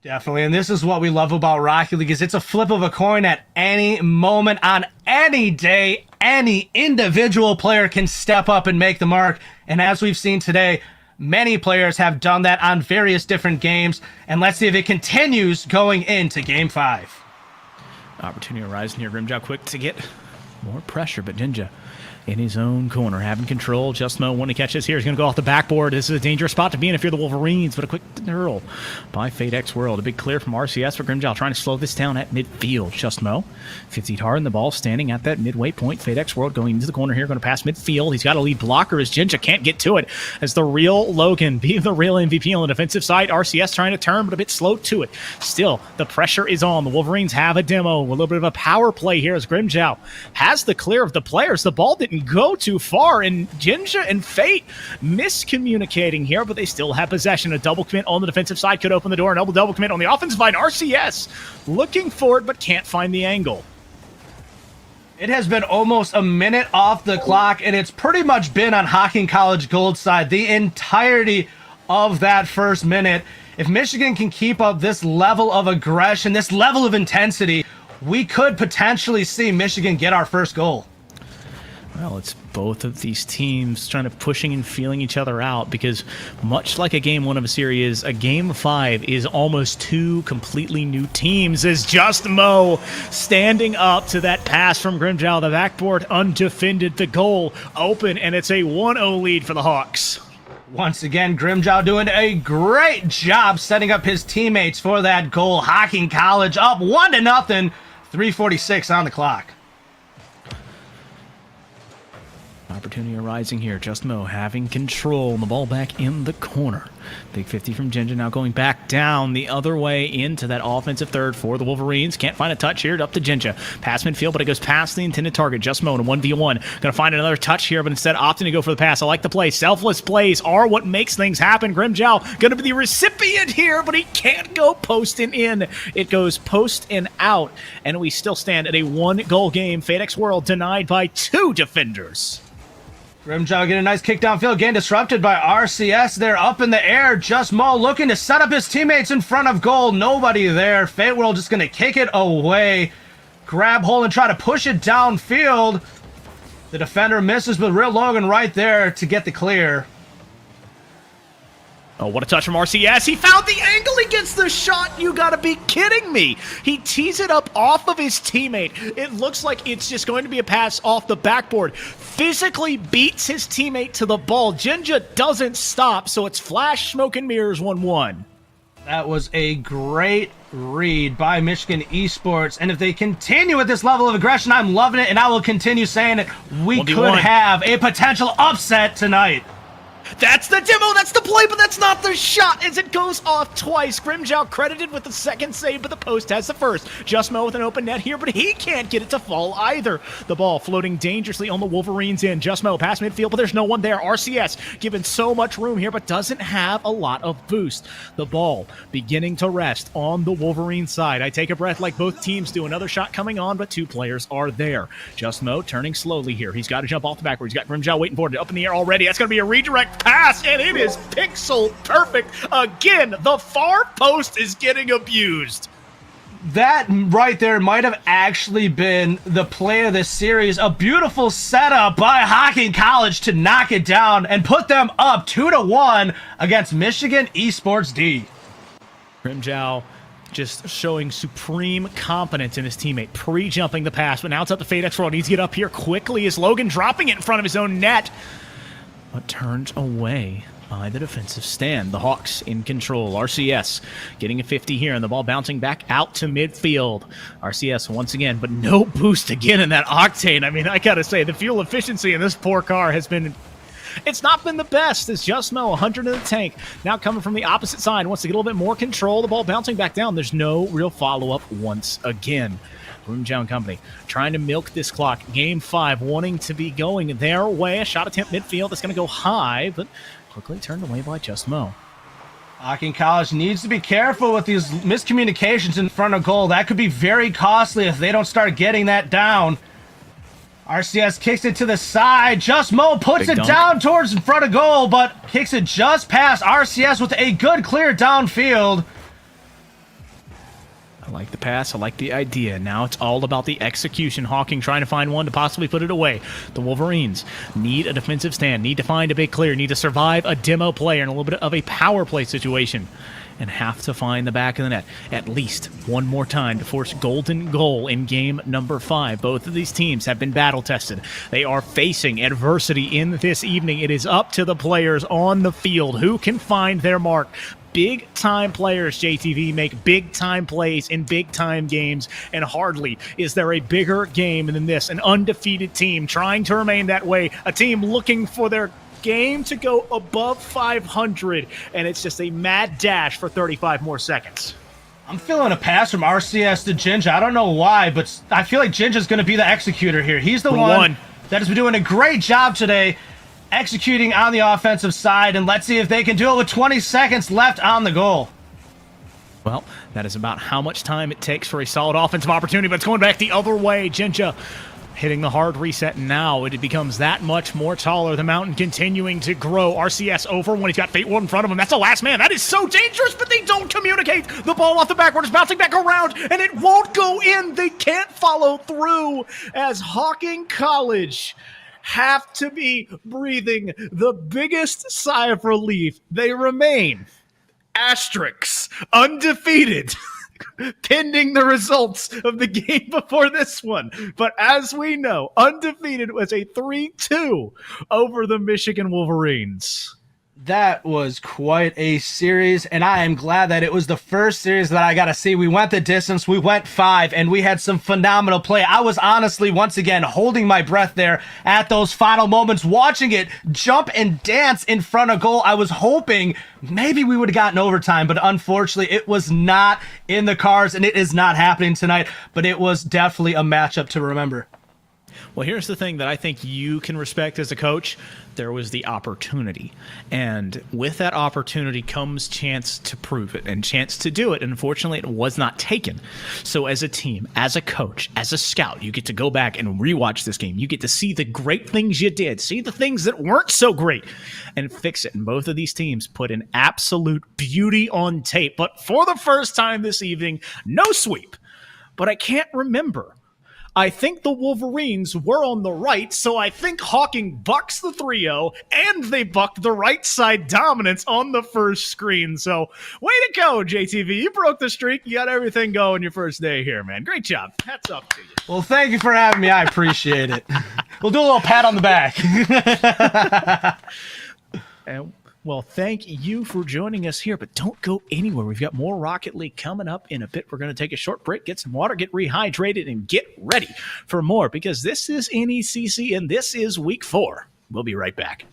Speaker 4: Definitely, and this is what we love about Rocket League, is it's a flip of a coin at any moment, on any day. Any individual player can step up and make the mark, and as we've seen today, many players have done that on various different games, and let's see if it continues going into Game 5.
Speaker 3: Opportunity arising here. Grimjow quick to get more pressure, but Ninja in his own corner, having control. Just Mo, when he catches here, he's going to go off the backboard. This is a dangerous spot to be in if you're the Wolverines, but a quick hurl by FadeX World. A big clear from RCS for Grimjow, trying to slow this down at midfield. Just Mo, 50 hard, and the ball standing at that midway point. FadeX World going into the corner here, going to pass midfield. He's got a lead blocker as Jinja can't get to it, as the real Logan being the real MVP on the defensive side. RCS trying to turn, but a bit slow to it. Still, the pressure is on. The Wolverines have a demo, a little bit of a power play here as Grimjow has the clear of the players. The ball didn't go too far, and Jinja and Fate miscommunicating here, but they still have possession. A double commit on the defensive side could open the door. An double commit on the offensive side. RCS looking for it, but can't find the angle.
Speaker 4: It has been almost a minute off the clock, and it's pretty much been on Hocking College Gold side the entirety of that first minute. If Michigan can keep up this level of aggression, this level of intensity, we could potentially see Michigan get our first goal.
Speaker 3: Well, it's both of these teams trying to pushing and feeling each other out, because much like a Game 1 of a series, a Game 5 is almost 2 completely new teams. As Just Mo standing up to that pass from Grimjow, the backboard undefended, the goal open, and it's a 1-0 lead for the Hawks.
Speaker 4: Once again, Grimjow doing a great job setting up his teammates for that goal. Hocking College up 1-0, 3:46 on the clock.
Speaker 3: Opportunity arising here. Just Mo having control, and the ball back in the corner. Big 50 from Jinja, now going back down the other way into that offensive third for the Wolverines. Can't find a touch here. Up to Jinja. Pass midfield, but it goes past the intended target. Just Mo in a 1v1. Going to find another touch here, but instead opting to go for the pass. I like the play. Selfless plays are what makes things happen. Grimjow going to be the recipient here, but he can't go post and in. It goes post and out, and we still stand at a 1-goal game. FadeX World denied by 2 defenders.
Speaker 4: Grimjow getting a nice kick downfield, getting disrupted by RCS. They're up in the air. Just Mo looking to set up his teammates in front of goal. Nobody there. Fate World just going to kick it away. Grab hold and try to push it downfield. The defender misses, but Real Logan right there to get the clear.
Speaker 3: Oh, what a touch from RCS. He found the angle. He gets the shot. You gotta be kidding me. He tees it up off of his teammate. It looks like it's just going to be a pass off the backboard. Physically beats his teammate to the ball. Jinja doesn't stop, so it's flash, smoke, and mirrors 1-1.
Speaker 4: That was a great read by Michigan Esports. And if they continue with this level of aggression, I'm loving it, and I will continue saying it. We
Speaker 3: 1v1.
Speaker 4: could have a potential upset tonight.
Speaker 3: That's the demo, that's the play, but that's not the shot as it goes off twice. Grimjow credited with the second save, but the post has the first. Just Mo with an open net here, but he can't get it to fall either. The ball floating dangerously on the Wolverines end. Just Mo past midfield, but there's no one there. RCS given so much room here, but doesn't have a lot of boost. The ball beginning to rest on the Wolverine side. I take a breath like both teams do. Another shot coming on, but two players are there. Just Mo turning slowly here. He's got to jump off the backboard. He's got Grimjow waiting for it up in the air already. That's going to be a redirect pass, and it is pixel perfect. Again, the far post is getting abused.
Speaker 4: That right there might have actually been the play of this series. A beautiful setup by Hocking College to knock it down and put them up 2-1 against Michigan Esports D.
Speaker 3: Grimjow just showing supreme confidence in his teammate, pre-jumping the pass, but now it's up to Fadex World. Needs to get up here quickly as Logan dropping it in front of his own net, but turned away by the defensive stand. The Hawks in control. RCS getting a 50 here, and the ball bouncing back out to midfield. RCS once again, but no boost again in that octane. I mean, I gotta say, the fuel efficiency in this poor car has been... It's not been the best. It's Just Mo, 100 in the tank. Now coming from the opposite side. Wants to get a little bit more control. The ball bouncing back down. There's no real follow-up once again. Grimjow and company trying to milk this clock. Game 5 wanting to be going their way. A shot attempt midfield that's going to go high, but quickly turned away by Just Mo.
Speaker 4: Hocking College needs to be careful with these miscommunications in front of goal. That could be very costly if they don't start getting that down. RCS kicks it to the side. Just Mo puts it down towards in front of goal, but kicks it just past RCS with a good clear downfield.
Speaker 3: I like the pass. I like the idea. Now it's all about the execution. Hocking trying to find one to possibly put it away. The Wolverines need a defensive stand, need to find a big clear, need to survive a demo play and a little bit of a power play situation, and have to find the back of the net at least one more time to force golden goal in game number 5. Both of these teams have been battle tested. They are facing adversity in this evening. It is up to the players on the field who can find their mark. Big-time players, JTV, make big-time plays in big-time games, and hardly is there a bigger game than this. An undefeated team trying to remain that way, a team looking for their game to go above 500, and it's just a mad dash for 35 more seconds.
Speaker 4: I'm feeling a pass from RCS to Jinja. I don't know why, but I feel like Jinja's going to be the executor here. He's the one that has been doing a great job today executing on the offensive side, and let's see if they can do it with 20 seconds left on the goal.
Speaker 3: Well, that is about how much time it takes for a solid offensive opportunity, but it's going back the other way. Jinja hitting the hard reset, and now it becomes that much more taller. The mountain continuing to grow. RCS over when he's got Fate World in front of him. That's the last man. That is so dangerous, but they don't communicate. The ball off the backward is bouncing back around, and it won't go in. They can't follow through as Hocking College have to be breathing the biggest sigh of relief. They remain asterisks undefeated pending the results of the game before this one. But as we know, undefeated was a 3-2 over the Michigan Wolverines.
Speaker 4: That was quite a series, and I am glad that it was the first series that I got to see. We went the distance, we went 5, and we had some phenomenal play. I was honestly, once again, holding my breath there at those final moments, watching it jump and dance in front of goal. I was hoping maybe we would have gotten overtime, but unfortunately, it was not in the cards, and it is not happening tonight, but it was definitely a matchup to remember.
Speaker 3: Well, here's the thing that I think you can respect as a coach. There was the opportunity. And with that opportunity comes chance to prove it and chance to do it. And unfortunately, it was not taken. So as a team, as a coach, as a scout, you get to go back and rewatch this game. You get to see the great things you did, see the things that weren't so great, and fix it. And both of these teams put an absolute beauty on tape. But for the first time this evening, no sweep. But I can't remember. I think the Wolverines were on the right, so I think Hocking bucks the 3-0, and they bucked the right side dominance on the first screen. So, way to go, JTV. You broke the streak. You got everything going your first day here, man. Great job. Hats off to you.
Speaker 4: Well, thank you for having me. I appreciate it. We'll do a little pat on the back.
Speaker 3: And well, thank you for joining us here, but don't go anywhere. We've got more Rocket League coming up in a bit. We're going to take a short break, get some water, get rehydrated, and get ready for more, because this is NECC and this is week 4. We'll be right back.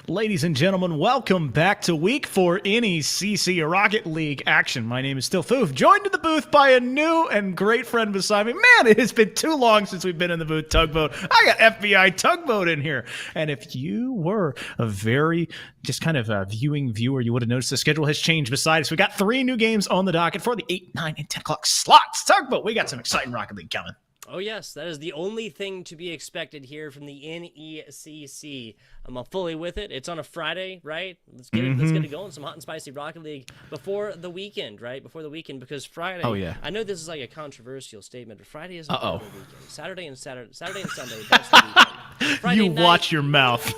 Speaker 3: Ladies and gentlemen, welcome back to Week 4 NECC Rocket League action. My name is still Foof, joined in the booth by a new and great friend beside me. Man, it has been too long since we've been in the booth, Tugboat. I got FBI Tugboat in here. And if you were a very just kind of viewing viewer, you would have noticed the schedule has changed. Besides, we got 3 new games on the docket for the 8, 9, and 10 o'clock slots. Tugboat, we got some exciting Rocket League coming.
Speaker 5: Oh yes, that is the only thing to be expected here from the NECC. I'm fully with it. It's on a Friday, right? Let's get it going. Some hot and spicy Rocket League before the weekend, right? Before the weekend, because Friday.
Speaker 3: Oh yeah.
Speaker 5: I know this is like a controversial statement, but Friday isn't the weekend. Saturday and Sunday. That's the weekend. Friday
Speaker 3: You
Speaker 5: night,
Speaker 3: watch your mouth.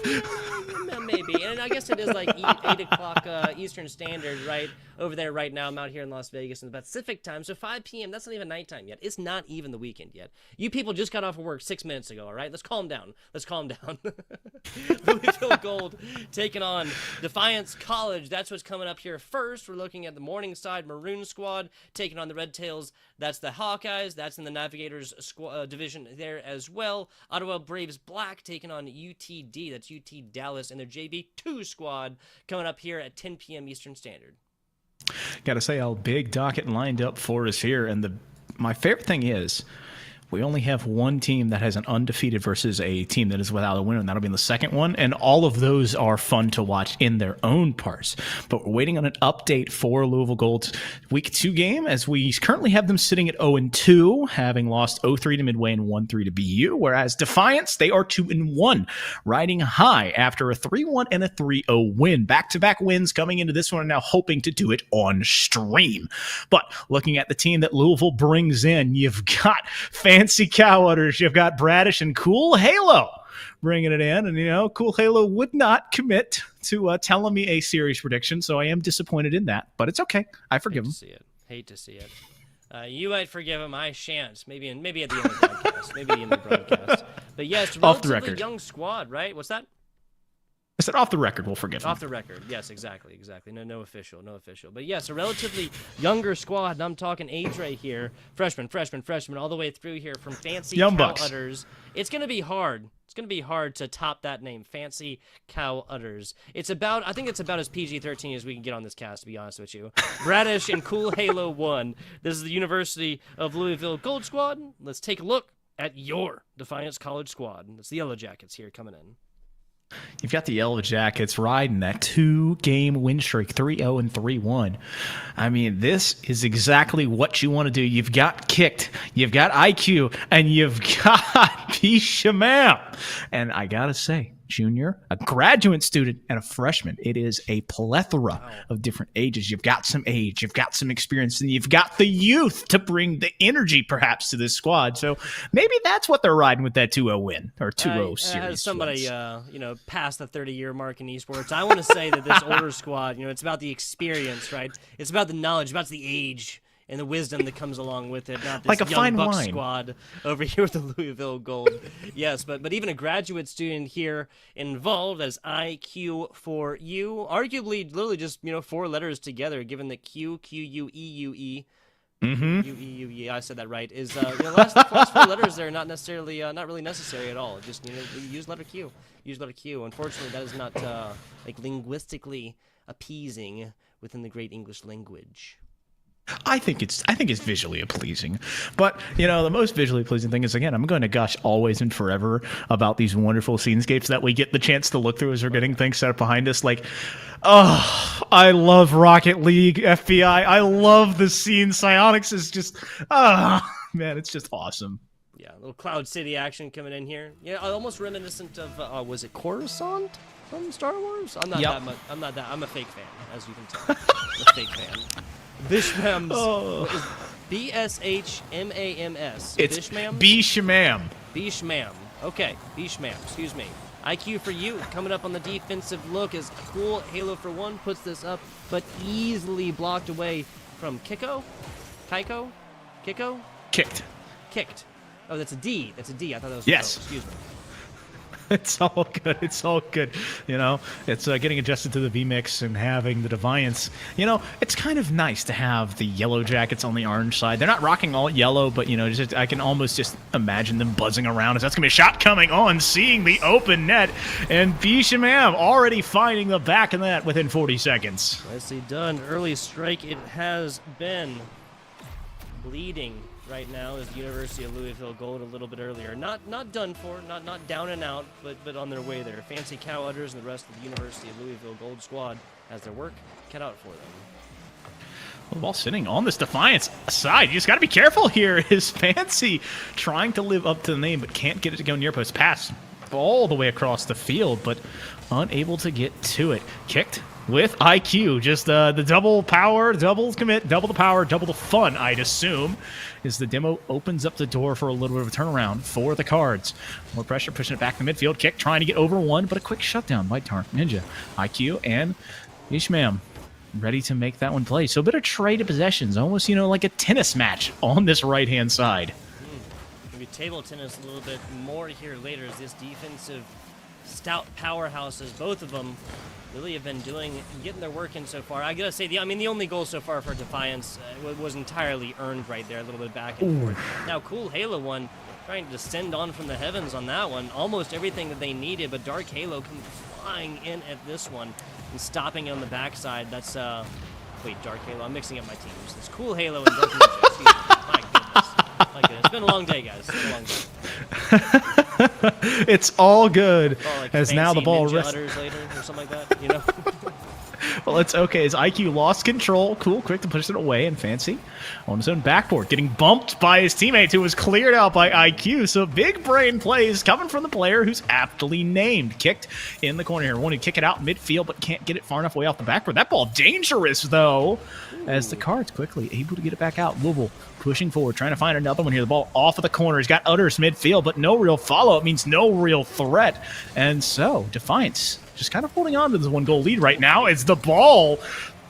Speaker 5: Maybe, and I guess it is like 8 o'clock Eastern Standard, right? Over there right now. I'm out here in Las Vegas in the Pacific time, so 5 p.m. That's not even nighttime yet. It's not even the weekend yet. You people just got off of work 6 minutes ago, all right? Let's calm down. Louisville Gold taking on Defiance College. That's what's coming up here first. We're looking at the Morningside Maroon squad taking on the Red Tails. That's the Hawkeyes. That's in the Navigators division there as well. Ottawa Braves Black taking on UTD. That's UT Dallas and their JV2 squad coming up here at 10 p.m. Eastern Standard.
Speaker 3: Got to say, how big docket lined up for us here. And my favorite thing is we only have one team that has an undefeated versus a team that is without a winner, and that'll be in the second one. And all of those are fun to watch in their own parts. But we're waiting on an update for Louisville Gold's Week 2 game, as we currently have them sitting at 0-2, having lost 0-3 to Midway and 1-3 to BU. Whereas Defiance, they are 2-1, riding high after a 3-1 and a 3-0 win. Back-to-back wins coming into this one, and now hoping to do it on stream. But looking at the team that Louisville brings in, you've got Fancy Cow Udders, you've got Bradish and Cool Halo bringing it in. And, Cool Halo would not commit to telling me a series prediction, so I am disappointed in that. But it's okay. I forgive him.
Speaker 5: Hate to see it. You might forgive him. I shan't. Maybe at the end of the broadcast. But yes,
Speaker 3: off the
Speaker 5: relatively
Speaker 3: record.
Speaker 5: Young squad, right? What's that?
Speaker 3: I said off the record, we'll forgive him.
Speaker 5: Off the record, yes, exactly. No official. But yes, a relatively younger squad, and I'm talking age right here. Freshman, all the way through here from Fancy
Speaker 3: Young
Speaker 5: Cow
Speaker 3: Bucks.
Speaker 5: Udders. It's going to be hard. It's going to be hard to top that name, Fancy Cow Udders. I think it's about as PG-13 as we can get on this cast, to be honest with you. Bradish and Cool Halo 1. This is the University of Louisville Gold Squad. Let's take a look at your Defiance College squad. It's the Yellow Jackets here coming in.
Speaker 3: You've got the Yellow Jackets riding that 2-game win streak, 3-0 and 3-1. I mean, this is exactly what you want to do. You've got Kicked, you've got IQ, and you've got P-Shamam. And I got to say, junior, a graduate student, and a freshman. It is a plethora of different ages. You've got some age, you've got some experience, and you've got the youth to bring the energy perhaps to this squad. So maybe that's what they're riding with that 2-0 win, or 2-0 series.
Speaker 5: As somebody, past the 30-year mark in esports, I want to say that this older squad, it's about the experience, right? It's about the knowledge, about the age and the wisdom that comes along with it, not this
Speaker 3: like a
Speaker 5: young
Speaker 3: fine
Speaker 5: buck
Speaker 3: wine
Speaker 5: squad over here with the Louisville Gold. Yes, but even a graduate student here involved as IQ4U, arguably literally just 4 letters together, given that QUEUE. U-E-U-E, I said that right. Is the last 4 letters there not necessarily not really necessary at all. Just use letter Q. Unfortunately, that is not linguistically appeasing within the great English language.
Speaker 3: I think it's visually pleasing. But, the most visually pleasing thing is, again, I'm going to gush always and forever about these wonderful scenescapes that we get the chance to look through as we're getting things set up behind us. I love Rocket League, FBI. I love the scene. Psionics is just, man, it's just awesome.
Speaker 5: Yeah, a little Cloud City action coming in here. Yeah, almost reminiscent of, was it Coruscant from Star Wars? I'm a fake fan, as you can tell. I'm a fake fan. Bishmams. What is B-S-H-M-A-M-S?
Speaker 3: It's
Speaker 5: Bishmam?
Speaker 3: B-Shamam.
Speaker 5: Bishmam. Okay, Bishmam. Excuse me. IQ for you coming up on the defensive look as Cool Halo for 1 puts this up, but easily blocked away from Kiko? Kaiko? Kiko?
Speaker 3: Kicked.
Speaker 5: Kicked. Oh, that's a D. I thought that was
Speaker 3: yes.
Speaker 5: Excuse me.
Speaker 3: It's all good. It's all good. You know, it's getting adjusted to the V-Mix and having the Defiance. You know, it's kind of nice to have the Yellow Jackets on the orange side. They're not rocking all yellow, but, you know, just, I can almost just imagine them buzzing around as that's going to be a shot coming on, seeing the open net. And Bishamam already finding the back of that within 40 seconds.
Speaker 5: Nicely done. Early strike it has been. Bleeding right now is the University of Louisville Gold a little bit earlier. Not done for, not down and out, but on their way there. Fancy Cow Udders and the rest of the University of Louisville Gold squad has their work cut out for them.
Speaker 3: Well, the ball sitting on this Defiance side. You just got to be careful here. Is Fancy trying to live up to the name, but can't get it to go near post. Pass all the way across the field, but unable to get to it. Kicked with IQ. Just the double power, double commit, double the power, double the fun, I'd assume, is the demo opens up the door for a little bit of a turnaround for the Cards. More pressure, pushing it back to midfield. Kick, trying to get over one, but a quick shutdown by Dark Ninja. IQ and Ishmael ready to make that one play. So a bit of trade of possessions, almost, you know, like a tennis match on this right-hand side.
Speaker 5: Maybe table tennis a little bit more here later as this defensive stout powerhouses, both of them, really have been getting their work in so far. I gotta say, the only goal so far for Defiance was entirely earned right there, a little bit back and forth. Now, Cool Halo one, trying to descend on from the heavens on that one. Almost everything that they needed, but Dark Halo come flying in at this one and stopping it on the backside. That's, wait, Dark Halo, I'm mixing up my teams. It's Cool Halo and Dark Ninja, excuse me. My goodness. My goodness. It's been a long day, guys. It's been a long day.
Speaker 3: It's all good.
Speaker 5: Like
Speaker 3: as now the ball
Speaker 5: rests later or something like that, you know.
Speaker 3: Well, it's okay as IQ lost control. Cool, quick to push it away, and Fancy on his own backboard, getting bumped by his teammate who was cleared out by IQ. So big brain plays coming from the player who's aptly named. Kicked in the corner here. Wanted to kick it out midfield, but can't get it far enough away off the backboard. That ball dangerous though, as the Cards quickly able to get it back out. Louisville pushing forward, trying to find another one here. The ball off of the corner. He's got Udders midfield, but no real follow-up means no real threat. And so Defiance just kind of holding on to this 1-goal lead right now as the ball,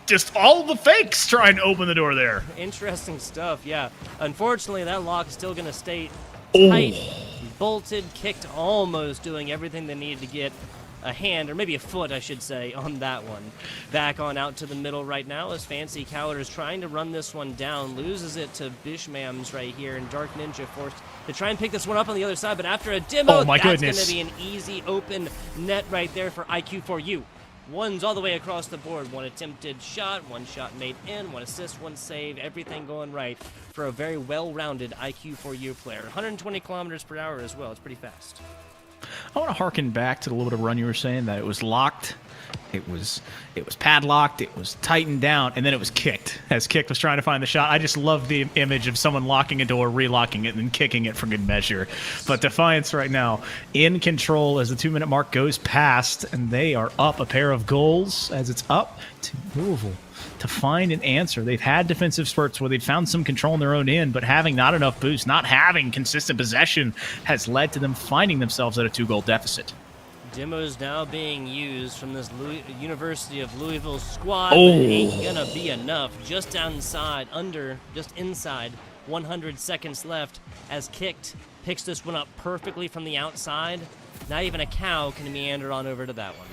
Speaker 3: just all the fakes trying to open the door there.
Speaker 5: Interesting stuff, yeah. Unfortunately, that lock is still going to stay tight, bolted, kicked, almost doing everything they needed to get a hand, or maybe a foot, I should say, on that one. Back on out to the middle right now as Fancy Cowler is trying to run this one down, loses it to Bishmams right here, and Dark Ninja forced to try and pick this one up on the other side, but after a demo, that's going to be an easy open net right there for IQ4U. One's all the way across the board. One attempted shot, one shot made in, one assist, one save, everything going right for a very well-rounded IQ4U player. 120 kilometers per hour as well. It's pretty fast.
Speaker 3: I want to harken back to the little bit of run you were saying that it was locked, it was padlocked, it was tightened down, and then it was kicked. As Kicked was trying to find the shot. I just love the image of someone locking a door, relocking it, and then kicking it for good measure. But Defiance right now in control as the 2-minute mark goes past, and they are up a pair of goals as it's up to Louisville to find an answer. They've had defensive spurts where they've found some control in their own end, but having not enough boost, not having consistent possession has led to them finding themselves at a 2-goal deficit.
Speaker 5: Demos now being used from this University of Louisville squad, but it ain't gonna be enough. Just inside 100 seconds left as Kicked picks this one up perfectly from the outside. Not even a cow can meander on over to that one.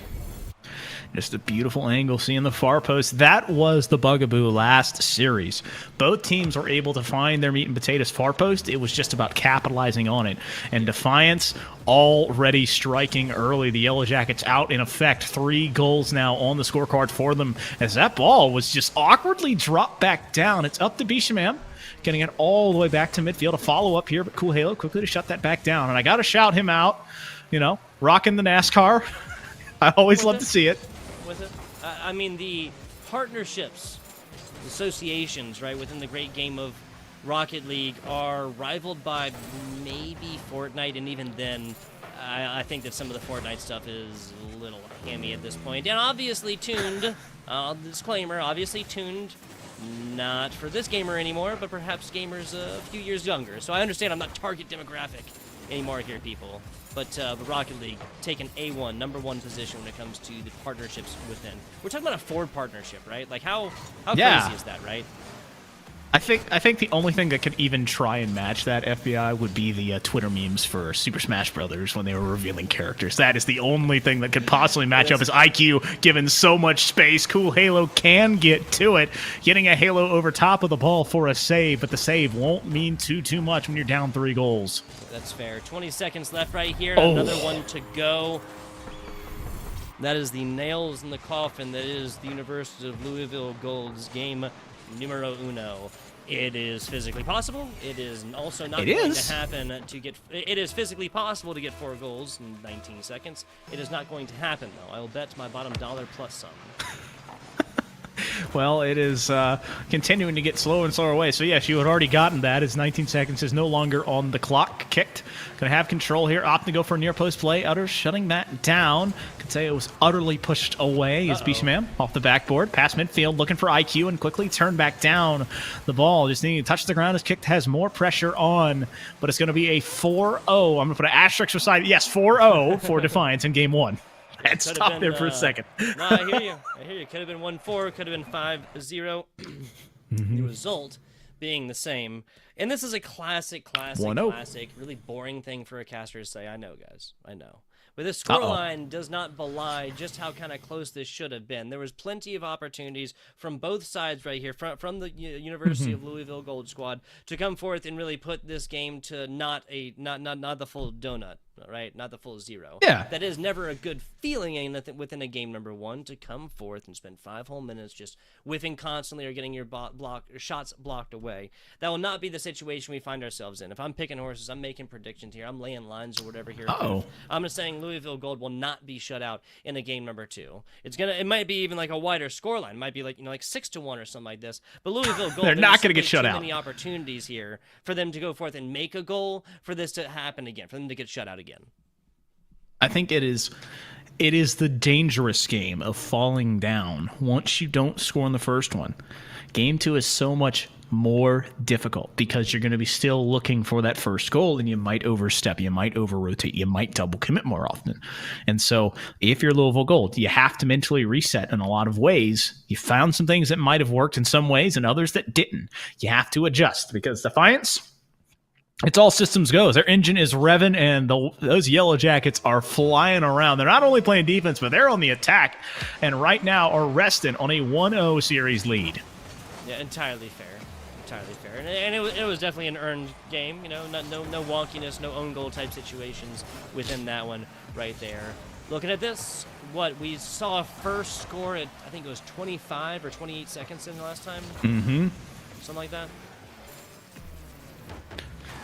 Speaker 3: Just a beautiful angle seeing the far post. That was the bugaboo last series. Both teams were able to find their meat and potatoes far post. It was just about capitalizing on it. And Defiance already striking early. The Yellow Jackets out in effect. 3 goals now on the scorecard for them as that ball was just awkwardly dropped back down. It's up to Bishamam, getting it all the way back to midfield. A follow-up here, but Cool Halo quickly to shut that back down. And I got to shout him out, you know, rocking the NASCAR. I always love to see it.
Speaker 5: With it, I mean, the partnerships, associations, right, within the great game of Rocket League are rivaled by maybe Fortnite, and even then, I think that some of the Fortnite stuff is a little hammy at this point. And obviously tuned, disclaimer, obviously tuned, not for this gamer anymore, but perhaps gamers a few years younger. So I understand I'm not target demographic anymore here, people. But the Rocket League taking A1, number 1 position when it comes to the partnerships within. We're talking about a Ford partnership, right? Like how crazy is that, right?
Speaker 3: I think the only thing that could even try and match that FBI would be the Twitter memes for Super Smash Brothers when they were revealing characters. That is the only thing that could possibly match up as IQ, given so much space. Cool Halo can get to it, getting a Halo over top of the ball for a save, but the save won't mean too much when you're down 3 goals.
Speaker 5: That's fair. 20 seconds left right here.
Speaker 3: Oh.
Speaker 5: Another one to go. That is the nails in the coffin. That is the University of Louisville Gold's game numero uno. It is physically possible. It is also not going to happen to get... It is physically possible to get 4 goals in 19 seconds. It is not going to happen, though. I will bet my bottom dollar plus some.
Speaker 3: Well, it is continuing to get slower and slower away. So, yes, you had already gotten that as 19 seconds is no longer on the clock. Kicked. Going to have control here. Opting to go for a near-post play. Utter shutting that down. Could say it was utterly pushed away as Bishamam off the backboard. Past midfield, looking for IQ and quickly turn back down the ball. Just needing to touch the ground as Kicked has more pressure on. But it's going to be a 4-0. I'm going to put an asterisk beside it. Yes, 4-0 for Defiance in Game 1. And stop there for a second.
Speaker 5: No, I hear you. I hear you. Could have been 1-4. Could have been 5-0. The result being the same. And this is a classic, really boring thing for a caster to say. I know, guys. I know. But this scoreline does not belie just how kind of close this should have been. There was plenty of opportunities from both sides right here, from the University of Louisville Gold squad, to come forth and really put this game to not the full donut. Right, not the full 0.
Speaker 3: Yeah,
Speaker 5: that is never a good feeling within a game number 1 to come forth and spend 5 whole minutes just whiffing constantly or getting your shots blocked away. That will not be the situation we find ourselves in. If I'm picking horses, I'm making predictions here, I'm laying lines or whatever here. I'm just saying Louisville Gold will not be shut out in a game number 2. It might be even like a wider scoreline. It might be like 6-1 or something like this. But Louisville Gold,
Speaker 3: they're not going to get shut out.
Speaker 5: Too many opportunities here for them to go forth and make a goal for this to happen again, for them to get shut out again.
Speaker 3: I think it is the dangerous game of falling down once you don't score in the first one. Game 2 is so much more difficult because you're going to be still looking for that first goal, and you might overstep, you might over-rotate, you might double commit more often. And so if you're Louisville Gold, you have to mentally reset in a lot of ways. You found some things that might have worked in some ways and others that didn't. You have to adjust because Defiance... It's all systems go. Their engine is revving, and those Yellow Jackets are flying around. They're not only playing defense, but they're on the attack, and right now are resting on a 1-0 series lead.
Speaker 5: Yeah, entirely fair. And it was definitely an earned game. No wonkiness, no own goal type situations within that one right there. Looking at this, we saw a first score at, I think it was 25 or 28 seconds in the last time? Something like that.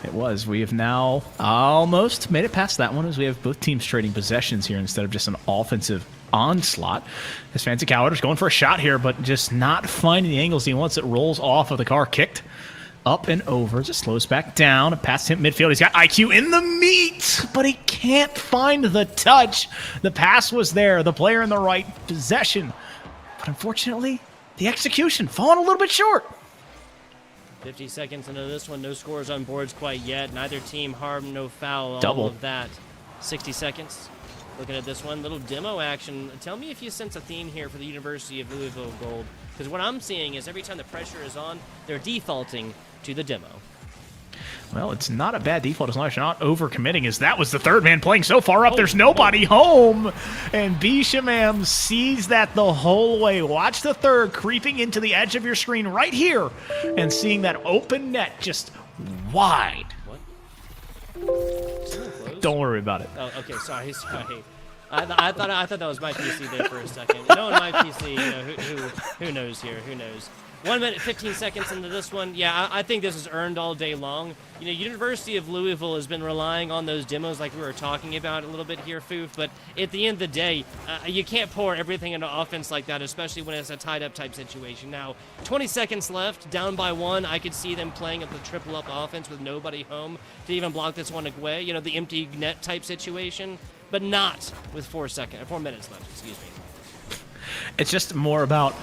Speaker 3: It was. We have now almost made it past that one as we have both teams trading possessions here instead of just an offensive onslaught. As Fancy Coward is going for a shot here, but just not finding the angles he wants. It rolls off of the car, kicked up and over. Just slows back down past him midfield. He's got IQ in the meat, but he can't find the touch. The pass was there. The player in the right possession. But unfortunately, the execution falling a little bit short.
Speaker 5: 50 seconds into this one, no scores on boards quite yet. Neither team harm, no foul.
Speaker 3: Double.
Speaker 5: All of that. 60 seconds. Looking at this one, little demo action. Tell me if you sense a theme here for the University of Louisville Gold. Because what I'm seeing is every time the pressure is on, they're defaulting to the demo.
Speaker 3: Well, it's not a bad default as long as you're not overcommitting, as that was the third man playing so far up. There's nobody home. And Bishamam sees that the whole way. Watch the third creeping into the edge of your screen right here and seeing that open net just wide.
Speaker 5: What?
Speaker 3: Don't worry about it.
Speaker 5: Oh, okay, sorry. I thought that was my PC there for a second. Knowing my PC, who knows here? Who knows? 1 minute, 15 seconds into this one. Yeah, I think this is earned all day long. University of Louisville has been relying on those demos like we were talking about a little bit here, Foof, but at the end of the day, you can't pour everything into offense like that, especially when it's a tied-up type situation. Now, 20 seconds left, down by 1. I could see them playing at the triple-up offense with nobody home to even block this one away, the empty net type situation, but not with 4 minutes left, excuse me.
Speaker 3: It's just more about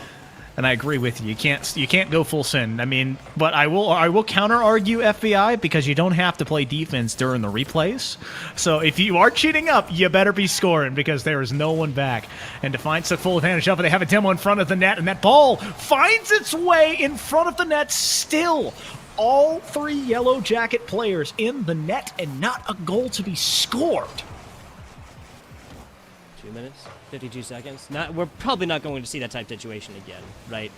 Speaker 3: and I agree with you. You can't go full send. I mean, but I will counter argue FBI because you don't have to play defense during the replays. So if you are cheating up, you better be scoring because there is no one back. And Defiance took full advantage of it. They have a demo in front of the net, and that ball finds its way in front of the net still. All 3 Yellow Jacket players in the net and not a goal to be scored.
Speaker 5: 2 minutes, 52 seconds. We're probably not going to see that type of situation again, right?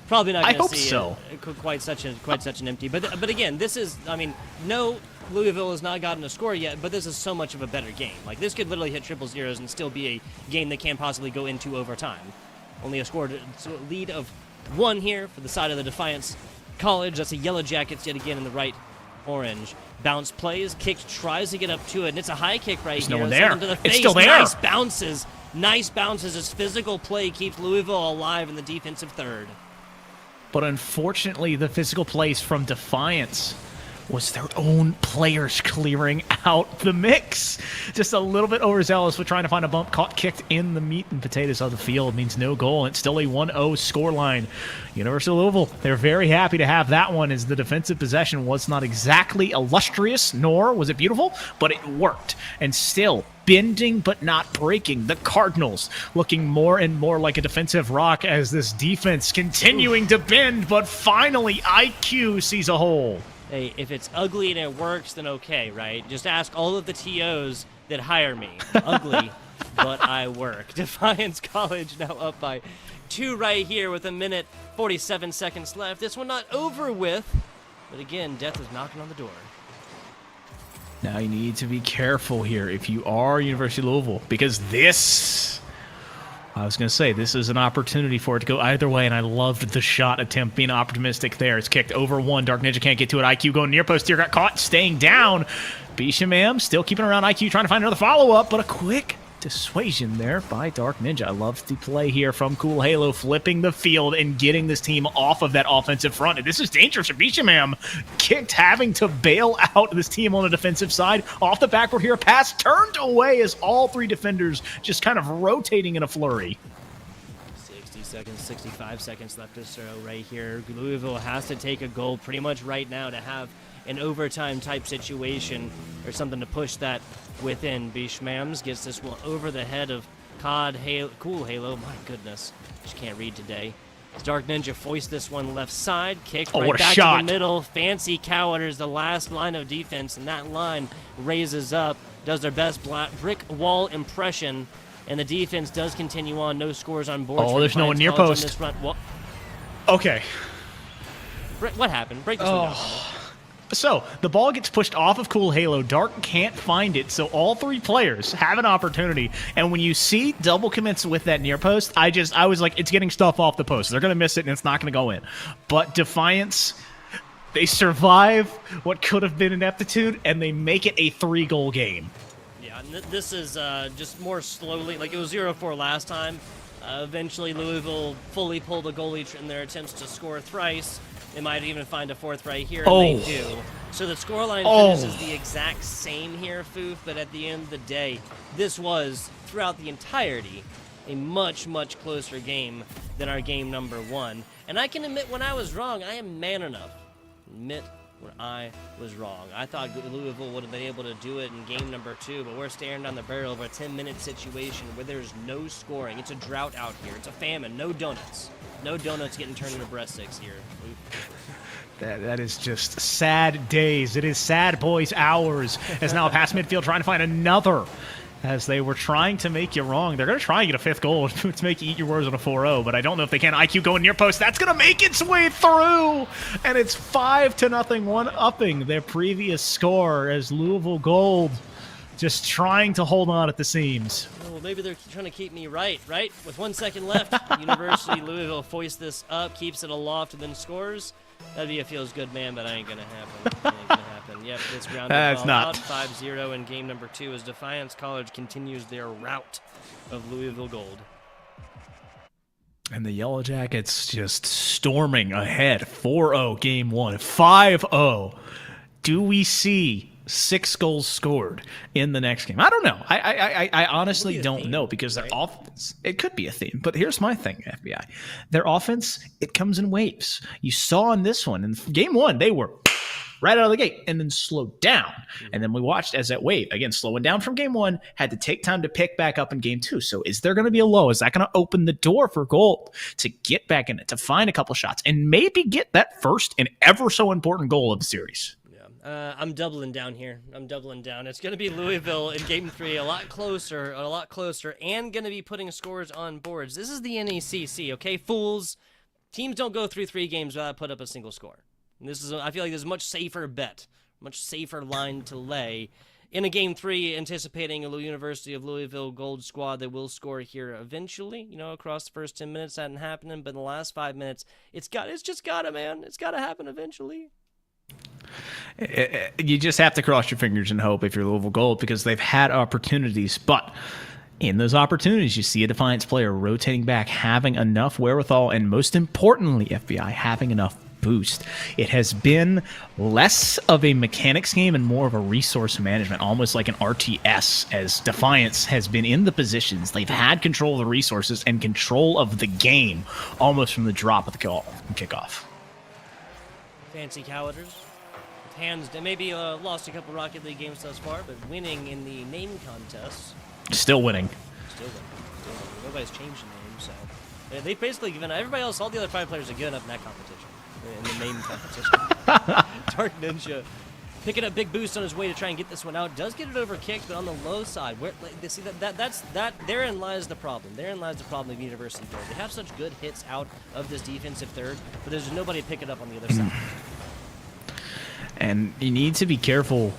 Speaker 5: Probably not going to see
Speaker 3: so.
Speaker 5: Quite such an empty. But again, this is, I mean, no, Louisville has not gotten a score yet, but this is so much of a better game. Like, this could literally hit triple zeros and still be a game that can't possibly go into overtime. Only a lead of 1 here for the side of the Defiance College. That's a Yellow Jackets yet again in the right orange. Bounce plays, kick, tries to get up to it, and it's a high kick right here.
Speaker 3: No one there.
Speaker 5: To the
Speaker 3: It's
Speaker 5: face.
Speaker 3: still there.
Speaker 5: Nice bounces. Nice bounces. His physical play keeps Louisville alive in the defensive third.
Speaker 3: But unfortunately, the physical plays from Defiance was their own players clearing out the mix. Just a little bit overzealous with trying to find a bump, caught kicked in the meat and potatoes of the field. Means no goal, and it's still a 1-0 scoreline. University of Louisville, they're very happy to have that one, as the defensive possession was not exactly illustrious, nor was it beautiful, but it worked. And still, bending but not breaking. The Cardinals looking more and more like a defensive rock as this defense continuing to bend, but finally IQ sees a hole.
Speaker 5: Hey, if it's ugly and it works, then okay, right? Just ask all of the TOs that hire me. Ugly, but I work. Defiance College now up by 2 right here with 1 minute, 47 seconds left. This one not over with, but again, death is knocking on the door.
Speaker 3: Now you need to be careful here if you are University of Louisville, because this, I was going to say, this is an opportunity for it to go either way, and I loved the shot attempt, being optimistic there. It's kicked over 1. Dark Ninja can't get to it. IQ going near post here, got caught, staying down. Bishamam still keeping around IQ, trying to find another follow-up, but a quick dissuasion there by Dark Ninja. I love the play here from Cool Halo, flipping the field and getting this team off of that offensive front. And this is dangerous for Bishamam. Kicked, having to bail out this team on the defensive side. Off the backboard here, pass turned away as all 3 defenders just kind of rotating in a flurry.
Speaker 5: 60 seconds, 65 seconds left to throw right here. Louisville has to take a goal pretty much right now to have an overtime type situation or something to push that within. Bishmams gets this one over the head of Cool Halo. My goodness, just can't read today. Dark Ninja foists this one left side, kick right back to the middle. Fancy Cow is the last line of defense, and that line raises up, does their best brick wall impression, and the defense does continue on. No scores on board.
Speaker 3: Oh, there's no one near post. Okay.
Speaker 5: What happened? Break this one down.
Speaker 3: So, the ball gets pushed off of Cool Halo. Dark can't find it, so all 3 players have an opportunity. And when you see double commits with that near post, I was like, it's getting stuff off the post. They're going to miss it, and it's not going to go in. But Defiance, they survive what could have been ineptitude, and they make it a 3-goal game.
Speaker 5: Yeah, and this is just more slowly. Like, it was 0-4 last time. Eventually, Louisville fully pulled a goalie in their attempts to score thrice. They might even find a 4th right here, and they do. So the scoreline finishes the exact same here, Foof, but at the end of the day, this was, throughout the entirety, a much, much closer game than our game number 1. And I can admit when I was wrong. I am man enough to admit when I was wrong. I thought Louisville would have been able to do it in game number 2, but we're staring down the barrel of a 10-minute situation where there's no scoring. It's a drought out here. It's a famine. No donuts. No donuts getting turned into breadsticks here.
Speaker 3: That is just sad days. It is sad boys hours. As now past midfield trying to find another. As they were trying to make you wrong. They're going to try and get a 5th goal to make you eat your words on a 4-0, but I don't know if they can. IQ going near post. That's going to make its way through. And it's 5-0, one-upping their previous score as Louisville Gold just trying to hold on at the seams.
Speaker 5: Well, maybe they're trying to keep me right? With 1 second left, University Louisville foists this up, keeps it aloft, and then scores. That'd be a feels good man, but that ain't gonna happen. Yep, it's rounded out 5-0 in game number 2 as Defiance College continues their rout of Louisville Gold.
Speaker 3: And the Yellow Jackets just storming ahead. 4-0 game 1. 5-0. Do we see 6 goals scored in the next game. I don't know. I honestly don't
Speaker 5: theme,
Speaker 3: know because their
Speaker 5: right?
Speaker 3: offense, it could be a theme. But here's my thing, FBI. Their offense, it comes in waves. You saw in this one, in game 1, they were right out of the gate and then slowed down. And then we watched as that wave, again, slowing down from game 1, had to take time to pick back up in game 2. So is there going to be a low? Is that going to open the door for Gold to get back in it, to find a couple shots, and maybe get that first and ever so important goal of the series?
Speaker 5: I'm doubling down here. I'm doubling down. It's going to be Louisville in Game 3, a lot closer, and going to be putting scores on boards. This is the NECC, okay? Fools. Teams don't go through 3 games without put up a single score. And I feel like this is a much safer bet, much safer line to lay. In a Game 3, anticipating a University of Louisville Gold squad that will score here eventually, across the first 10 minutes. That hadn't happening, but in the last 5 minutes, it's just got to, man. It's got to happen eventually.
Speaker 3: You just have to cross your fingers and hope if you're Louisville Gold, because they've had opportunities, but in those opportunities, you see a Defiance player rotating back, having enough wherewithal, and most importantly, FBI, having enough boost. It has been less of a mechanics game and more of a resource management, almost like an RTS, as Defiance has been in the positions. They've had control of the resources and control of the game almost from the drop of the kickoff.
Speaker 5: Fancy Cowarders. Hands maybe lost a couple Rocket League games thus far, but winning in the name contest.
Speaker 3: Still winning.
Speaker 5: Still winning. Nobody's changed the name, so they've basically given everybody else, all the other 5 players, are good enough in that competition, in the name competition. Dark Ninja picking up big boost on his way to try and get this one out. Does get it over kicked, but on the low side, where they see that therein lies the problem. Therein lies the problem of University third. They have such good hits out of this defensive third, but there's nobody to pick it up on the other side.
Speaker 3: And you need to be careful,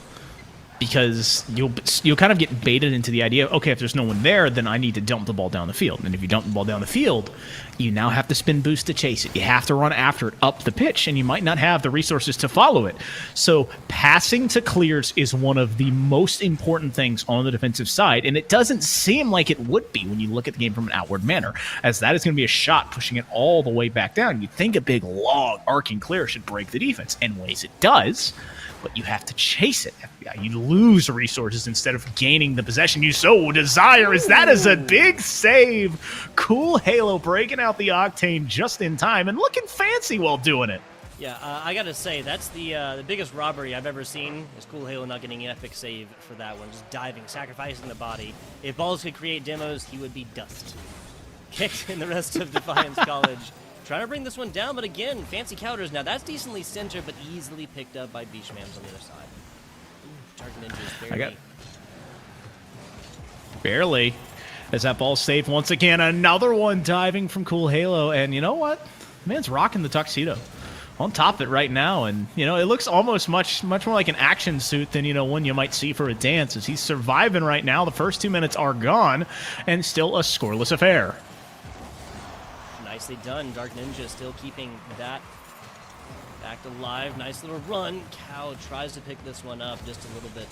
Speaker 3: because you'll kind of get baited into the idea, okay, if there's no one there, then I need to dump the ball down the field. And if you dump the ball down the field, you now have to spin boost to chase it. You have to run after it up the pitch, and you might not have the resources to follow it. So passing to clears is one of the most important things on the defensive side, and it doesn't seem like it would be when you look at the game from an outward manner, as that is going to be a shot pushing it all the way back down. You'd think a big, long, arcing clear should break the defense, in ways it does, but you have to chase it. You lose resources instead of gaining the possession you so desire. That is a big save. Cool Halo breaking out the Octane just in time and looking fancy while doing it.
Speaker 5: Yeah, I gotta say, that's the biggest robbery I've ever seen, is Cool Halo not getting an epic save for that one. Just diving, sacrificing the body. If balls could create demos, he would be dust. Kicked in the rest of Defiance College. Trying to bring this one down, but again, Fancy Counters. Now that's decently centered, but easily picked up by Beachmams on the other side. Ooh, Dark Ninjas
Speaker 3: barely. As that ball saved once again. Another one diving from Cool Halo, and you know what? Man's rocking the tuxedo. On top of it right now, and it looks almost much more like an action suit than one you might see for a dance, as he's surviving right now. The first 2 minutes are gone, and still a scoreless affair.
Speaker 5: Nicely done. Dark Ninja still keeping that back alive. Nice little run. Cow tries to pick this one up just a little bit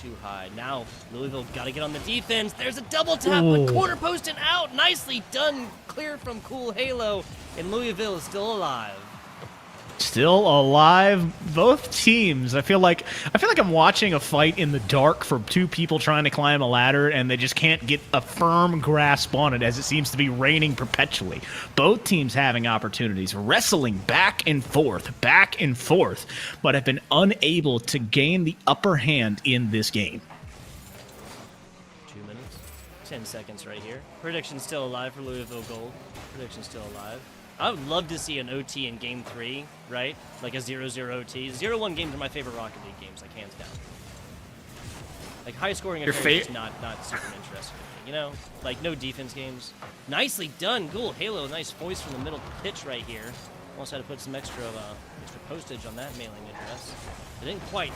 Speaker 5: too high. Now Louisville got to get on the defense. There's a double tap, but corner post and out. Nicely done. Clear from Cool Halo, and Louisville is still alive.
Speaker 3: Still alive, both teams. I feel like I'm watching a fight in the dark for 2 people trying to climb a ladder, and they just can't get a firm grasp on it, as it seems to be raining perpetually. Both teams having opportunities, wrestling back and forth, but have been unable to gain the upper hand in this game.
Speaker 5: 2 minutes, 10 seconds right here. Prediction still alive for Louisville Gold. Prediction still alive. I would love to see an OT in Game 3, right? Like a 0-0 OT. 0-1 games are my favorite Rocket League games, like hands down. Like high-scoring affairs is not super interesting to me, Like no defense games. Nicely done, Cool Halo. Nice voice from the middle of the pitch right here. Almost had to put some extra postage on that mailing address. It didn't quite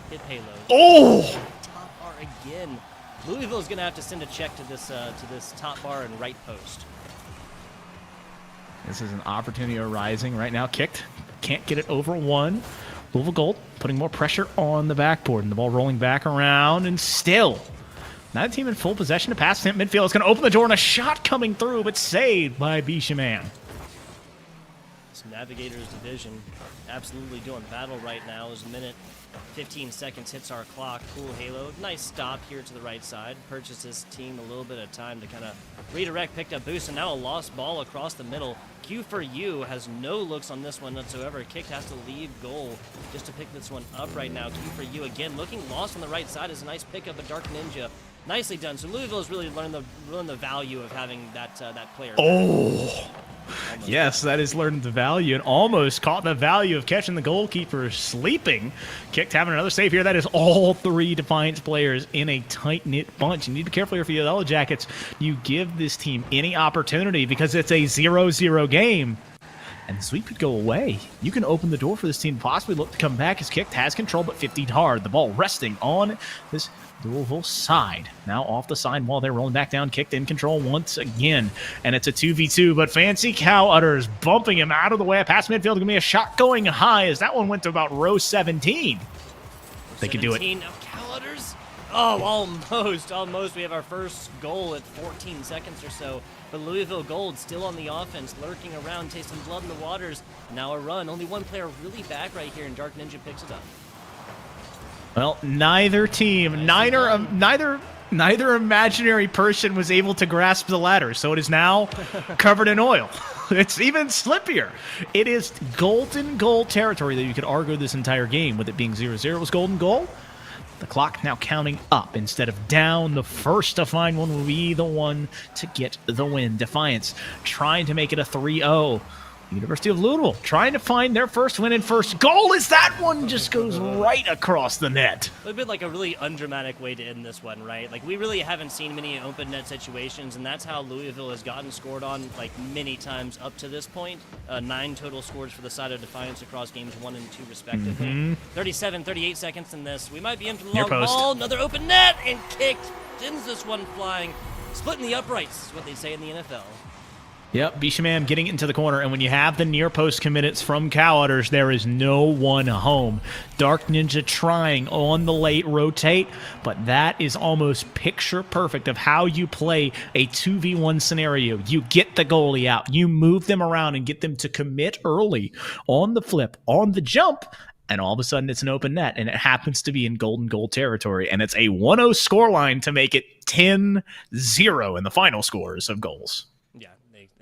Speaker 5: hit Halo.
Speaker 3: Oh!
Speaker 5: Top bar again. Louisville's gonna have to send a check to this top bar and right post.
Speaker 3: This is an opportunity arising right now. Kicked. Can't get it over 1. Louisville Gold putting more pressure on the backboard, and the ball rolling back around, and still not a team in full possession to pass it midfield. It's going to open the door, and a shot coming through, but saved by Bishaman.
Speaker 5: Wildcats Navigators division absolutely doing battle right now as a minute 15 seconds hits our clock. Cool Halo, nice stop here to the right side. Purchased his team a little bit of time to kind of redirect, picked up boost, and now a lost ball across the middle. Q4U has no looks on this one whatsoever. Kicked has to leave goal just to pick this one up right now. Q4U again looking lost on the right side is a nice pickup of Dark Ninja. Nicely done. So Louisville has really learned the value of having that player.
Speaker 3: Oh, yes, that is learning the value and almost caught the value of catching the goalkeeper sleeping. Kicked having another save here. That is all three Defiance players in a tight-knit bunch. You need to be careful here for the Yellow Jackets. You give this team any opportunity because it's a 0-0 game. And the sweep could go away. You can open the door for this team to possibly look to come back as Kicked has control, but 50'd hard. The ball resting on this Louisville side. Now off the side while they're rolling back down. Kicked in control once again. And it's a 2v2, but Fancy Cow Udders bumping him out of the way. Past midfield, going to be a shot going high as that one went to about row 17. They could do it.
Speaker 5: 17 of Cow Udders. Oh, almost. We have our first goal at 14 seconds or so. But Louisville Gold still on the offense, lurking around, tasting blood in the waters. Now a run. Only one player really back right here, and Dark Ninja picks it up.
Speaker 3: Well, neither team, neither imaginary person was able to grasp the ladder, so it is now covered in oil. It's even slippier. It is golden goal territory that you could argue this entire game. With it being 0-0, it was golden goal. The clock now counting up instead of down. The first to find one will be the one to get the win. Defiance trying to make it a 3-0. University of Louisville trying to find their first win and first goal as that one just goes right across the net.
Speaker 5: A bit like a really undramatic way to end this one, right? Like, we really haven't seen many open net situations, and that's how Louisville has gotten scored on, like, many times up to this point. 9 total scores for the side of Defiance across games 1 and 2 respectively. 37, 38 seconds in this. We might be in for the long ball. Another open net, and Kicked sends this one flying. Splitting the uprights is what they say in the NFL.
Speaker 3: Yep, Bishamam getting into the corner, and when you have the near post commits from Cow Udders, there is no one home. Dark Ninja trying on the late rotate, but that is almost picture perfect of how you play a 2v1 scenario. You get the goalie out, you move them around and get them to commit early on the flip, on the jump, and all of a sudden it's an open net, and it happens to be in golden goal territory, and it's a 1-0 scoreline to make it 10-0 in the final scores of goals.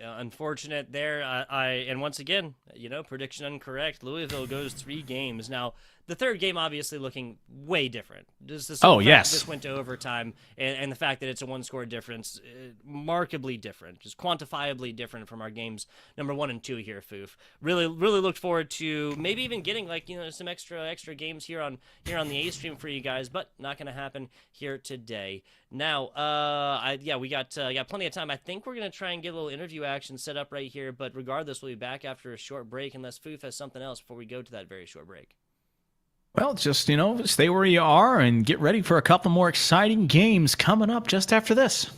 Speaker 5: Unfortunate there. And once again, prediction incorrect. Louisville goes 3 games. Now, the third game obviously looking way different. Just this this went to overtime, and the fact that it's a 1-score difference, markedly different, just quantifiably different from our games number 1 and 2 here, Foof. Really looked forward to maybe even getting some extra games here on the A stream for you guys, but not going to happen here today. Now, we got plenty of time. I think we're going to try and get a little interview action set up right here, but regardless, we'll be back after a short break unless Foof has something else before we go to that very short break.
Speaker 3: Well, just, stay where you are and get ready for a couple more exciting games coming up just after this.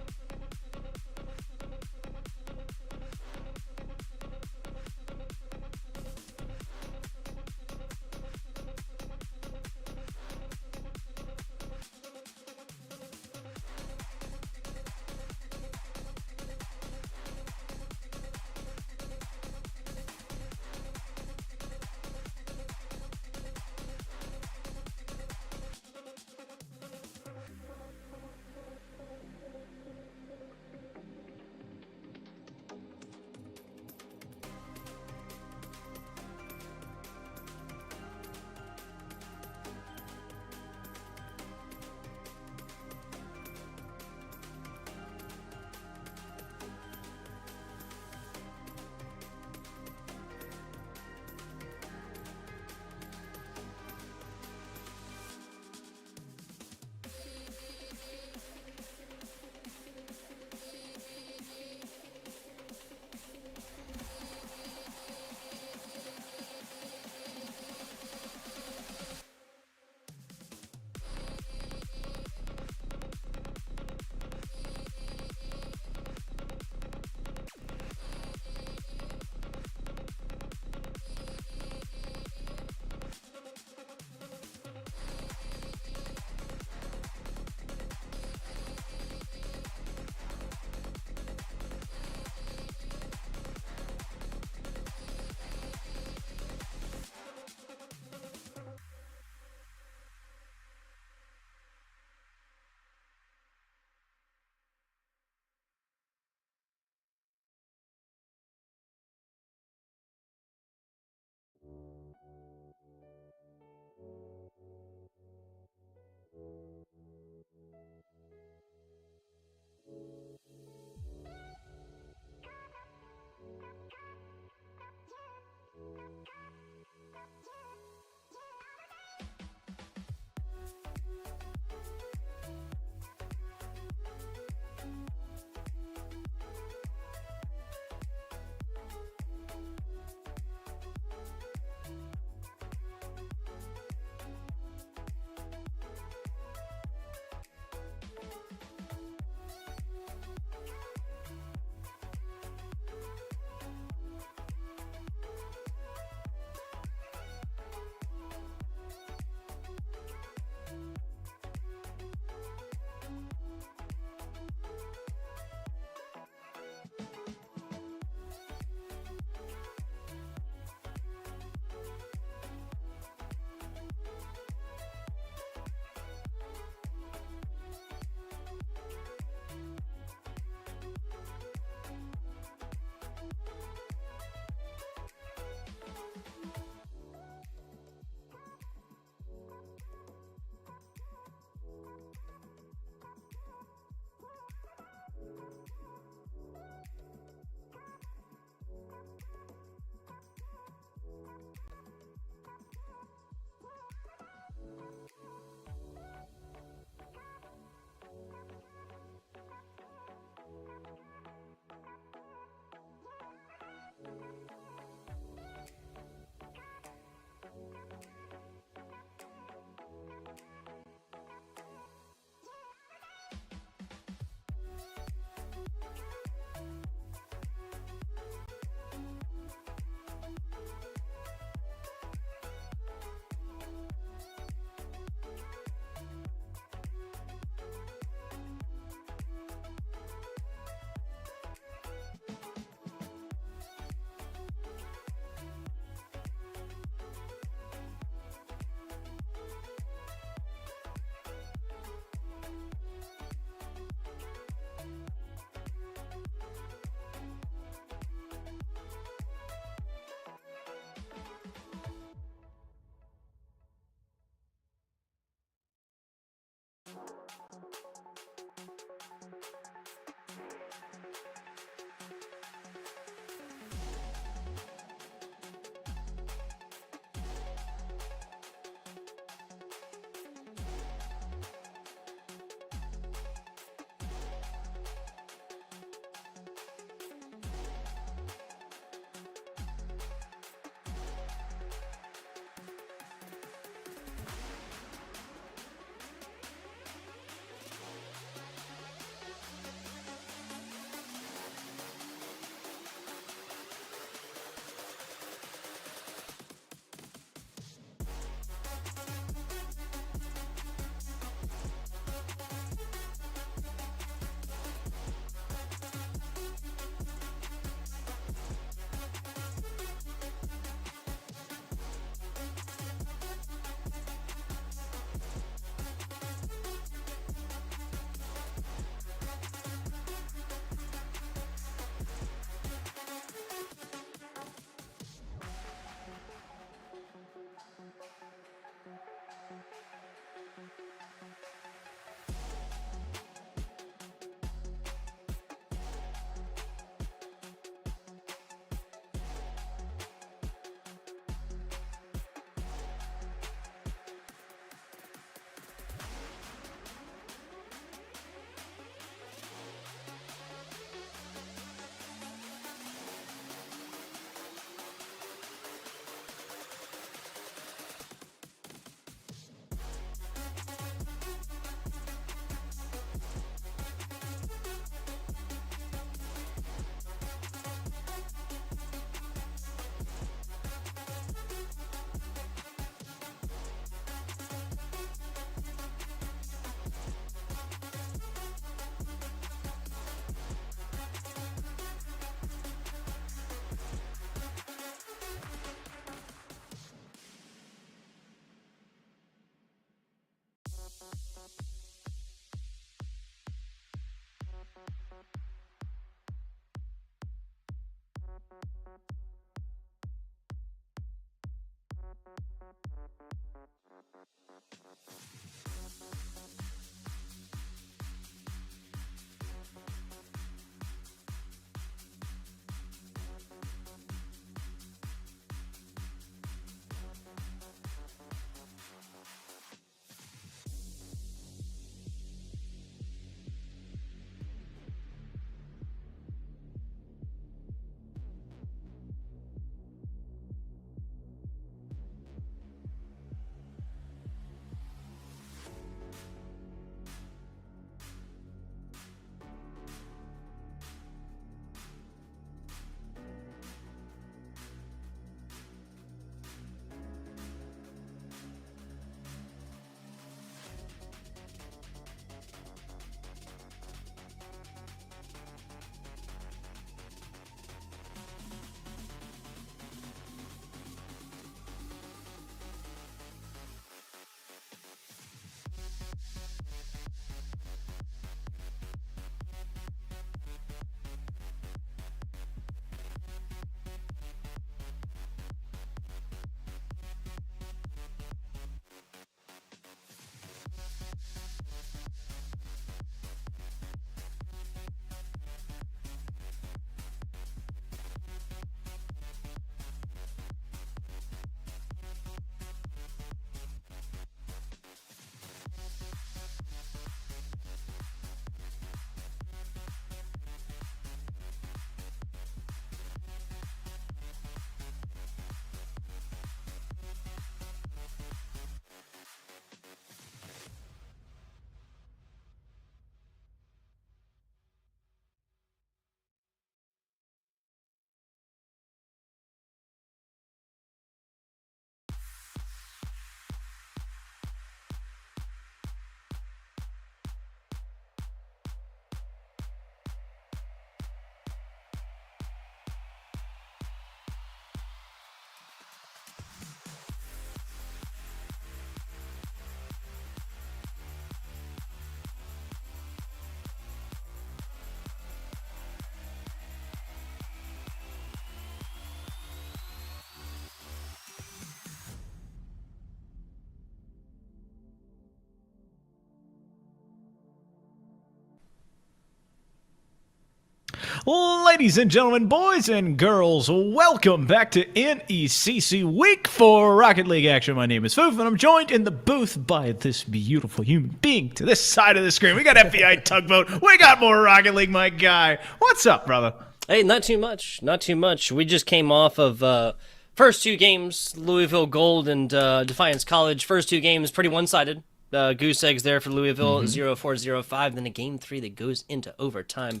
Speaker 3: Ladies and gentlemen, boys and girls, welcome back to NECC Week 4 Rocket League action. My name is Foof, and I'm joined in the booth by this beautiful human being to this side of the screen. We got FBI Tugboat. We got more Rocket League, my guy. What's up, brother?
Speaker 5: Hey, not too much. Not too much. We just came off of first two games, Louisville Gold and Defiance College. First two games, pretty one-sided. Goose eggs there for Louisville, 0-4-0-5. Then a game 3 that goes into overtime.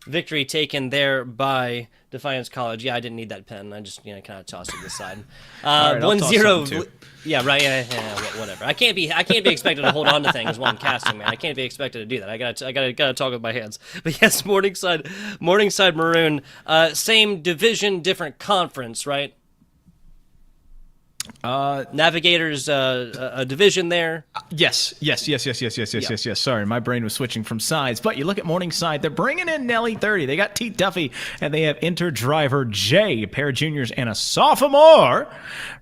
Speaker 5: Victory taken there by Defiance College. Yeah, I didn't need that pen. I just kind of tossed it aside. 1-0. Yeah, right. Yeah, whatever. I can't be expected to hold on to things while I'm casting, man. I can't be expected to do that. I gotta talk with my hands. But yes, Morningside Maroon. Same division, different conference, right? Navigators, a division there.
Speaker 3: Yes. Sorry, my brain was switching from sides. But you look at Morningside, they're bringing in Nelly 30. They got T. Duffy, and they have Driver J, a pair of juniors and a sophomore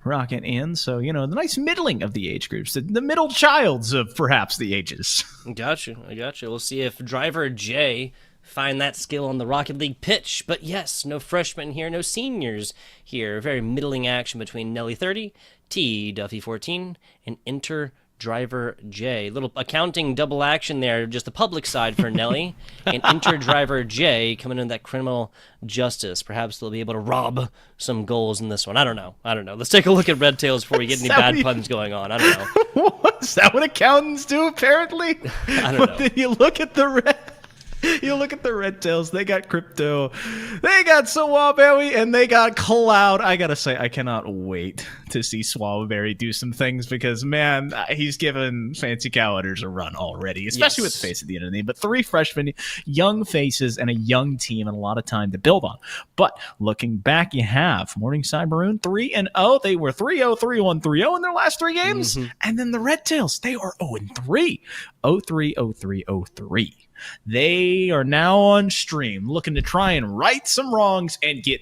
Speaker 3: rocking in. So, the nice middling of the age groups, the middle childs of perhaps the ages.
Speaker 5: I got you. We'll see if Driver J find that skill on the Rocket League pitch. But yes, no freshmen here, no seniors here. Very middling action between Nelly 30, T. Duffy 14, and Driver J. Little accounting double action there, just the public side for Nelly, and Driver J coming in that criminal justice. Perhaps they'll be able to rob some goals in this one. I don't know. Let's take a look at Red Tails before we get any bad puns going on. I don't know.
Speaker 3: Is that what accountants do, apparently?
Speaker 5: I don't know.
Speaker 3: But then you look at the Red Tails, they got Crypto, they got Swawberry, and they got Cloud. I gotta say, I cannot wait to see Swawberry do some things because, man, he's given Fancy Cow-Udders a run already, especially with the face at the end of the name. But 3 freshmen, young faces, and a young team, and a lot of time to build on. But looking back, you have Morningside Maroon 3-0. They were 3-0, 3-1, 3-0 in their last 3 games. And then the Red Tails, they are 0-3. 0-3, 0-3, 0-3. They are now on stream looking to try and right some wrongs and get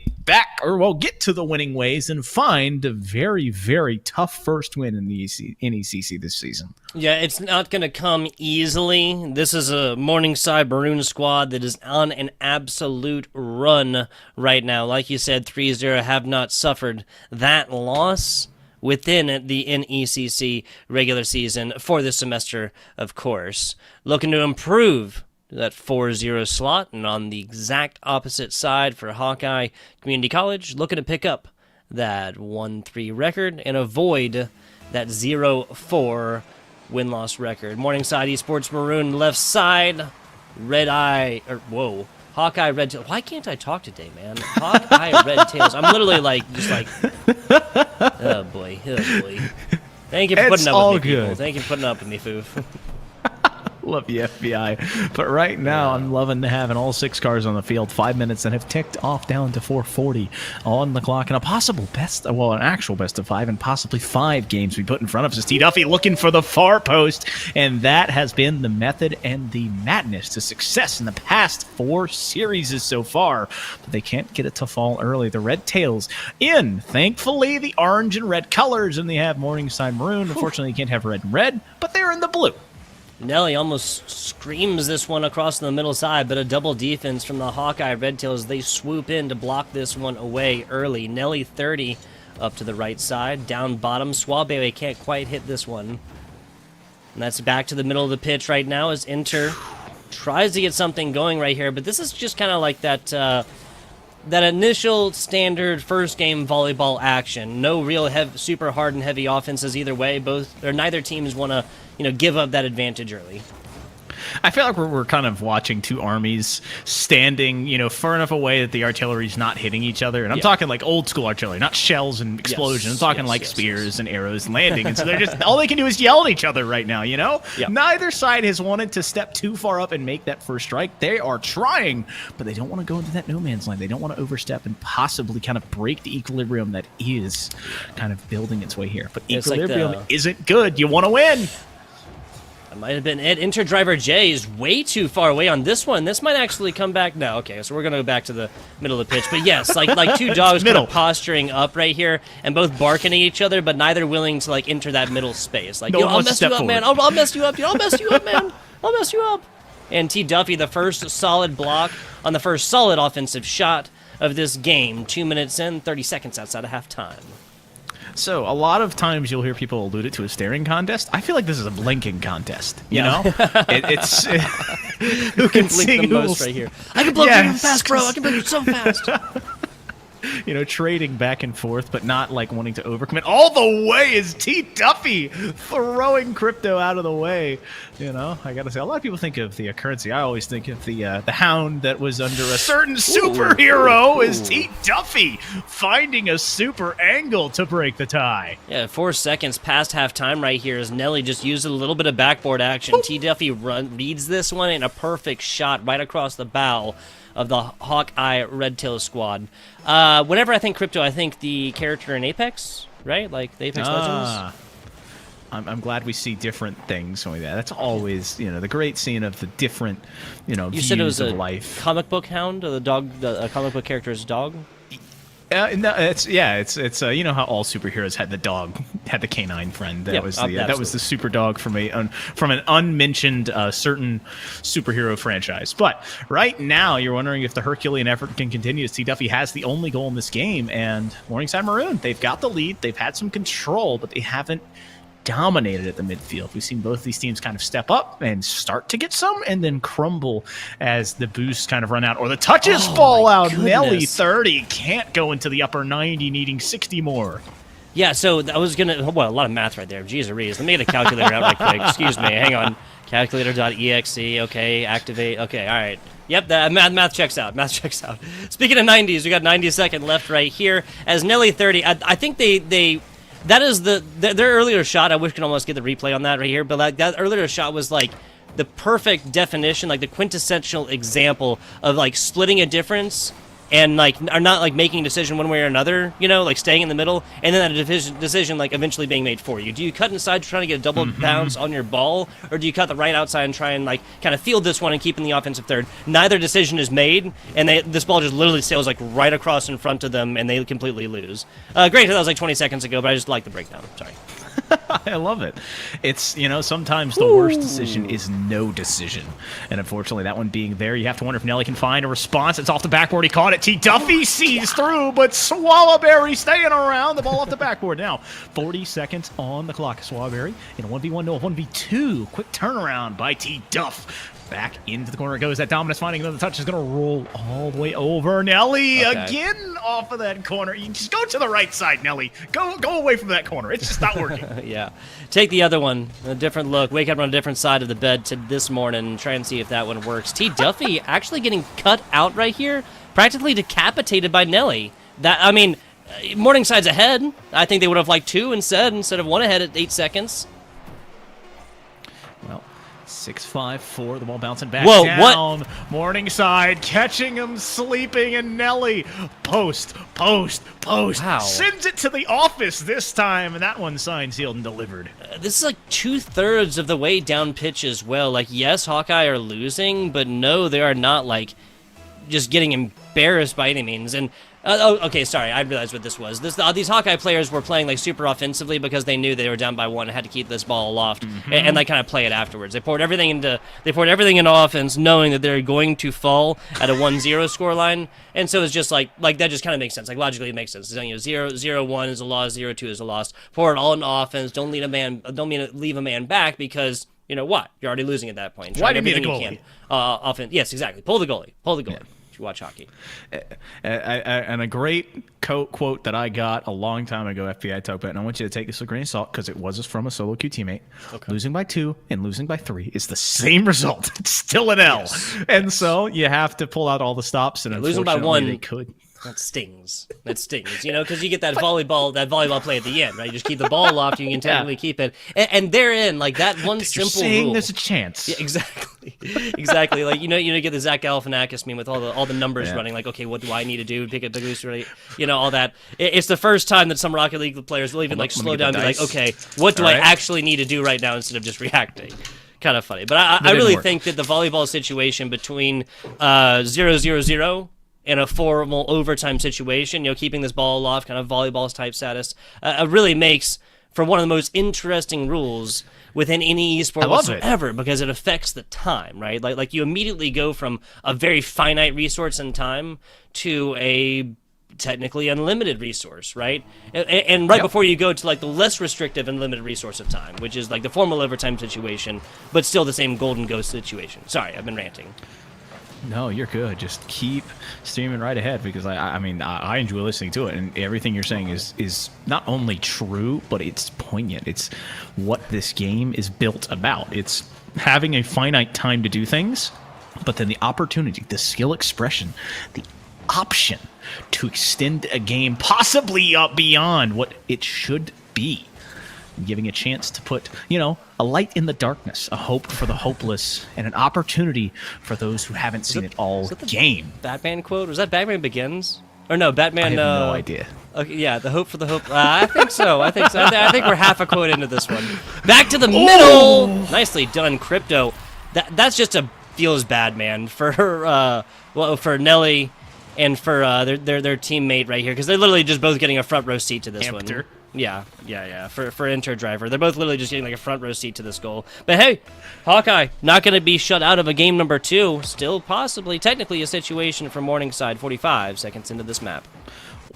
Speaker 3: to the winning ways and find a very, very tough first win in the NECC this season.
Speaker 5: Yeah, it's not going to come easily. This is a Morningside Maroon squad that is on an absolute run right now. Like you said, 3-0 have not suffered that loss within the NECC regular season for this semester, of course. Looking to improve that 4-0 slot, and on the exact opposite side for Hawkeye Community College, looking to pick up that 1-3 record and avoid that 0-4 win-loss record. Morningside Esports Maroon left side, Hawkeye Red Tails. Why can't I talk today, man? Hawkeye Red Tails. I'm literally oh boy. Thank you for putting up with me, people. Thank you for putting up with me, Foof.
Speaker 3: Love the FBI. But right now, I'm loving having all 6 cars on the field. 5 minutes that have ticked off down to 4:40 on the clock. And an actual best of 5 and possibly 5 games we put in front of us. T. Duffy looking for the far post. And that has been the method and the madness to success in the past 4 series so far. But they can't get it to fall early. The Red Tails in, thankfully, the orange and red colors. And they have Morningside Maroon. Unfortunately, you can't have red and red, but they're in the blue.
Speaker 5: Nelly almost screams this one across the middle side, but a double defense from the Hawkeye Red Tails. They swoop in to block this one away early. Nelly 30 up to the right side. Down bottom, Swawberry can't quite hit this one. And that's back to the middle of the pitch right now as tries to get something going right here. But this is just kind of like that initial standard first game volleyball action. No real super hard and heavy offenses either way. Neither teams want to give up that advantage early.
Speaker 3: I feel like we're kind of watching 2 armies standing, far enough away that the artillery's not hitting each other. And I'm talking like old school artillery, not shells and explosions. I'm talking spears and arrows and landing. And so they're just, all they can do is yell at each other right now, Yep. Neither side has wanted to step too far up and make that first strike. They are trying, but they don't want to go into that no man's land. They don't want to overstep and possibly kind of break the equilibrium that is kind of building its way here. But equilibrium isn't good. You want to win.
Speaker 5: That might have been it. Driver J is way too far away on this one. This might actually come back now. Okay, so we're going to go back to the middle of the pitch. But yes, like 2 dogs kind of posturing up right here and both barking at each other, but neither willing to enter that middle space. I'll mess you up, man. I'll mess you up. I'll mess you up, man. I'll mess you up. And T. Duffy, the first solid block on the first solid offensive shot of this game. 2 minutes in, 30 seconds outside of halftime.
Speaker 3: So a lot of times you'll hear people allude it to a staring contest. I feel like this is a blinking contest. You
Speaker 5: Yeah.
Speaker 3: know, it's who
Speaker 5: Can
Speaker 3: can
Speaker 5: blink
Speaker 3: sing
Speaker 5: the
Speaker 3: who will
Speaker 5: most right here. I can blow
Speaker 3: Yes.
Speaker 5: you fast, bro. I can blow you so fast.
Speaker 3: you know, trading back and forth, but not like wanting to overcommit. All the way is T. Duffy throwing Crypto out of the way. You know, I gotta say, a lot of people think of the currency. I always think of the hound that was under a certain superhero is T. Duffy finding a super angle to break the tie.
Speaker 5: Yeah, 4 seconds past halftime right here as Nelly just used a little bit of backboard action. T. Duffy reads this one in a perfect shot right across the bow of the Hawkeye Red Tail squad. Whenever I think Crypto, I think the character in Apex, right? Like the Apex Legends.
Speaker 3: I'm glad we see different things like that. That's always, you know, the great scene of the different, you know,
Speaker 5: You
Speaker 3: views
Speaker 5: said it was
Speaker 3: of
Speaker 5: a
Speaker 3: life.
Speaker 5: comic book hound, or the dog, the comic book character's dog?
Speaker 3: No, it's you know how all superheroes had the dog, had the canine friend. That
Speaker 5: Yep,
Speaker 3: was
Speaker 5: absolutely.
Speaker 3: that was the super dog from an unmentioned certain superhero franchise. But right now, you're wondering if the Herculean effort can continue. T. Duffy has the only goal in this game, and Morningside Maroon, they've got the lead. They've had some control, but they haven't dominated at the midfield. We've seen both these teams kind of step up and start to get some and then crumble as the boosts kind of run out or the touches fall
Speaker 5: my
Speaker 3: out.
Speaker 5: goodness.
Speaker 3: Nelly 30 can't go into the upper 90, needing 60 more.
Speaker 5: Yeah, so I was going to... Well, a lot of math right there. Jeez Louise. Let me get a calculator out right quick. Excuse me. Hang on. Calculator.exe. Okay, activate. Okay, all right. Yep, that math checks out. Math checks out. Speaking of 90s, we got 90 second left right here. As Nelly 30, I think they that is their earlier shot. I wish I could almost get the replay on that right here, but that earlier shot was like the perfect definition, like the quintessential example of like splitting a difference and like are not like making a decision one way or another, you know, like staying in the middle, and then that decision like eventually being made for you. Do you cut inside trying to get a double bounce on your ball, or do you cut the right outside and try and like kind of field this one and keep in the offensive third? Neither decision is made, and this ball just literally sails like right across in front of them, and they completely lose. Great, that was like 20 seconds ago, but I just like the breakdown. Sorry.
Speaker 3: I love it. It's, you know, sometimes the worst decision is no decision. And unfortunately, that one being there, you have to wonder if Nelly can find a response. It's off the backboard. He caught it. T. Duffy sees through, but Swallowberry staying around. The ball off the backboard. Now, 40 seconds on the clock. Swallowberry in a 1v1, no, a 1v2. Quick turnaround by T. Duff. Back into the corner it goes. That Dominus finding another touch is going to roll all the way over. Nelly again off of that corner. You just go to the right side, Nelly. Go away from that corner. It's just not working.
Speaker 5: Yeah. Take the other one, a different look. Wake up on a different side of the bed this morning and try and see if that one works. T. Duffy actually getting cut out right here, practically decapitated by Nelly. I mean, Morningside's ahead. I think they would have liked 2 instead of 1 ahead at 8 seconds.
Speaker 3: Well, 6-5-4, the ball bouncing back
Speaker 5: Whoa,
Speaker 3: down.
Speaker 5: what?
Speaker 3: Morningside catching him sleeping, and Nelly post.
Speaker 5: Wow.
Speaker 3: Sends it to the office this time, and that one signed, sealed, and delivered.
Speaker 5: This is like 2/3 of the way down pitch as well. Like, yes, Hawkeye are losing, but no, they are not like just getting embarrassed by any means. And okay, sorry, I realized what this was. These Hawkeye players were playing like super offensively because they knew they were down by 1 and had to keep this ball aloft, and they kind of play it afterwards. They poured everything into offense, knowing that they're going to fall at a 1-0 scoreline, and so it's just like that just kind of makes sense. Like logically, it makes sense. You know, 0-1 is a loss, 0-2 is a loss. Pour it all into offense. Don't leave a man back because. You know what? You're already losing at that point.
Speaker 3: Why do you need a
Speaker 5: everything
Speaker 3: goalie?
Speaker 5: you can. Offense. Yes, exactly. Pull the goalie.
Speaker 3: Yeah.
Speaker 5: If you watch hockey.
Speaker 3: And a great quote that I got a long time ago, FBI talk about, and I want you to take this with a grain of salt because it was from a solo queue teammate. Okay. Losing by 2 and losing by 3 is the same result. It's still an L. Yes. And so you have to pull out all the stops, and
Speaker 5: losing by 1,
Speaker 3: they could.
Speaker 5: That stings. You know, because you get that volleyball play at the end, right? You just keep the ball aloft, you can technically keep it. And therein, like that one simple
Speaker 3: saying
Speaker 5: rule.
Speaker 3: There's a chance.
Speaker 5: Yeah, exactly. Exactly. Like, you know, get the Zach Galifianakis meme with all the numbers running, like, okay, what do I need to do? Pick up the goose, right? You know, all that. It's the first time that some Rocket League players will even like slow down and be like, okay, what do I actually need to do right now instead of just reacting? Kind of funny. But I really think that the volleyball situation between 0-0-0 in a formal overtime situation, you know, keeping this ball aloft, kind of volleyball type status, really makes for one of the most interesting rules within any esport whatsoever, because it affects the time, right? Like you immediately go from a very finite resource in time to a technically unlimited resource, right? And right before you go to like the less restrictive unlimited resource of time, which is like the formal overtime situation, but still the same golden ghost situation. Sorry, I've been ranting.
Speaker 3: No, you're good. Just keep streaming right ahead, because I mean, I enjoy listening to it, and everything you're saying is not only true, but it's poignant. It's what this game is built about. It's having a finite time to do things, but then the opportunity, the skill expression, the option to extend a game possibly up beyond what it should be. Giving a chance to put, a light in the darkness, a hope for the hopeless, and an opportunity for those who haven't seen it all game.
Speaker 5: Batman quote? Was that Batman Begins? Or no, Batman...
Speaker 3: I have no idea.
Speaker 5: Okay, yeah, the hope for the hope. I think so. I think we're half a quote into this one. Back to the middle! Nicely done, Crypto. That's just feels bad, man, for her, for Nelly and for their teammate right here, because they're literally just both getting a front row seat to this one. Yeah. For Enter Driver, they're both literally just getting like a front row seat to this goal. But hey, Hawkeye not going to be shut out of a game number 2. Still possibly, technically, a situation for Morningside. 45 seconds into this map.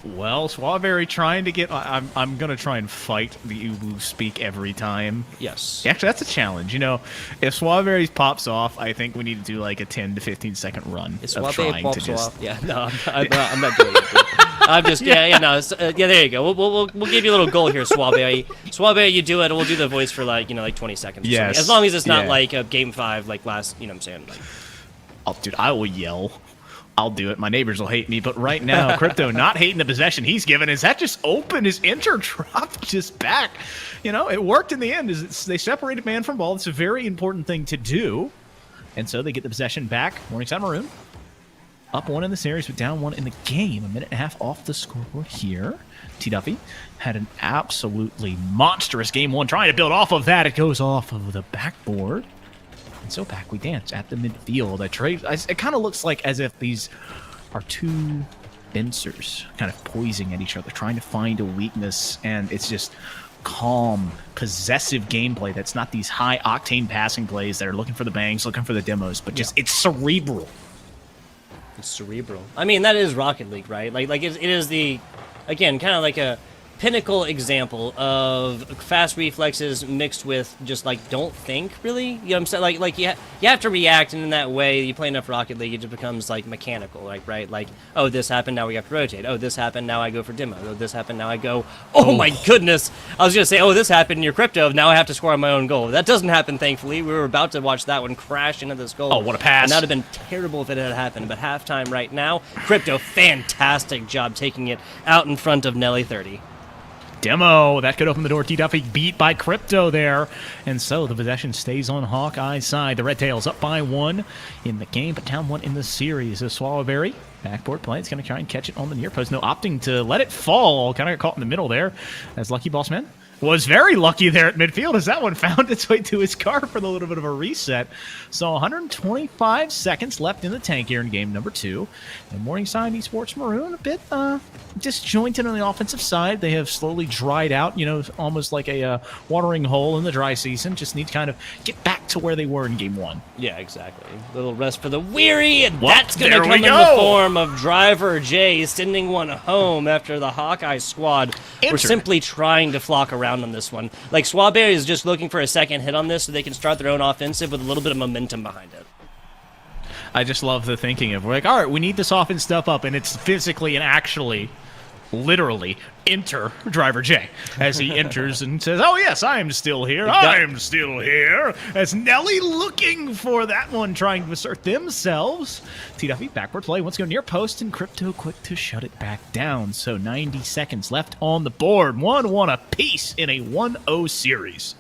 Speaker 3: Well, Swawberry trying to get... I'm going to try and fight the Ubu speak every time.
Speaker 5: Yes.
Speaker 3: Actually, that's a challenge. If Swawberry pops off, I think we need to do like a 10 to 15 second run of trying to just...
Speaker 5: Off. Yeah, no, I'm not doing it. I'm just... Yeah, there you go. We'll give you a little goal here, Swawberry. Swawberry, you do it, and we'll do the voice for like 20 seconds.
Speaker 3: Yes.
Speaker 5: As long as it's not like a game 5 like last, you know what I'm saying? Like...
Speaker 3: Dude, I will yell. I'll do it. My neighbors will hate me, but right now, Crypto not hating the possession he's given. Is that just open? His enter dropped just back. It worked in the end. They separated man from ball. It's a very important thing to do. And so they get the possession back. Morningside Maroon up 1 in the series, but down 1 in the game. A minute and a half off the scoreboard here. T. Duffy had an absolutely monstrous game 1. Trying to build off of that. It goes off of the backboard. And so back we dance at the midfield. It kind of looks like as if these are two fencers kind of poising at each other, trying to find a weakness, and it's just calm, possessive gameplay that's not these high-octane passing plays that are looking for the bangs, looking for the demos, but just it's cerebral.
Speaker 5: It's cerebral. I mean, that is Rocket League, right? Like it is the, again, kind of like a pinnacle example of fast reflexes mixed with just like don't think, really. You know what I'm saying? Like you have to react, and in that way you play enough Rocket League, it just becomes like mechanical, like, right? Like, oh, this happened, now we have to rotate. Oh, this happened, now I go for demo. Oh, this happened, now I go, oh my goodness. I was gonna say, oh, this happened in your Crypto, now I have to score on my own goal. That doesn't happen, thankfully. We were about to watch that one crash into this goal.
Speaker 3: Oh, what a pass.
Speaker 5: And that would have been terrible if it had happened. But halftime right now, Crypto, fantastic job taking it out in front of Nelly 30.
Speaker 3: Demo, that could open the door. T. Duffy beat by Crypto there. And so the possession stays on Hawkeye's side. The Red Tails up by 1 in the game, but down 1 in the series. As Swallowberry, backboard play, it's going to try and catch it on the near post. No, opting to let it fall. Kind of got caught in the middle there as Lucky Bossman was very lucky there at midfield as that one found its way to his car for a little bit of a reset. So 125 seconds left in the tank here in game number 2. And Morningside Esports Maroon a bit disjointed on the offensive side. They have slowly dried out, almost like a watering hole in the dry season. Just need to kind of get back to where they were in game 1.
Speaker 5: Yeah, exactly. A little rest for the weary, and that's going to come in the form of Driver J sending one home after the Hawkeye squad were simply trying to flock around on this one. Like, Swawberry is just looking for a second hit on this so they can start their own offensive with a little bit of momentum behind it.
Speaker 3: I just love the thinking of, we're like, all right, we need this offense stuff up, and it's physically and actually, literally, enter Driver J as he enters and says, oh yes, I'm still here, I'm still here, as Nelly looking for that one, trying to assert themselves. T. Duffy, backward play, wants to go near post, and Crypto quick to shut it back down. So 90 seconds left on the board, 1-1 apiece in a 1-0 series.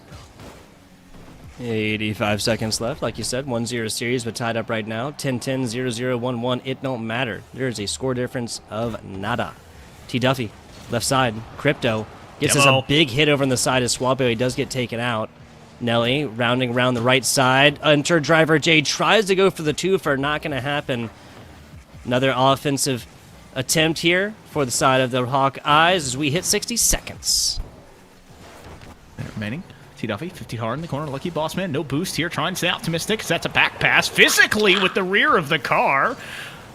Speaker 5: 85 seconds left, like you said, 1-0 series, but tied up right now, 10-10, 0-0, 1-1, it don't matter. There's a score difference of nada. T. Duffy, left side, Crypto, gets us a big hit over on the side as Swawberry does get taken out. Nelly rounding around the right side, Enter Driver J tries to go for the twofer, not going to happen. Another offensive attempt here for the side of the Hawkeyes as we hit 60 seconds.
Speaker 3: remaining. T. Duffy, 50 hard in the corner. Lucky boss man. No boost here. Trying to stay optimistic. That's a back pass. Physically with the rear of the car.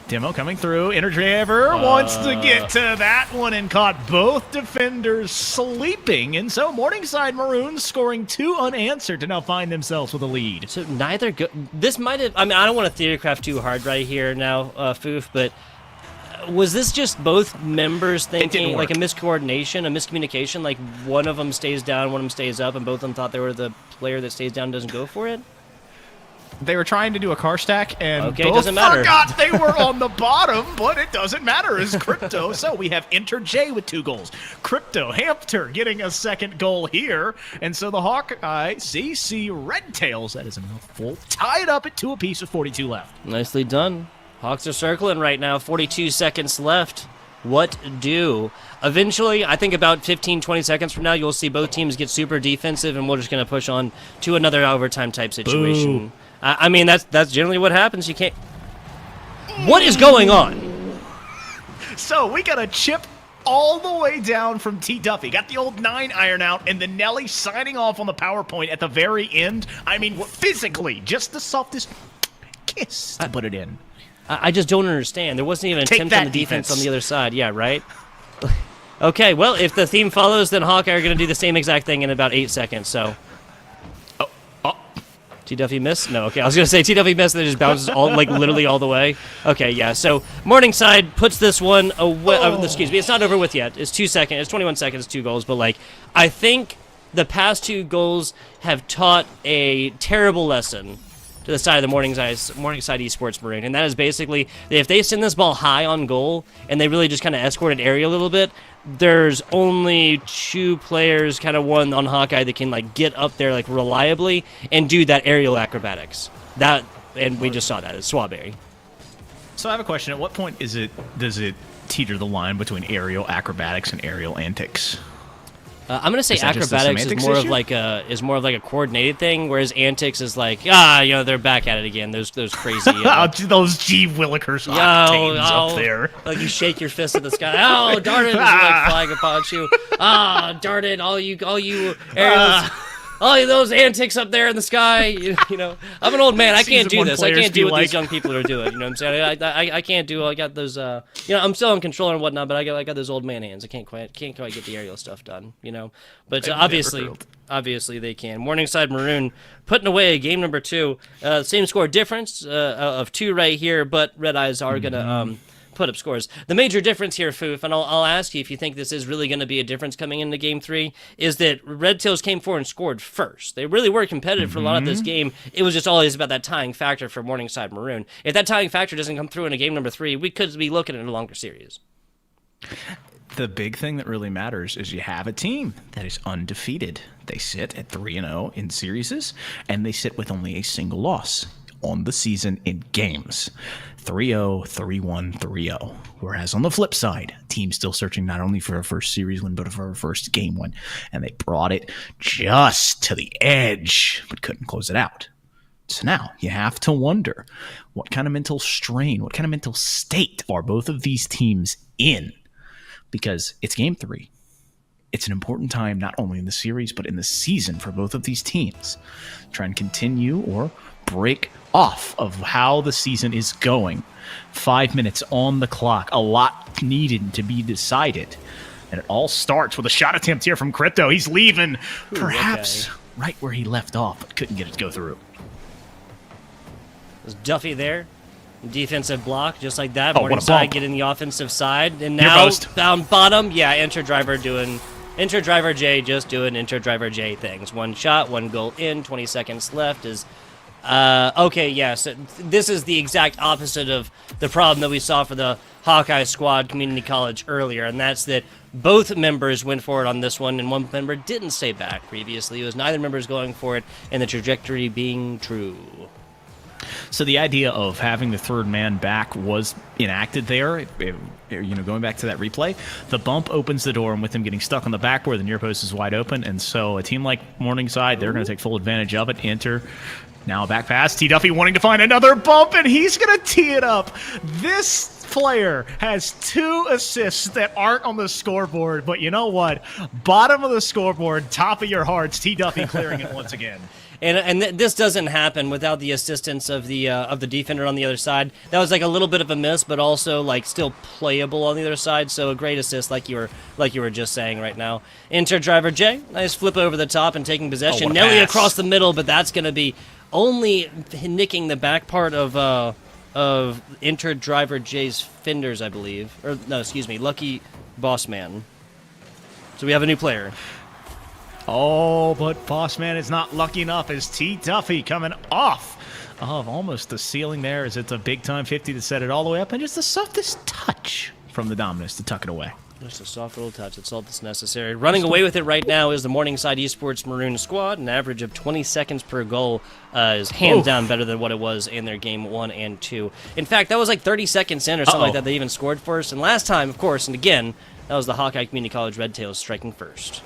Speaker 3: Demo coming through. Interdriver wants to get to that one and caught both defenders sleeping. And so Morningside Maroons scoring 2 unanswered to now find themselves with a lead.
Speaker 5: So neither this might have. I mean, I don't want to theorycraft too hard right here now, Foof, but was this just both members thinking like a miscoordination, a miscommunication? Like one of them stays down, one of them stays up, and both of them thought they were the player that stays down and doesn't go for it?
Speaker 3: They were trying to do a car stack, and both
Speaker 5: doesn't matter.
Speaker 3: forgot they were on the bottom, but it doesn't matter as Crypto. So we have Inter J with 2 goals. Crypto Hampter getting a second goal here, and so the Hawkeye CC Red Tails, that is a mouthful, tied up at 2 apiece with 42 left.
Speaker 5: Nicely done. Hawks are circling right now, 42 seconds left. What do? Eventually, I think about 15, 20 seconds from now, you'll see both teams get super defensive, and we're just going to push on to another overtime type situation.
Speaker 3: Boo.
Speaker 5: I mean, that's generally what happens. You can't... What is going on?
Speaker 3: So we got a chip all the way down from T. Duffy. Got the old 9 iron out, and then Nelly signing off on the PowerPoint at the very end. I mean, physically, just the softest kiss to put it in.
Speaker 5: I just don't understand. There wasn't even an attempt on the defense on the other side. Yeah, right? Okay, well, if the theme follows, then Hawkeye are going to do the same exact thing in about 8 seconds, so... T. Duffy missed? No, okay. I was going to say T. Duffy missed and then just bounces literally all the way. Okay, yeah. So Morningside puts this one away. Excuse me. It's not over with yet. It's 2 seconds. It's 21 seconds, 2 goals. But, I think the past 2 goals have taught a terrible lesson to the side of the Morningside Esports Maroon. And that is basically, if they send this ball high on goal and they really just kind of escort it area a little bit, there's only 2 players, kind of one on Hawkeye, that can get up there reliably and do that aerial acrobatics. And we just saw that. It's Swabberry.
Speaker 3: So I have a question. At what point does it teeter the line between aerial acrobatics and aerial antics?
Speaker 5: I'm gonna say acrobatics is more of a coordinated thing, whereas antics is they're back at it again. Those crazy
Speaker 3: those G Willikers octanes up there.
Speaker 5: Like you shake your fist at the sky. Oh, darn it! It's flying upon you. Ah, darn it! All you aerials. All those antics up there in the sky, you know. I'm an old man. I can't do this. I can't do what these young people are doing. You know what I'm saying? I can't do. I got those. I'm still in control and whatnot, but I got those old man hands. I can't quite get the aerial stuff done. You know. But obviously they can. Morningside Maroon putting away game number 2. Same score difference of 2 right here, but Red Eyes are gonna put up scores. The major difference here, Foof, and I'll ask you if you think this is really going to be a difference coming into Game 3, is that Red Tails came forward and scored first. They really were competitive for a lot of this game. It was just always about that tying factor for Morningside Maroon. If that tying factor doesn't come through in a game number 3, we could be looking at a longer series.
Speaker 3: The big thing that really matters is you have a team that is undefeated. They sit at 3-0 in series, and they sit with only a single loss on the season in games. 3-0, 3-1, 3-0. Whereas on the flip side, team still searching not only for a first series win, but for a first game win. And they brought it just to the edge, but couldn't close it out. So now you have to wonder, what kind of mental strain, what kind of mental state are both of these teams in? Because it's game 3. It's an important time, not only in the series, but in the season for both of these teams. Try and continue or break off of how the season is going. 5 minutes on the clock. A lot needed to be decided. And it all starts with a shot attempt here from Crypto. He's leaving perhaps right where he left off, but couldn't get it to go through.
Speaker 5: There's Duffy there. Defensive block, just like that.
Speaker 3: Oh,
Speaker 5: Morningside getting the offensive side. And now down bottom, Enter Driver J just doing Enter Driver J things. 1 shot, 1 goal in, 20 seconds left is... so this is the exact opposite of the problem that we saw for the Hawkeye squad community college earlier, and that's that both members went for it on this one, and one member didn't stay back previously. It was neither members going for it, and the trajectory being true.
Speaker 3: So the idea of having the third man back was enacted there. Going back to that replay, the bump opens the door, and with him getting stuck on the backboard, the near post is wide open, and so a team like Morningside, they're going to take full advantage of it. Enter. Now a back pass. T. Duffy wanting to find another bump, and he's going to tee it up. This player has 2 assists that aren't on the scoreboard, but you know what? Bottom of the scoreboard, top of your hearts, T. Duffy clearing it once again.
Speaker 5: And this doesn't happen without the assistance of the defender on the other side. That was like a little bit of a miss, but also like still playable on the other side. So a great assist, like you were just saying right now. Enter driver J, nice flip over the top and taking possession.
Speaker 3: what a
Speaker 5: Nelly
Speaker 3: pass.
Speaker 5: across the middle, but that's going to be only nicking the back part of enter driver J's fenders, I believe. Or no, excuse me, Lucky Boss Man. So we have a new player.
Speaker 3: Oh, but Bossman is not lucky enough as T. Duffy coming off of almost the ceiling there as it's a big-time 50 to set it all the way up, and just the softest touch from the Dominus to tuck it away.
Speaker 5: Just a soft little touch. That's all that's necessary. Running away with it right now is the Morningside Esports Maroon squad. An average of 20 seconds per goal is hands down better than what it was in their game 1 and 2. In fact, that was like 30 seconds in or something like that. They even scored first. And last time, of course, and again, that was the Hawkeye Community College Red Tails striking first.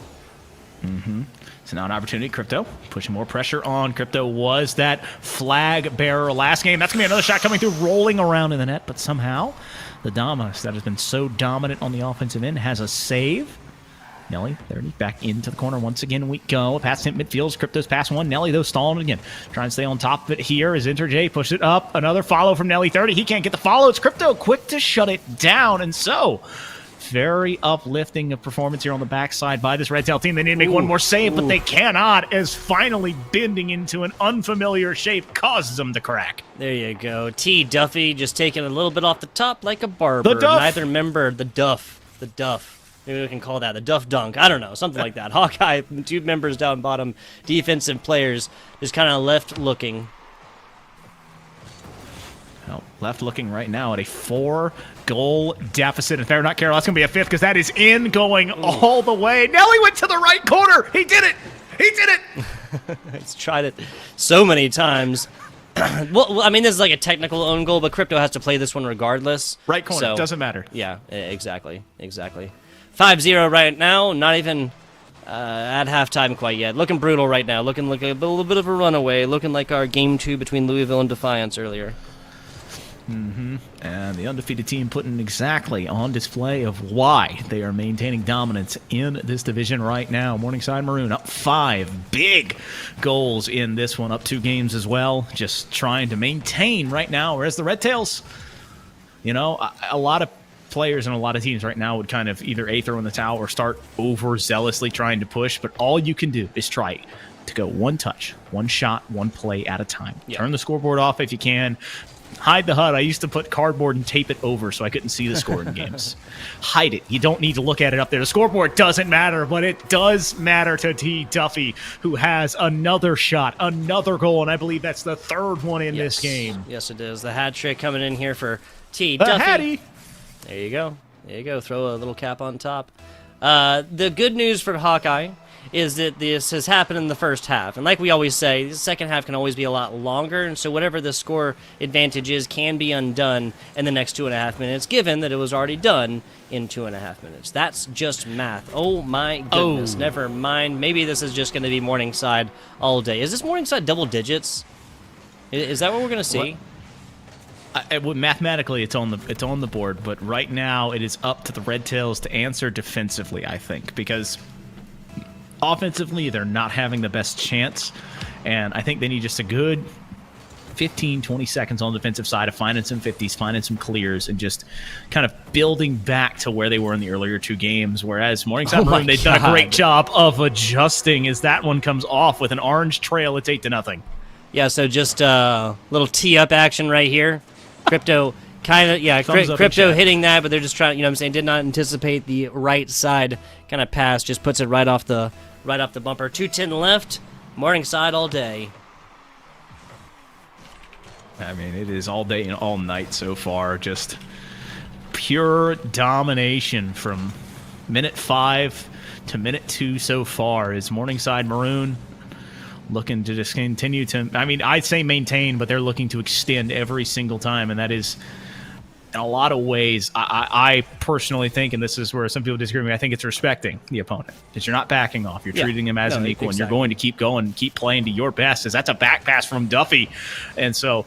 Speaker 3: So now an opportunity. Crypto pushing more pressure on. Crypto was that flag bearer last game. That's going to be another shot coming through, rolling around in the net. But somehow the Damas that has been so dominant on the offensive end has a save. Nelly, 30, back into the corner once again we go. Pass hit midfield. Crypto's pass one. Nelly, though, stalling again. Trying to stay on top of it here as Enter J pushes it up. Another follow from Nelly, 30. He can't get the follow. It's Crypto quick to shut it down. And so very uplifting of performance here on the backside by this Red Tail team. They need to make one more save, but they cannot, as finally bending into an unfamiliar shape causes them to crack.
Speaker 5: There you go. T. Duffy just taking a little bit off the top like a barber.
Speaker 3: The duff.
Speaker 5: Neither member, the duff. The duff. Maybe we can call that the duff dunk. I don't know, something like that. Hawkeye, 2 members down bottom, defensive players, just kind of left looking.
Speaker 3: Well, left looking right now at a 4-goal deficit. If they're not careful, that's going to be a 5th because that is in going all the way. Nelly went to the right corner. He did it. He did it.
Speaker 5: He's tried it so many times. Well, I mean, this is like a technical own goal, but Crypto has to play this one regardless.
Speaker 3: Right corner.
Speaker 5: So,
Speaker 3: doesn't matter.
Speaker 5: Yeah, exactly. 5-0 right now. Not even at halftime quite yet. Looking brutal right now. Looking like a little bit of a runaway. Looking like our game 2 between Louisville and Defiance earlier.
Speaker 3: And the undefeated team putting exactly on display of why they are maintaining dominance in this division right now. Morningside Maroon up 5 big goals in this one, up 2 games as well, just trying to maintain right now, whereas the Red Tails, you know, a lot of players and a lot of teams right now would kind of either throw in the towel or start overzealously trying to push, but all you can do is try to go one touch, one shot, one play at a time.
Speaker 5: Yeah.
Speaker 3: Turn the scoreboard off if you can. Hide the HUD. I used to put cardboard and tape it over so I couldn't see the score in games. Hide it. You don't need to look at it up there. The scoreboard doesn't matter, but it does matter to T. Duffy, who has another shot, another goal, and I believe that's the 3rd one in this game.
Speaker 5: Yes, it is. The hat trick coming in here for T.
Speaker 3: The
Speaker 5: Duffy.
Speaker 3: Hattie.
Speaker 5: There you go. There you go. Throw a little cap on top. The good news for Hawkeye is that this has happened in the first half. And like we always say, the second half can always be a lot longer. And so whatever the score advantage is can be undone in the next 2.5 minutes, given that it was already done in 2.5 minutes. That's just math. Oh, my goodness. Never mind. Maybe this is just going to be Morningside all day. Is this Morningside double digits? Is that what we're going to see?
Speaker 3: Mathematically, it's on the board, but right now it is up to the Red Tails to answer defensively, I think, because offensively they're not having the best chance, and I think they need just a good 15, 20 seconds on the defensive side of finding some 50s, finding some clears, and just kind of building back to where they were in the earlier 2 games, whereas Morningside Maroon, they've done a great job of adjusting as that one comes off with an orange trail. It's 8-0.
Speaker 5: Yeah, so just a little tee-up action right here. Crypto kind of, Crypto hitting that, but they're just trying, you know what I'm saying, did not anticipate the right side kind of pass, just puts it right off the bumper. 2:10 left, Morningside all day.
Speaker 3: I mean, it is all day and all night so far, just pure domination from minute 5 to minute 2 so far is Morningside Maroon looking to just continue to, I mean, I'd say maintain, but they're looking to extend every single time, and that is, in a lot of ways, I personally think, and this is where some people disagree with me, I think it's respecting the opponent. Because you're not backing off. You're treating him as an equal,
Speaker 5: exactly.
Speaker 3: and you're going to keep going, keep playing to your best, as that's a back pass from Duffy. And so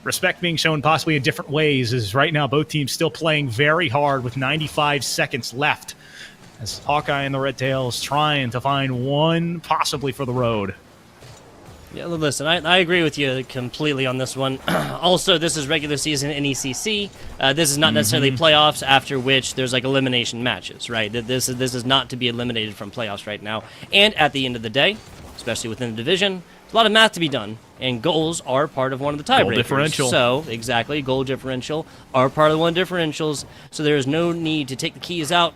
Speaker 3: respect being shown possibly in different ways, as right now both teams still playing very hard with 95 seconds left, as Hawkeye and the Red Tails trying to find one possibly for the road.
Speaker 5: Yeah, listen, I agree with you completely on this one. Also, this is regular season NECC. This is not necessarily playoffs, after which there's like elimination matches, right? This is not to be eliminated from playoffs right now. And at the end of the day, especially within the division, there's a lot of math to be done, and goals are part of one of the tiebreakers.
Speaker 3: Goal differential.
Speaker 5: So, exactly, goal differential are part of the one differentials, so there is no need to take the keys out,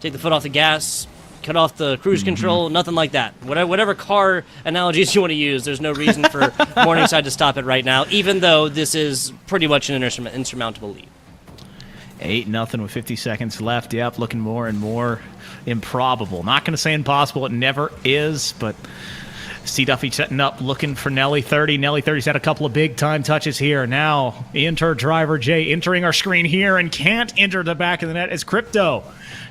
Speaker 5: take the foot off the gas, cut off the cruise control, nothing like that. Whatever car analogies you want to use, there's no reason for Morningside to stop it right now, even though this is pretty much an insurmountable lead.
Speaker 3: 8-0 with 50 seconds left. Yep, looking more and more improbable. Not going to say impossible. It never is, but C. Duffy setting up, looking for Nelly 30. Nelly 30's had a couple of big-time touches here. Now, enter driver J entering our screen here and can't enter the back of the net as Crypto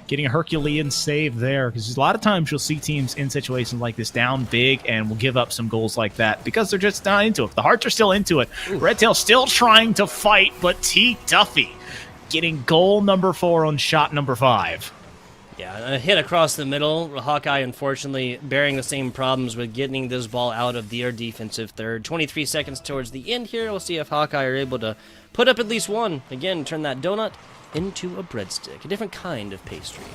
Speaker 3: getting a Herculean save there, because a lot of times you'll see teams in situations like this down big and will give up some goals like that because they're just not into it. The Hearts are still into it. Red Tail still trying to fight, but T. Duffy getting goal number 4 on shot number 5.
Speaker 5: Yeah, a hit across the middle. Hawkeye, unfortunately, bearing the same problems with getting this ball out of their defensive third. 23 seconds towards the end here. We'll see if Hawkeye are able to put up at least one. Again, turn that donut into a breadstick. A different kind of pastry.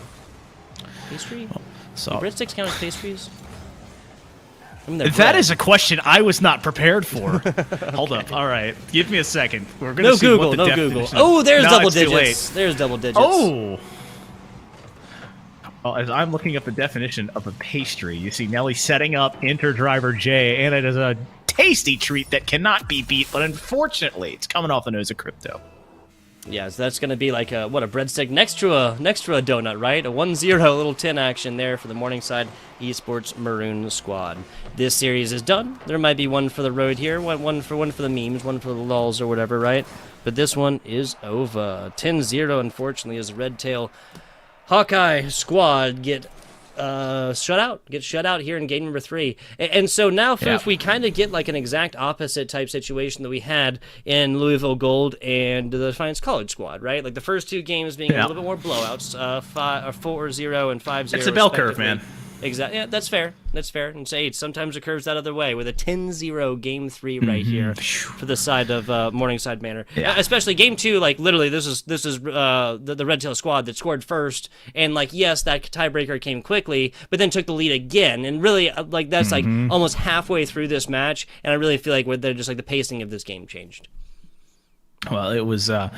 Speaker 5: Pastry?
Speaker 3: So
Speaker 5: Do breadsticks count as pastries? I mean,
Speaker 3: that is a question I was not prepared for. Hold up. All right. Give me a second. We're going to see
Speaker 5: Google,
Speaker 3: what the
Speaker 5: no
Speaker 3: definition
Speaker 5: Google.
Speaker 3: is.
Speaker 5: Oh, there's
Speaker 3: No,
Speaker 5: double
Speaker 3: it's too
Speaker 5: digits.
Speaker 3: late.
Speaker 5: There's double digits.
Speaker 3: Oh! Well, as I'm looking up the definition of a pastry, you see Nelly setting up enter driver J, and it is a tasty treat that cannot be beat, but unfortunately, it's coming off the nose of Crypto.
Speaker 5: Yeah, so that's going to be like a breadstick next to a donut, right? A 1-0 little 10 action there for the Morningside Esports Maroon squad. This series is done. There might be one for the road here, one for the memes, one for the lulls or whatever, right? But this one is over. 10-0, unfortunately, as the Red Tail Hawkeye squad get shut out here in game number 3. And so now if we kind of get like an exact opposite type situation that we had in Louisville Gold and the Defiance College squad, right? Like the first 2 games being a little bit more blowouts, 4-0 and 5-0.
Speaker 3: It's a bell curve, man.
Speaker 5: Exactly. Yeah, that's fair. That's fair. And say it sometimes occurs that other way with a 10-0 game 3 right here for the side of Morningside Manor.
Speaker 3: Yeah.
Speaker 5: Especially game 2, like literally this is the Red Tail squad that scored first, and like yes, that tiebreaker came quickly, but then took the lead again, and really like that's like almost halfway through this match, and I really feel like they're just like the pacing of this game changed.
Speaker 3: Well, it was, I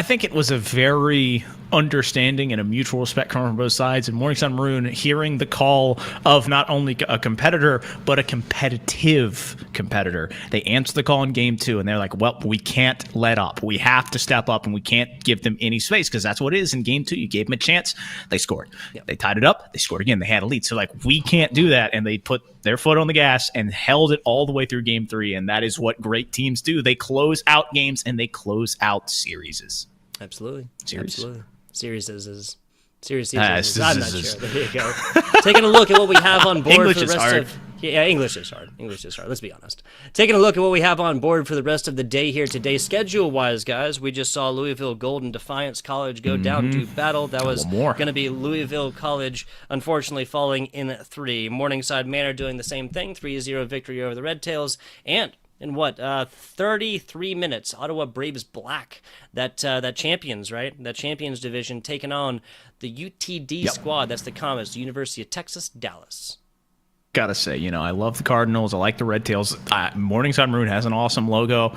Speaker 3: think it was a very understanding and a mutual respect coming from both sides. And Morningside Maroon hearing the call of not only a competitor, but a competitive competitor. They answered the call in game 2, and they're like, well, we can't let up. We have to step up, and we can't give them any space, because that's what it is in game 2. You gave them a chance. They scored. Yep. They tied it up. They scored again. They had a lead. So, like, we can't do that. And they put their foot on the gas and held it all the way through game 3. And that is what great teams do. They close out games, and they close out series.
Speaker 5: Absolutely.
Speaker 3: Series.
Speaker 5: Absolutely. Series is I'm not sure. There you go. Taking a look at what we have on board
Speaker 3: English
Speaker 5: for the
Speaker 3: is
Speaker 5: rest
Speaker 3: hard.
Speaker 5: of English is hard. English is hard. Let's be honest. Taking a look at what we have on board for the rest of the day here today, schedule-wise, guys. We just saw Louisville Gold and Defiance College go down to battle. That was going to be Louisville College, unfortunately falling in 3. Morningside Manor doing the same thing, 3-0 victory over the Red Tails, and in 33 minutes, Ottawa Braves Black, that champions, right? That champions division taking on the UTD squad. That's the Comets, the University of Texas, Dallas.
Speaker 3: Gotta say, I love the Cardinals. I like the Red Tails. Morningside Maroon has an awesome logo,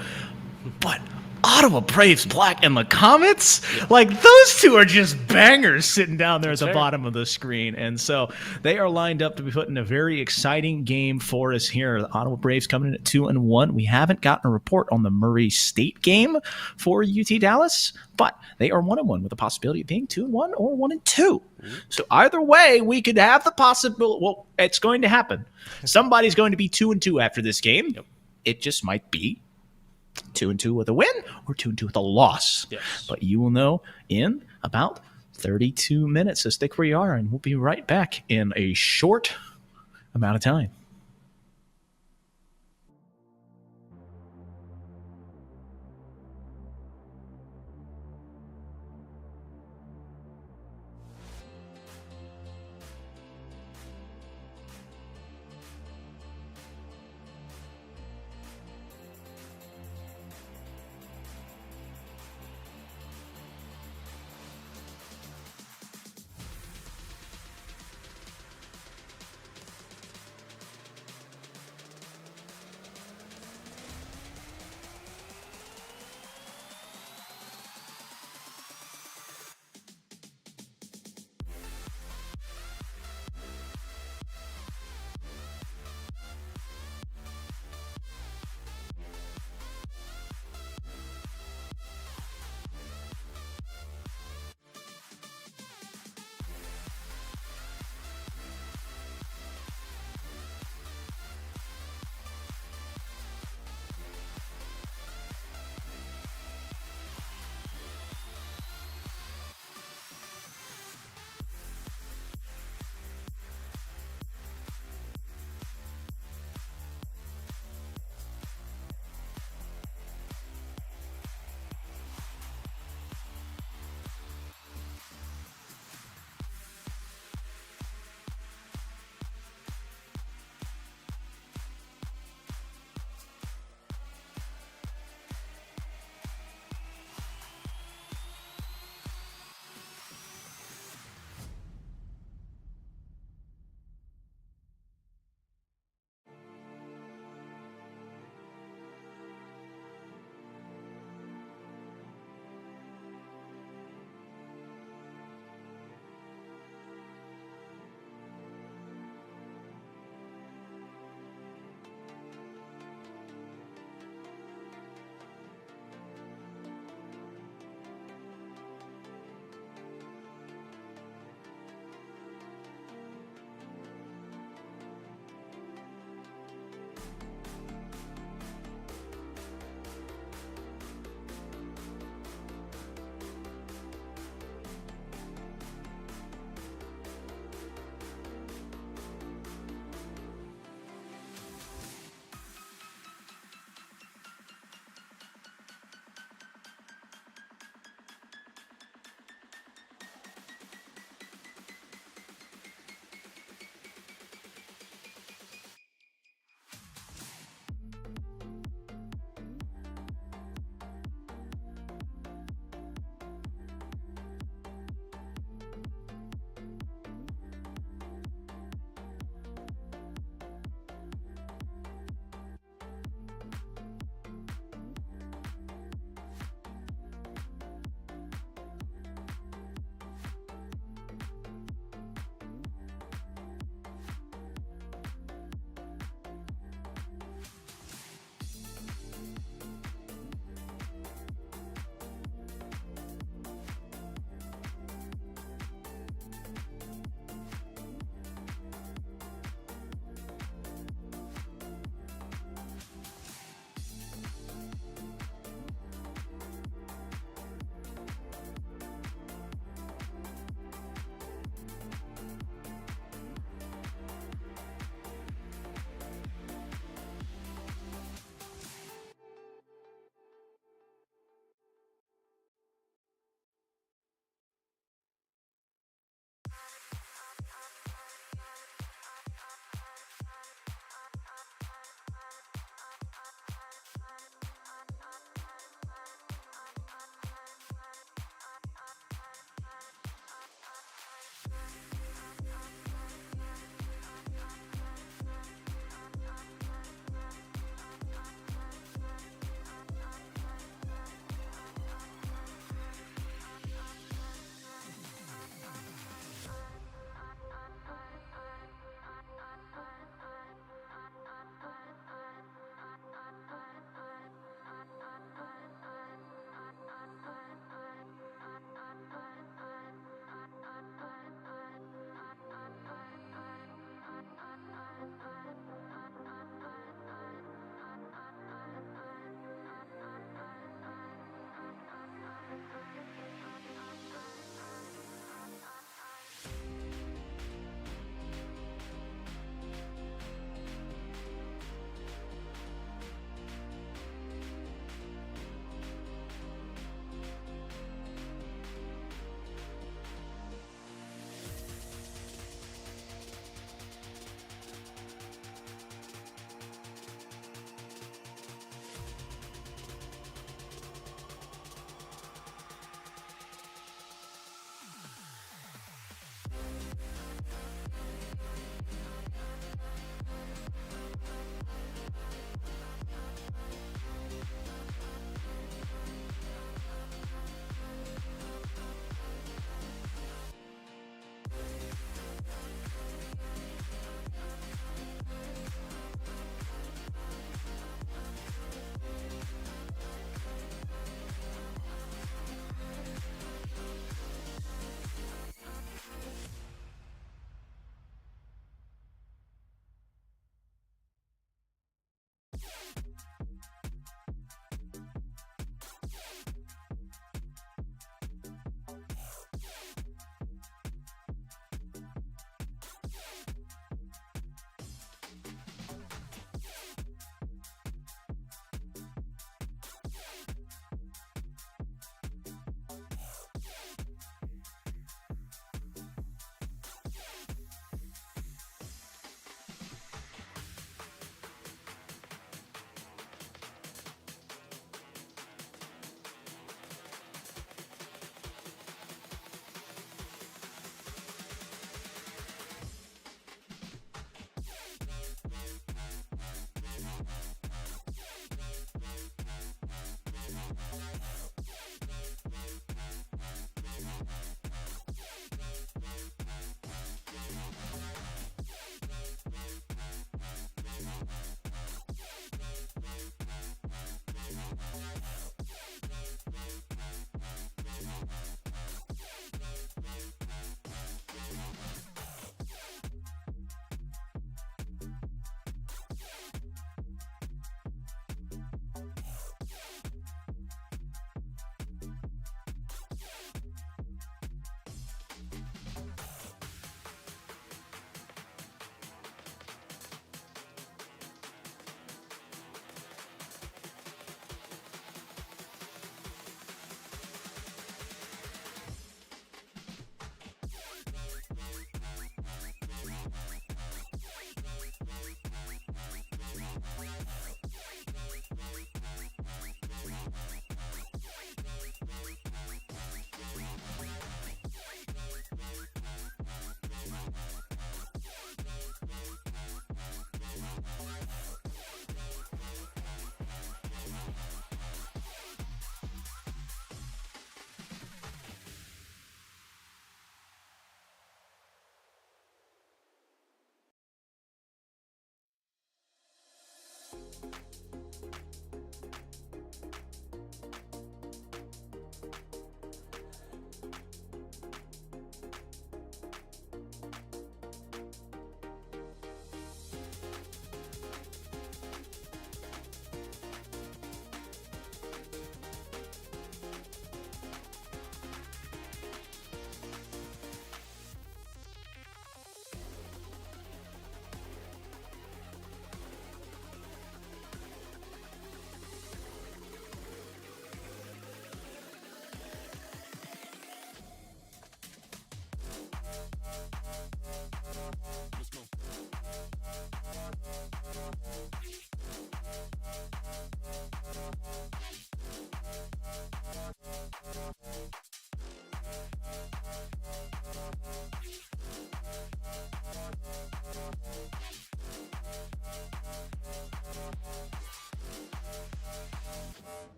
Speaker 3: but Ottawa Braves Black and the Comets, like those two are just bangers sitting down there at the bottom of the screen. And so they are lined up to be put in a very exciting game for us here. The Ottawa Braves coming in at 2-1. We haven't gotten a report on the Murray State game for UT Dallas, but they are 1-1 with the possibility of being 2-1 or 1-2. So either way, we could have the possibility. Well, it's going to happen. Somebody's going to be 2-2 after this game. It just might be 2-2 with a win or 2-2 with a loss.
Speaker 5: Yes.
Speaker 3: But you will know in about 32 minutes. So stick where you are, and we'll be right back in a short amount of time.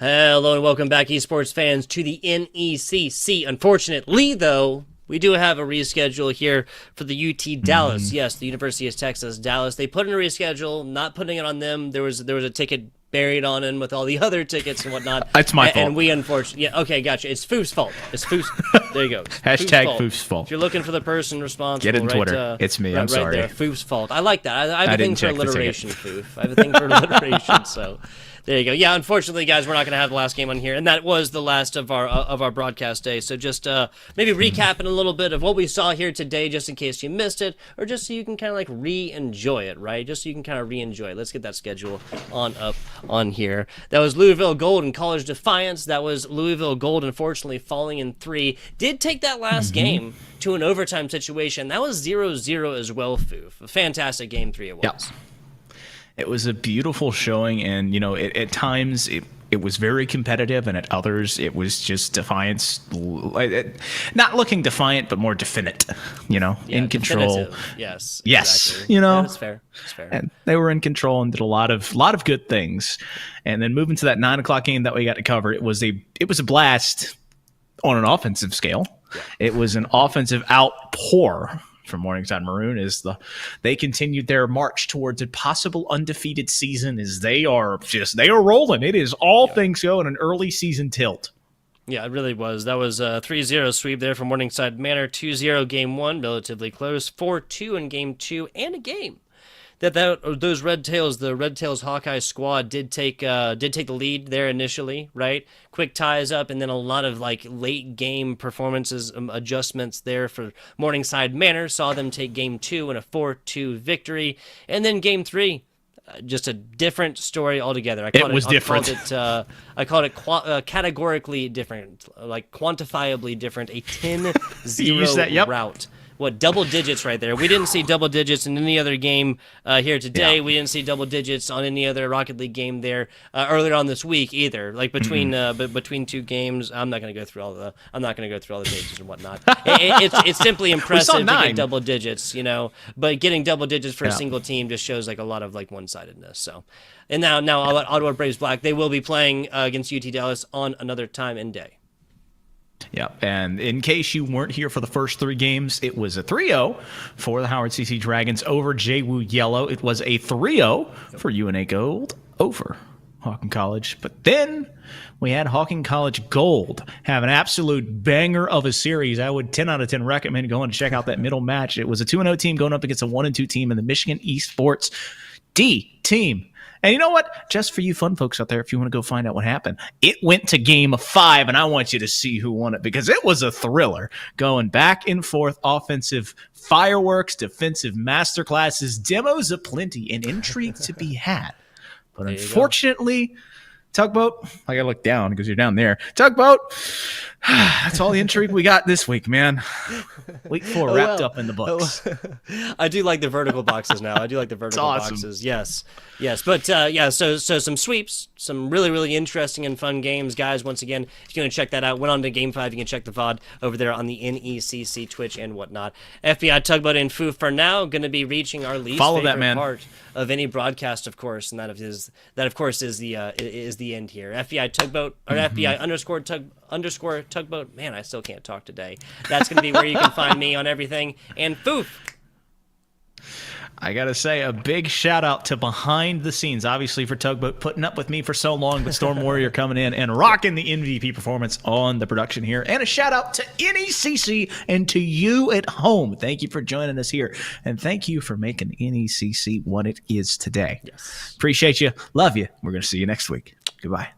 Speaker 5: Hello and welcome back, esports fans, to the NECC. Unfortunately, though, we do have a reschedule here for the UT Dallas. Yes, the University of Texas Dallas. They put in a reschedule, not putting it on them. There was a ticket buried on in with all the other tickets and whatnot.
Speaker 3: It's my fault.
Speaker 5: And we unfortunately, yeah, okay, gotcha. It's Foof's fault. It's Foof's. There you go.
Speaker 3: Hashtag Foof's fault.
Speaker 5: If you're looking for the person responsible,
Speaker 3: get it on
Speaker 5: right,
Speaker 3: Twitter. It's me. I'm sorry.
Speaker 5: There, Foof's fault. I like that. I have a thing
Speaker 3: didn't
Speaker 5: for
Speaker 3: check the ticket.
Speaker 5: alliteration, Foof. I have a thing for alliteration. So. There you go. Yeah, unfortunately, guys, we're not going to have the last game on here, and that was the last of our broadcast day. So just maybe recapping a little bit of what we saw here today, just in case you missed it, or just so you can kind of like re-enjoy it, right? Just so you can kind of re-enjoy it. Let's get that schedule on here. That was Louisville Gold and College Defiance. That was Louisville Gold, unfortunately, falling in 3. Did take that last game to an overtime situation. That was 0-0 as well, Foof. A fantastic game 3 it was.
Speaker 3: Yep. It was a beautiful showing, and at times it was very competitive, and at others it was just Defiance, not looking defiant, but more definite. In control.
Speaker 5: Definitive. Yes.
Speaker 3: Yes.
Speaker 5: Exactly. Yeah, that's fair. That's fair.
Speaker 3: And they were in control and did a lot of good things. And then moving to that 9:00 game that we got to cover, it was a blast on an offensive scale. Yeah. It was an offensive outpour from Morningside Maroon as they continued their march towards a possible undefeated season as they are rolling. It is all things go in an early season tilt.
Speaker 5: Yeah, it really was. That was a 3-0 sweep there from Morningside Manor. 2-0 game 1, relatively close. 4-2 in game 2, and a game those Red Tails, the Red Tails Hawkeye squad did take the lead there initially, right? Quick ties up, and then a lot of like late game performances, adjustments there for Morningside Manor. Saw them take game 2 in a 4-2 victory, and then game 3. Just a different story altogether. I called it categorically different, like quantifiably different. A 10-0 rout. What, double digits right there. We didn't see double digits in any other game here today. Yeah. We didn't see double digits on any other Rocket League game there earlier on this week either. Like between between two games, I'm not going to go through all the pages and whatnot. It's simply impressive to get double digits, but getting double digits for a single team just shows like a lot of like one-sidedness. So, and now Ottawa Braves Black, they will be playing against UT Dallas on another time and day.
Speaker 3: Yeah, and in case you weren't here for the first 3 games, it was a 3-0 for the Howard CC Dragons over JWU Yellow. It was a 3-0 for UNA Gold over Hocking College. But then we had Hocking College Gold have an absolute banger of a series. I would 10 out of 10 recommend going to check out that middle match. It was a 2-0 team going up against a 1-2 team in the Michigan Esports D team. And you know what? Just for you fun folks out there, if you want to go find out what happened, it went to game 5, and I want you to see who won it because it was a thriller going back and forth, offensive fireworks, defensive masterclasses, demos aplenty, and intrigue to be had. But unfortunately, Tugboat, I got to look down because you're down there. Tugboat, that's all the intrigue we got this week, man. Week 4 wrapped up in the books.
Speaker 5: I do like the vertical boxes now. I do like the vertical boxes. Yes. But so some sweeps, some really, really interesting and fun games, guys. Once again, if you want to check that out, went on to Game 5. You can check the VOD over there on the NECC Twitch and whatnot. FBI Tugboat and Foo for now going to be reaching our least favorite part of any broadcast, of course, and that of course is the end here. FBI Tugboat or FBI _ Tugboat. Man, I still can't talk today. That's going to be where you can find me on everything. And Foof.
Speaker 3: I got to say a big shout out to behind the scenes, obviously for Tugboat putting up with me for so long, but Storm Warrior coming in and rocking the MVP performance on the production here. And a shout out to NECC and to you at home. Thank you for joining us here. And thank you for making NECC what it is today. Yes. Appreciate you. Love you. We're going to see you next week. Goodbye.